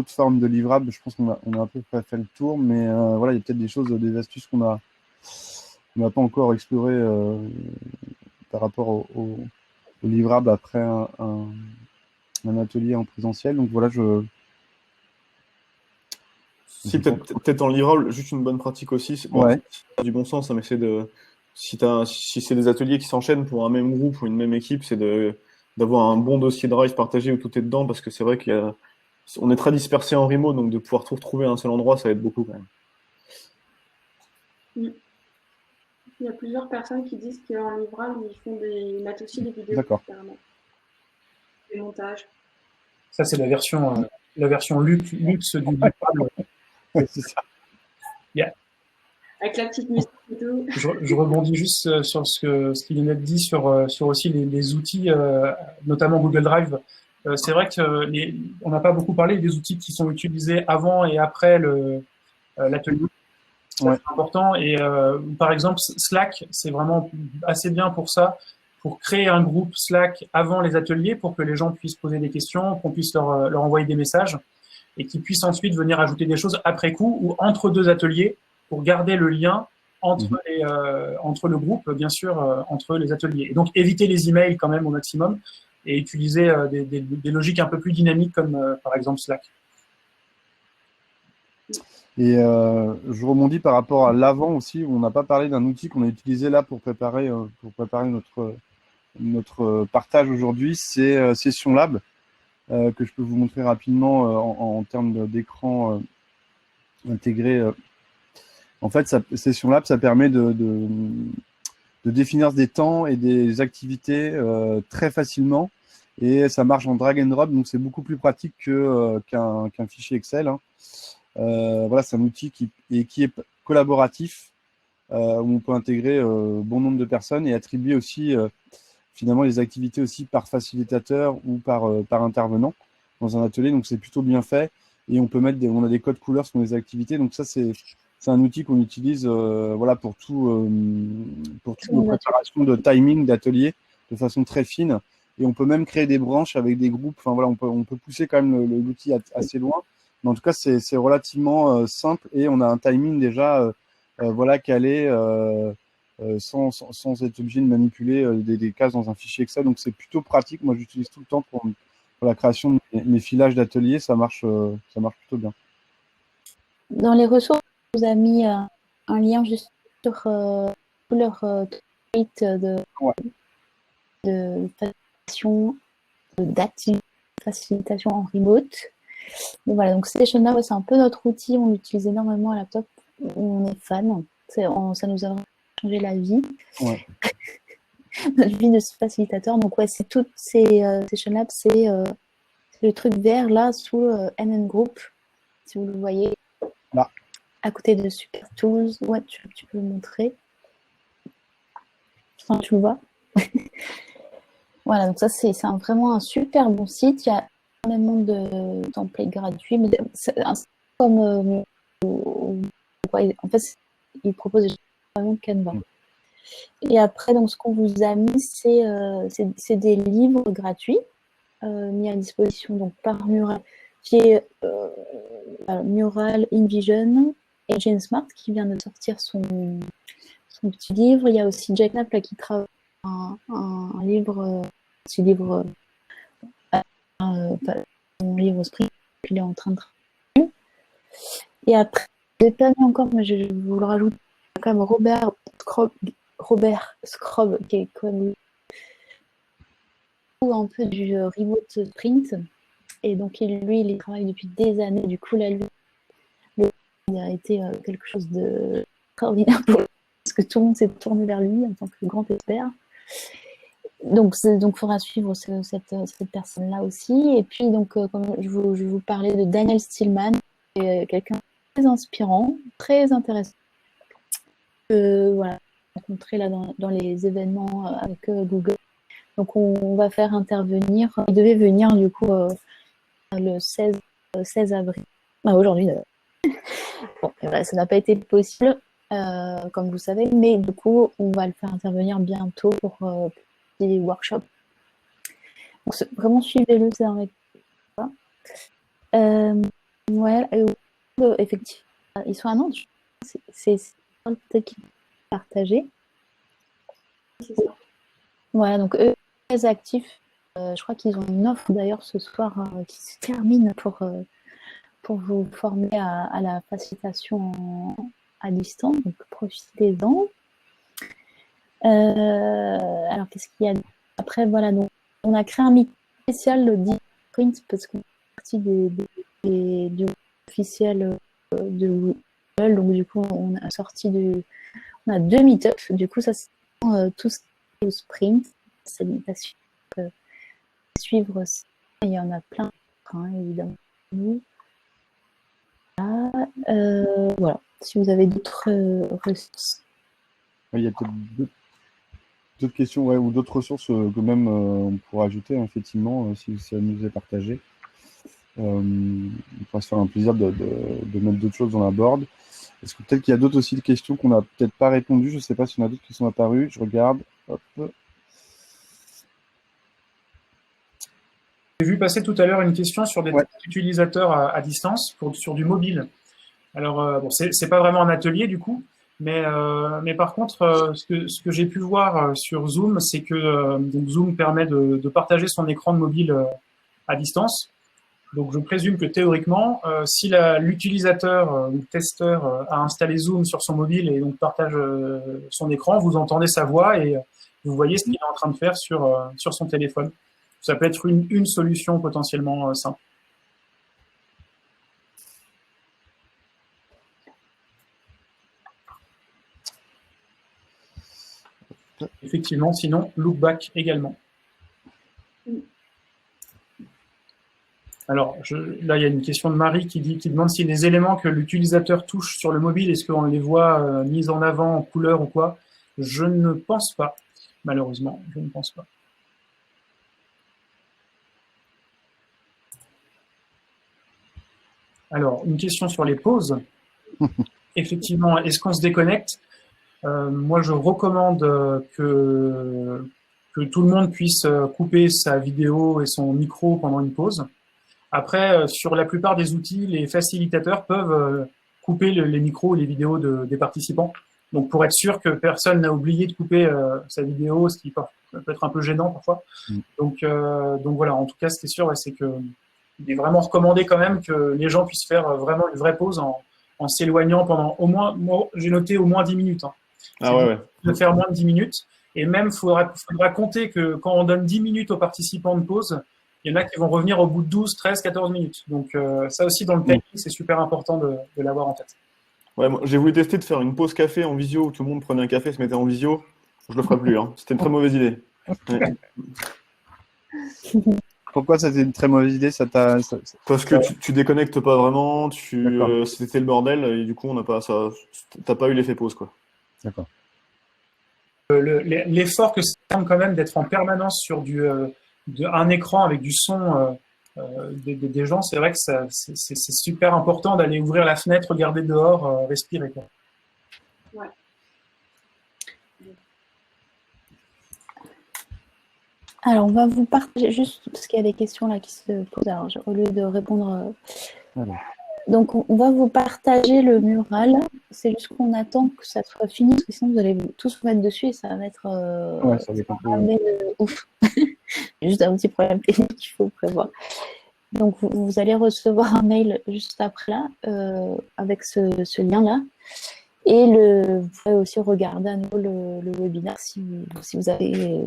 formes de livrables. Je pense qu'on a un peu fait le tour, mais voilà, il y a peut-être des astuces qu'on n'a pas encore explorées par rapport au livrable après un atelier en présentiel. Donc voilà, Si, peut-être en livrable, juste une bonne pratique aussi. Ouais. C'est du bon sens, hein, mais si c'est des ateliers qui s'enchaînent pour un même groupe ou une même équipe, c'est d'avoir un bon dossier Drive partagé où tout est dedans, parce que c'est vrai on est très dispersé en remote, donc de pouvoir tout retrouver à un seul endroit, ça aide beaucoup quand même. Il y a plusieurs personnes qui disent qu'en livrable, ils mettent aussi des vidéos. D'accord. Des montages. Ça, c'est la version luxe du livrable. C'est ça. Yeah. Avec la petite musique et tout. Je rebondis juste sur ce qu'il vient de dire sur aussi les outils, notamment Google Drive. C'est vrai que on n'a pas beaucoup parlé des outils qui sont utilisés avant et après l'atelier. Ouais. C'est important. Et par exemple, Slack, c'est vraiment assez bien pour ça, pour créer un groupe Slack avant les ateliers, pour que les gens puissent poser des questions, qu'on puisse leur envoyer des messages, et qu'ils puissent ensuite venir ajouter des choses après coup ou entre deux ateliers, pour garder le lien entre le groupe, bien sûr, entre les ateliers. Et donc, éviter les emails quand même au maximum et utiliser des logiques un peu plus dynamiques comme, par exemple, Slack. Et je rebondis par rapport à l'avant aussi, où on n'a pas parlé d'un outil qu'on a utilisé là pour préparer notre partage aujourd'hui, c'est Session Lab, que je peux vous montrer rapidement en termes d'écran intégré. En fait, Session Lab, ça permet de définir des temps et des activités très facilement. Et ça marche en drag and drop, donc c'est beaucoup plus pratique qu'un fichier Excel. Hein. Voilà, c'est un outil qui est collaboratif, où on peut intégrer bon nombre de personnes et attribuer aussi finalement les activités aussi par facilitateur ou par intervenant dans un atelier. Donc c'est plutôt bien fait et on peut on a des codes couleurs sur les activités. Donc ça c'est un outil qu'on utilise voilà pour toutes nos préparations de timing d'atelier de façon très fine. Et on peut même créer des branches avec des groupes. Enfin voilà, on peut pousser quand même l'outil assez loin. Mais en tout cas, c'est relativement simple et on a un timing déjà voilà calé sans être obligé de manipuler des cases dans un fichier Excel. Donc c'est plutôt pratique. Moi, j'utilise tout le temps pour la création de mes filages d'atelier. Ça marche plutôt bien. Dans les ressources, on vous a mis un lien juste sur leur site de facilitation en remote. Et voilà, donc Session Lab, c'est un peu notre outil, on l'utilise énormément à laptop, on est fan, ça nous a changé la vie, ouais. notre vie de facilitateur. Donc ouais, c'est toutes ces Session Lab, c'est le truc vert là sous NN Group, si vous le voyez, là. À côté de Super Tools. Ouais, tu peux le montrer. Enfin, tu le vois. Voilà, donc ça, c'est vraiment un super bon site. Il y a énormément de templates gratuits, mais c'est comme en fait, il propose vraiment Canva. Et après, donc, ce qu'on vous a mis, c'est des livres gratuits mis à disposition donc, par Mural, qui est Mural, InVision et Jane Smart qui vient de sortir son petit livre. Il y a aussi Jack Knapp là, qui travaille un livre, petit livre, son livre Spring qu'il est en train de travailler. Et après, je n'ai pas mis encore, mais je vous le rajoute, quand même Robert Scrobb, qui est connu un peu du Remote Sprint. Et donc, lui, il travaille depuis des années. Du coup, là, lui, il a été quelque chose d'extraordinaire pour lui, parce que tout le monde s'est tourné vers lui en tant que grand expert. Donc, il faudra suivre cette personne-là aussi. Et puis, donc, comme je vous parlais de Daniel Stillman, qui est quelqu'un de très inspirant, très intéressant. Voilà, rencontré là dans les événements avec Google. Donc, on va faire intervenir. Il devait venir, du coup, le 16 avril. Aujourd'hui, bon, voilà, ça n'a pas été possible, comme vous savez, mais du coup, on va le faire intervenir bientôt pour des workshops. Donc, vraiment, suivez-le, c'est un ouais, effectivement, ils sont à Nantes. C'est peut-être qu'ils vont partager. C'est ça. Voilà, donc eux, très actifs. Je crois qu'ils ont une offre d'ailleurs ce soir qui se termine pour vous former à la facilitation à distance, donc profitez-en. Alors qu'est-ce qu'il y a après? Voilà, donc on a créé un micro spécial le 10 print parce qu'on est partie du officiel de Google, donc du coup on a 2 meet-ups, du coup ça c'est tout ce qui est au sprint, c'est à suivre, il y en a plein, évidemment. Voilà, si vous avez d'autres ressources. Il y a peut-être d'autres questions ou d'autres ressources que même on pourra ajouter, effectivement, si ça nous est partagé. On pourra se faire un plaisir de mettre d'autres choses dans la board. Est-ce que peut-être qu'il y a d'autres aussi de questions qu'on n'a peut-être pas répondu? Je ne sais pas s'il y en a d'autres qui sont apparues. Je regarde. Hop. J'ai vu passer tout à l'heure une question sur des utilisateurs à distance sur du mobile. Alors, bon, c'est pas vraiment un atelier du coup, mais par contre, ce que j'ai pu voir sur Zoom, c'est que donc Zoom permet de partager son écran de mobile à distance. Donc, je présume que théoriquement, si l'utilisateur ou le testeur a installé Zoom sur son mobile et donc partage son écran, vous entendez sa voix et vous voyez ce qu'il est en train de faire sur son téléphone. Ça peut être une solution potentiellement simple. Effectivement, sinon, Lookback également. Alors, là, il y a une question de Marie qui demande si les éléments que l'utilisateur touche sur le mobile, est-ce qu'on les voit mis en avant en couleur ou quoi? Je ne pense pas, malheureusement, je ne pense pas. Alors, une question sur les pauses. Effectivement, est-ce qu'on se déconnecte? Moi, je recommande que tout le monde puisse couper sa vidéo et son micro pendant une pause. Après, sur la plupart des outils, les facilitateurs peuvent couper les micros et les vidéos des participants. Donc, pour être sûr que personne n'a oublié de couper sa vidéo, ce qui peut être un peu gênant parfois. Donc voilà, en tout cas, ce qui est sûr, c'est que il est vraiment recommandé quand même que les gens puissent faire vraiment une vraie pause en s'éloignant pendant au moins, moi, j'ai noté au moins 10 minutes. Hein. Ah ouais. De faire moins de 10 minutes. Et même, il faudra compter que quand on donne 10 minutes aux participants de pause, il y en a qui vont revenir au bout de 12, 13, 14 minutes. Donc, ça aussi, dans le timing, c'est super important de l'avoir en tête. Ouais, moi, j'ai voulu tester de faire une pause café en visio où tout le monde prenait un café et se mettait en visio. Je le ferai plus. Hein. C'était une très mauvaise idée. Ouais. Pourquoi c'était une très mauvaise idée? Parce que tu déconnectes pas vraiment, c'était le bordel et du coup t'as pas eu l'effet pause quoi. D'accord. l'effort que ça demande quand même d'être en permanence sur un écran avec du son des gens, c'est vrai que c'est super important d'aller ouvrir la fenêtre, regarder dehors, respirer, quoi. Ouais. Alors, on va vous partager juste parce qu'il y a des questions là qui se posent. Alors, au lieu de répondre. Donc, on va vous partager le mural. C'est juste qu'on attend que ça soit fini, parce que sinon vous allez tous vous mettre dessus et ça va être Ouais, ça va être un peu... ouf. Juste un petit problème technique qu'il faut prévoir. Donc, vous allez recevoir un mail juste après là, avec ce lien-là. Et vous pouvez aussi regarder à nouveau le webinaire si vous avez...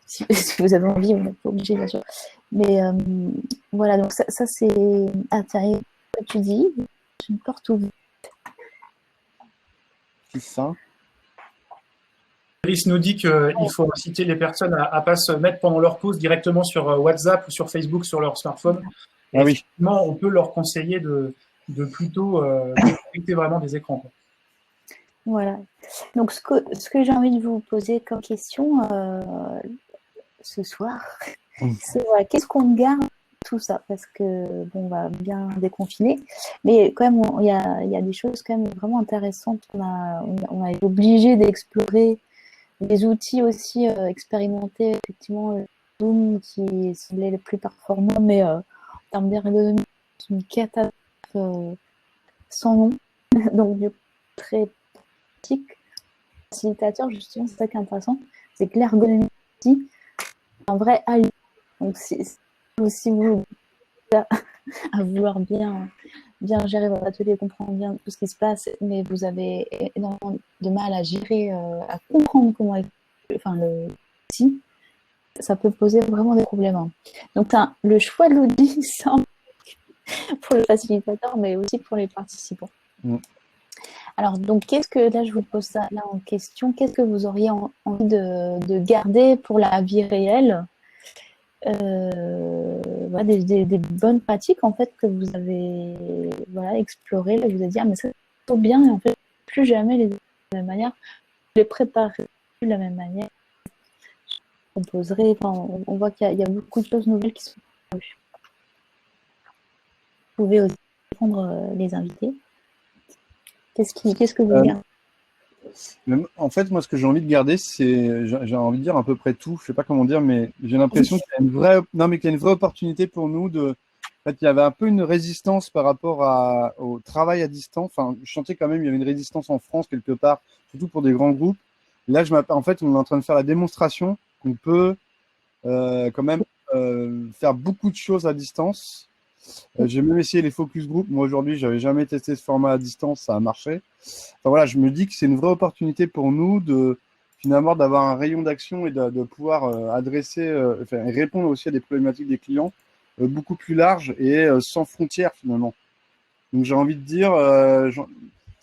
Si vous avez envie, vous n'êtes pas obligé, bien sûr. Mais voilà, donc ça c'est... Ah, tiens, tu dis, une porte ouverte. C'est ça. Iris nous dit qu'il faut inciter les personnes à ne pas se mettre pendant leur pause directement sur WhatsApp ou sur Facebook sur leur smartphone. Et Ah oui. effectivement, on peut leur conseiller de plutôt déconnecter vraiment des écrans, quoi. Voilà. Donc, ce que j'ai envie de vous poser comme question ce soir, c'est voilà, qu'est-ce qu'on garde tout ça? Parce que, bon, on va bien déconfiner, mais quand même, il y a des choses quand même vraiment intéressantes. On a été obligé d'explorer des outils aussi expérimentés, effectivement, Zoom qui semblait le plus performant, mais en termes d'ergonomie, c'est une catastrophe sans nom. Donc, du coup, très pratique. Facilitateur, justement, c'est ça qui est intéressant, c'est que l'ergonomie c'est un vrai allié. Donc, si vous à vouloir bien gérer votre atelier, comprendre bien tout ce qui se passe, mais vous avez énormément de mal à gérer, à comprendre comment l'outil, ça peut poser vraiment des problèmes. Hein. Donc, le choix de l'outil, c'est pour le facilitateur, mais aussi pour les participants. Alors, donc, là, je vous pose ça là en question, qu'est-ce que vous auriez envie de garder pour la vie réelle? Des bonnes pratiques, en fait, que vous avez explorées, là, vous avez dit, ah, mais ça, c'est trop bien, et en fait, plus jamais de la même manière, les préparer de la même manière. On voit qu'il y a beaucoup de choses nouvelles qui sont prévues. Vous pouvez aussi répondre les invités. Qu'est-ce que vous gardez? En fait, moi, ce que j'ai envie de garder, j'ai envie de dire à peu près tout. Je sais pas comment dire, mais j'ai l'impression qu'il y a qu'il y a une vraie opportunité pour nous en fait, il y avait un peu une résistance par rapport au travail à distance. Enfin, je sentais quand même qu'il y avait une résistance en France quelque part, surtout pour des grands groupes. Là, en fait, on est en train de faire la démonstration qu'on peut quand même faire beaucoup de choses à distance. J'ai même essayé les focus group. Moi, aujourd'hui, j'avais jamais testé ce format à distance, ça a marché. Enfin, voilà, je me dis que c'est une vraie opportunité pour nous finalement d'avoir un rayon d'action et de pouvoir répondre aussi à des problématiques des clients beaucoup plus larges et sans frontières finalement. Donc j'ai envie de dire, je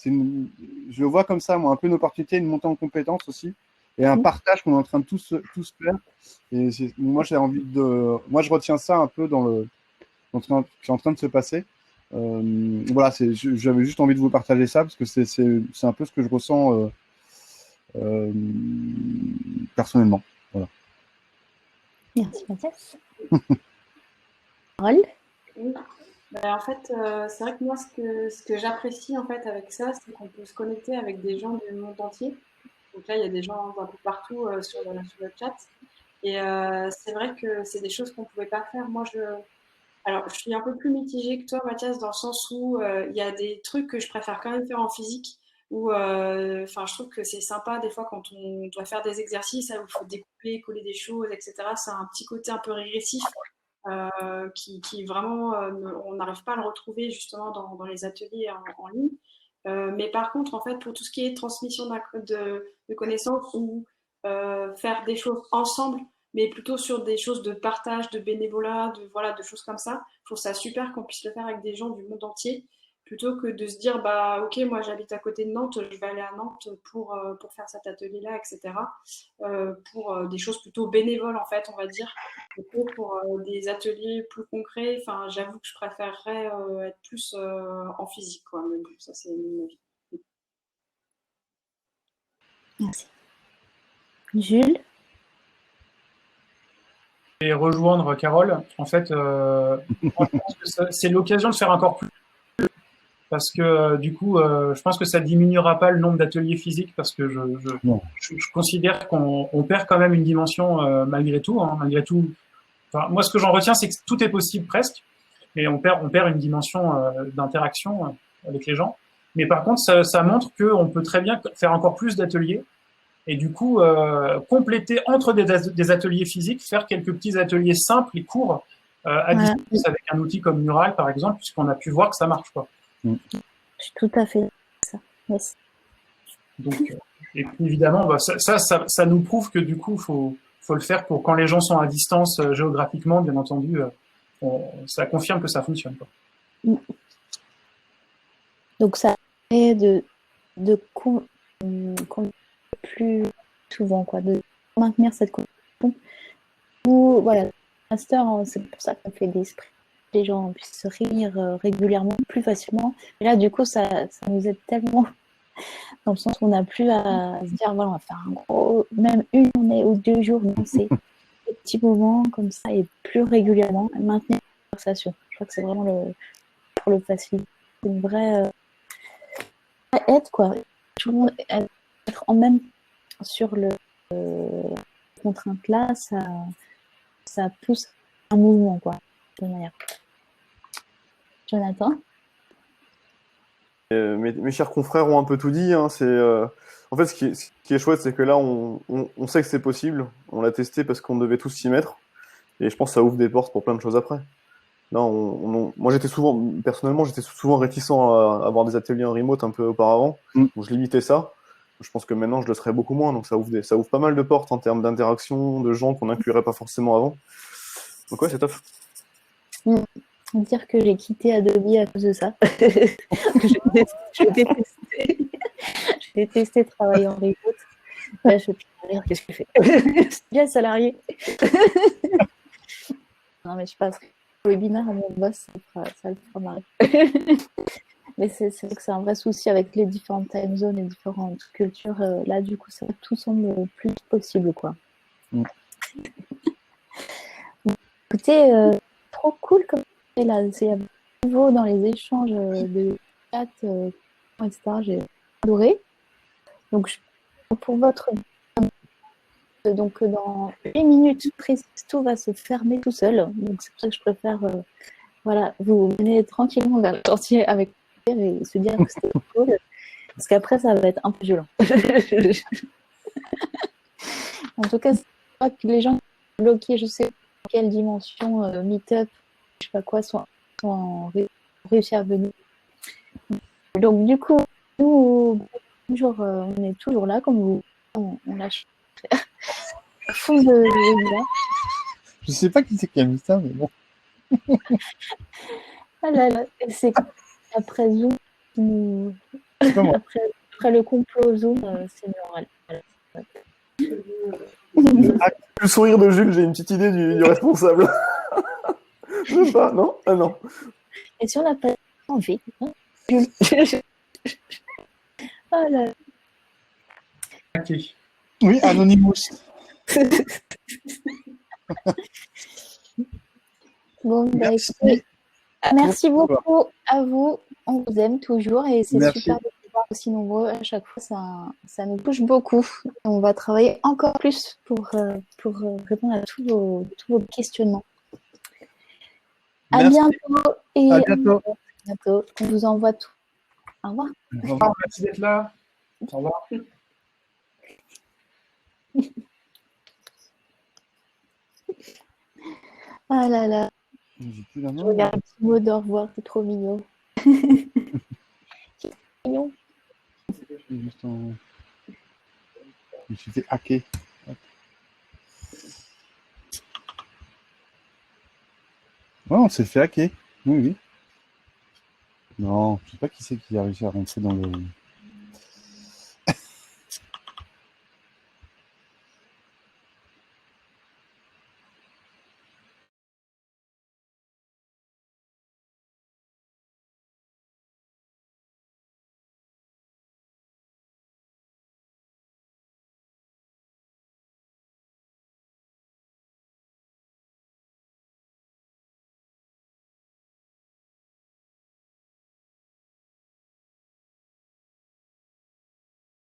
le vois comme ça, moi, un peu une opportunité, une montée en compétences aussi et un partage qu'on est en train de tous faire. Et moi, moi, je retiens ça un peu qui est en train de se passer. Voilà, j'avais juste envie de vous partager ça parce que c'est un peu ce que je ressens personnellement. Voilà. Merci Mathias. Carole? Oui. En fait, c'est vrai que moi, ce que j'apprécie en fait avec ça, c'est qu'on peut se connecter avec des gens du monde entier. Donc là, il y a des gens un peu partout sur le chat. Et c'est vrai que c'est des choses qu'on ne pouvait pas faire. Alors, je suis un peu plus mitigée que toi, Mathias, dans le sens où il y a des trucs que je préfère quand même faire en physique. Je trouve que c'est sympa des fois quand on doit faire des exercices où il faut découper, coller des choses, etc. C'est un petit côté un peu régressif qui vraiment, on n'arrive pas à le retrouver justement dans les ateliers en ligne. Mais par contre, en fait, pour tout ce qui est transmission de connaissances ou faire des choses ensemble, mais plutôt sur des choses de partage, de bénévolat, de choses comme ça. Je trouve ça super qu'on puisse le faire avec des gens du monde entier, plutôt que de se dire, bah ok, moi j'habite à côté de Nantes, je vais aller à Nantes pour faire cet atelier-là, etc. Pour des choses plutôt bénévoles, en fait, on va dire, plutôt pour des ateliers plus concrets. Enfin, j'avoue que je préférerais être plus en physique, quoi. Mais bon, ça, c'est mon avis. Merci. Jules? Et rejoindre Carole, en fait, je pense que c'est l'occasion de faire encore plus. Parce que du coup, je pense que ça diminuera pas le nombre d'ateliers physiques parce que je considère qu'on perd quand même une dimension malgré tout. Hein, malgré tout, enfin, moi, ce que j'en retiens, c'est que tout est possible presque, et on perd une dimension d'interaction avec les gens. Mais par contre, ça montre qu'on peut très bien faire encore plus d'ateliers et du coup compléter entre des ateliers physiques, faire quelques petits ateliers simples et courts à distance avec un outil comme Mural, par exemple, puisqu'on a pu voir que ça marche, quoi. Je suis tout à fait ça. Yes. Donc, et puis évidemment, bah, ça nous prouve que du coup, faut le faire pour quand les gens sont à distance géographiquement, bien entendu, ça confirme que ça fonctionne, quoi. Donc ça permet de plus souvent, quoi, de maintenir cette conversation. Ou voilà, master, c'est pour ça qu'on fait des esprits. Les gens puissent se rire régulièrement, plus facilement. Et là, du coup, ça nous aide tellement dans le sens où on n'a plus à se dire, voilà, on va faire un gros, même une journée ou 2 jours, non, c'est des petits moments comme ça et plus régulièrement, maintenir la conversation. Je crois que c'est vraiment pour le faciliter. C'est une vraie aide, quoi. Tout le monde être en même sur le contrainte là, ça pousse un mouvement, quoi, de manière. Jonathan? Mes chers confrères ont un peu tout dit. Hein, en fait, ce qui est chouette, c'est que là, on sait que c'est possible. On l'a testé parce qu'on devait tous s'y mettre. Et je pense que ça ouvre des portes pour plein de choses après. Là, moi, personnellement, j'étais souvent réticent à avoir des ateliers en remote un peu auparavant. Donc, je limitais ça. Je pense que maintenant, je le serai beaucoup moins. Donc, ça ouvre pas mal de portes en termes d'interaction, de gens qu'on n'inclurait pas forcément avant. Donc, ouais, c'est top. Dire que j'ai quitté Adobe à cause de ça. J'ai détesté travailler en remote. Ouais, je vais rire, qu'est-ce que je fais? C'est bien salarié. Non, mais je passe le webinaire à mon boss, ça le fera marrer. Mais c'est vrai que c'est un vrai souci avec les différentes time zones et différentes cultures. Là, du coup, tout semble plus possible, quoi. Écoutez, trop cool comme là, c'est nouveau dans les échanges de chat, etc. J'ai adoré. Donc, pour votre donc dans 8 minutes précises, tout va se fermer tout seul. Donc c'est pour ça que je préfère voilà, vous mener tranquillement vers le chantier avec et se dire que c'était cool. Parce qu'après, ça va être un peu violent. En tout cas, c'est pas que les gens bloqués, je sais pas quelle dimension, meet-up, je sais pas quoi, sont réussi à venir. Donc du coup, nous, on est toujours là, comme vous, on lâche fond de là. Je sais pas qui c'est qui a mis ça, mais bon. Ah là là, c'est après Zoom, après le complot Zoom, c'est moral. Le sourire de Jules, j'ai une petite idée du responsable. Je sais pas, non? Ah non. Et si on n'a pas envie, hein, Jules. Oh là. Ok. Oui, Anonymous. Bon, merci beaucoup à vous. On vous aime toujours et c'est super de vous voir aussi nombreux à chaque fois. Ça nous touche beaucoup. On va travailler encore plus pour répondre à tous vos questionnements. À bientôt. Et à bientôt. On vous envoie tout. Au revoir. Au revoir, merci d'être là. Au revoir. Ah là là. Je regarde un petit mot d'au revoir, c'est trop mignon. C'est mignon. Je me suis fait hacker. Ouais, on s'est fait hacker. Oui. Non, je sais pas qui c'est qui a réussi à rentrer dans le...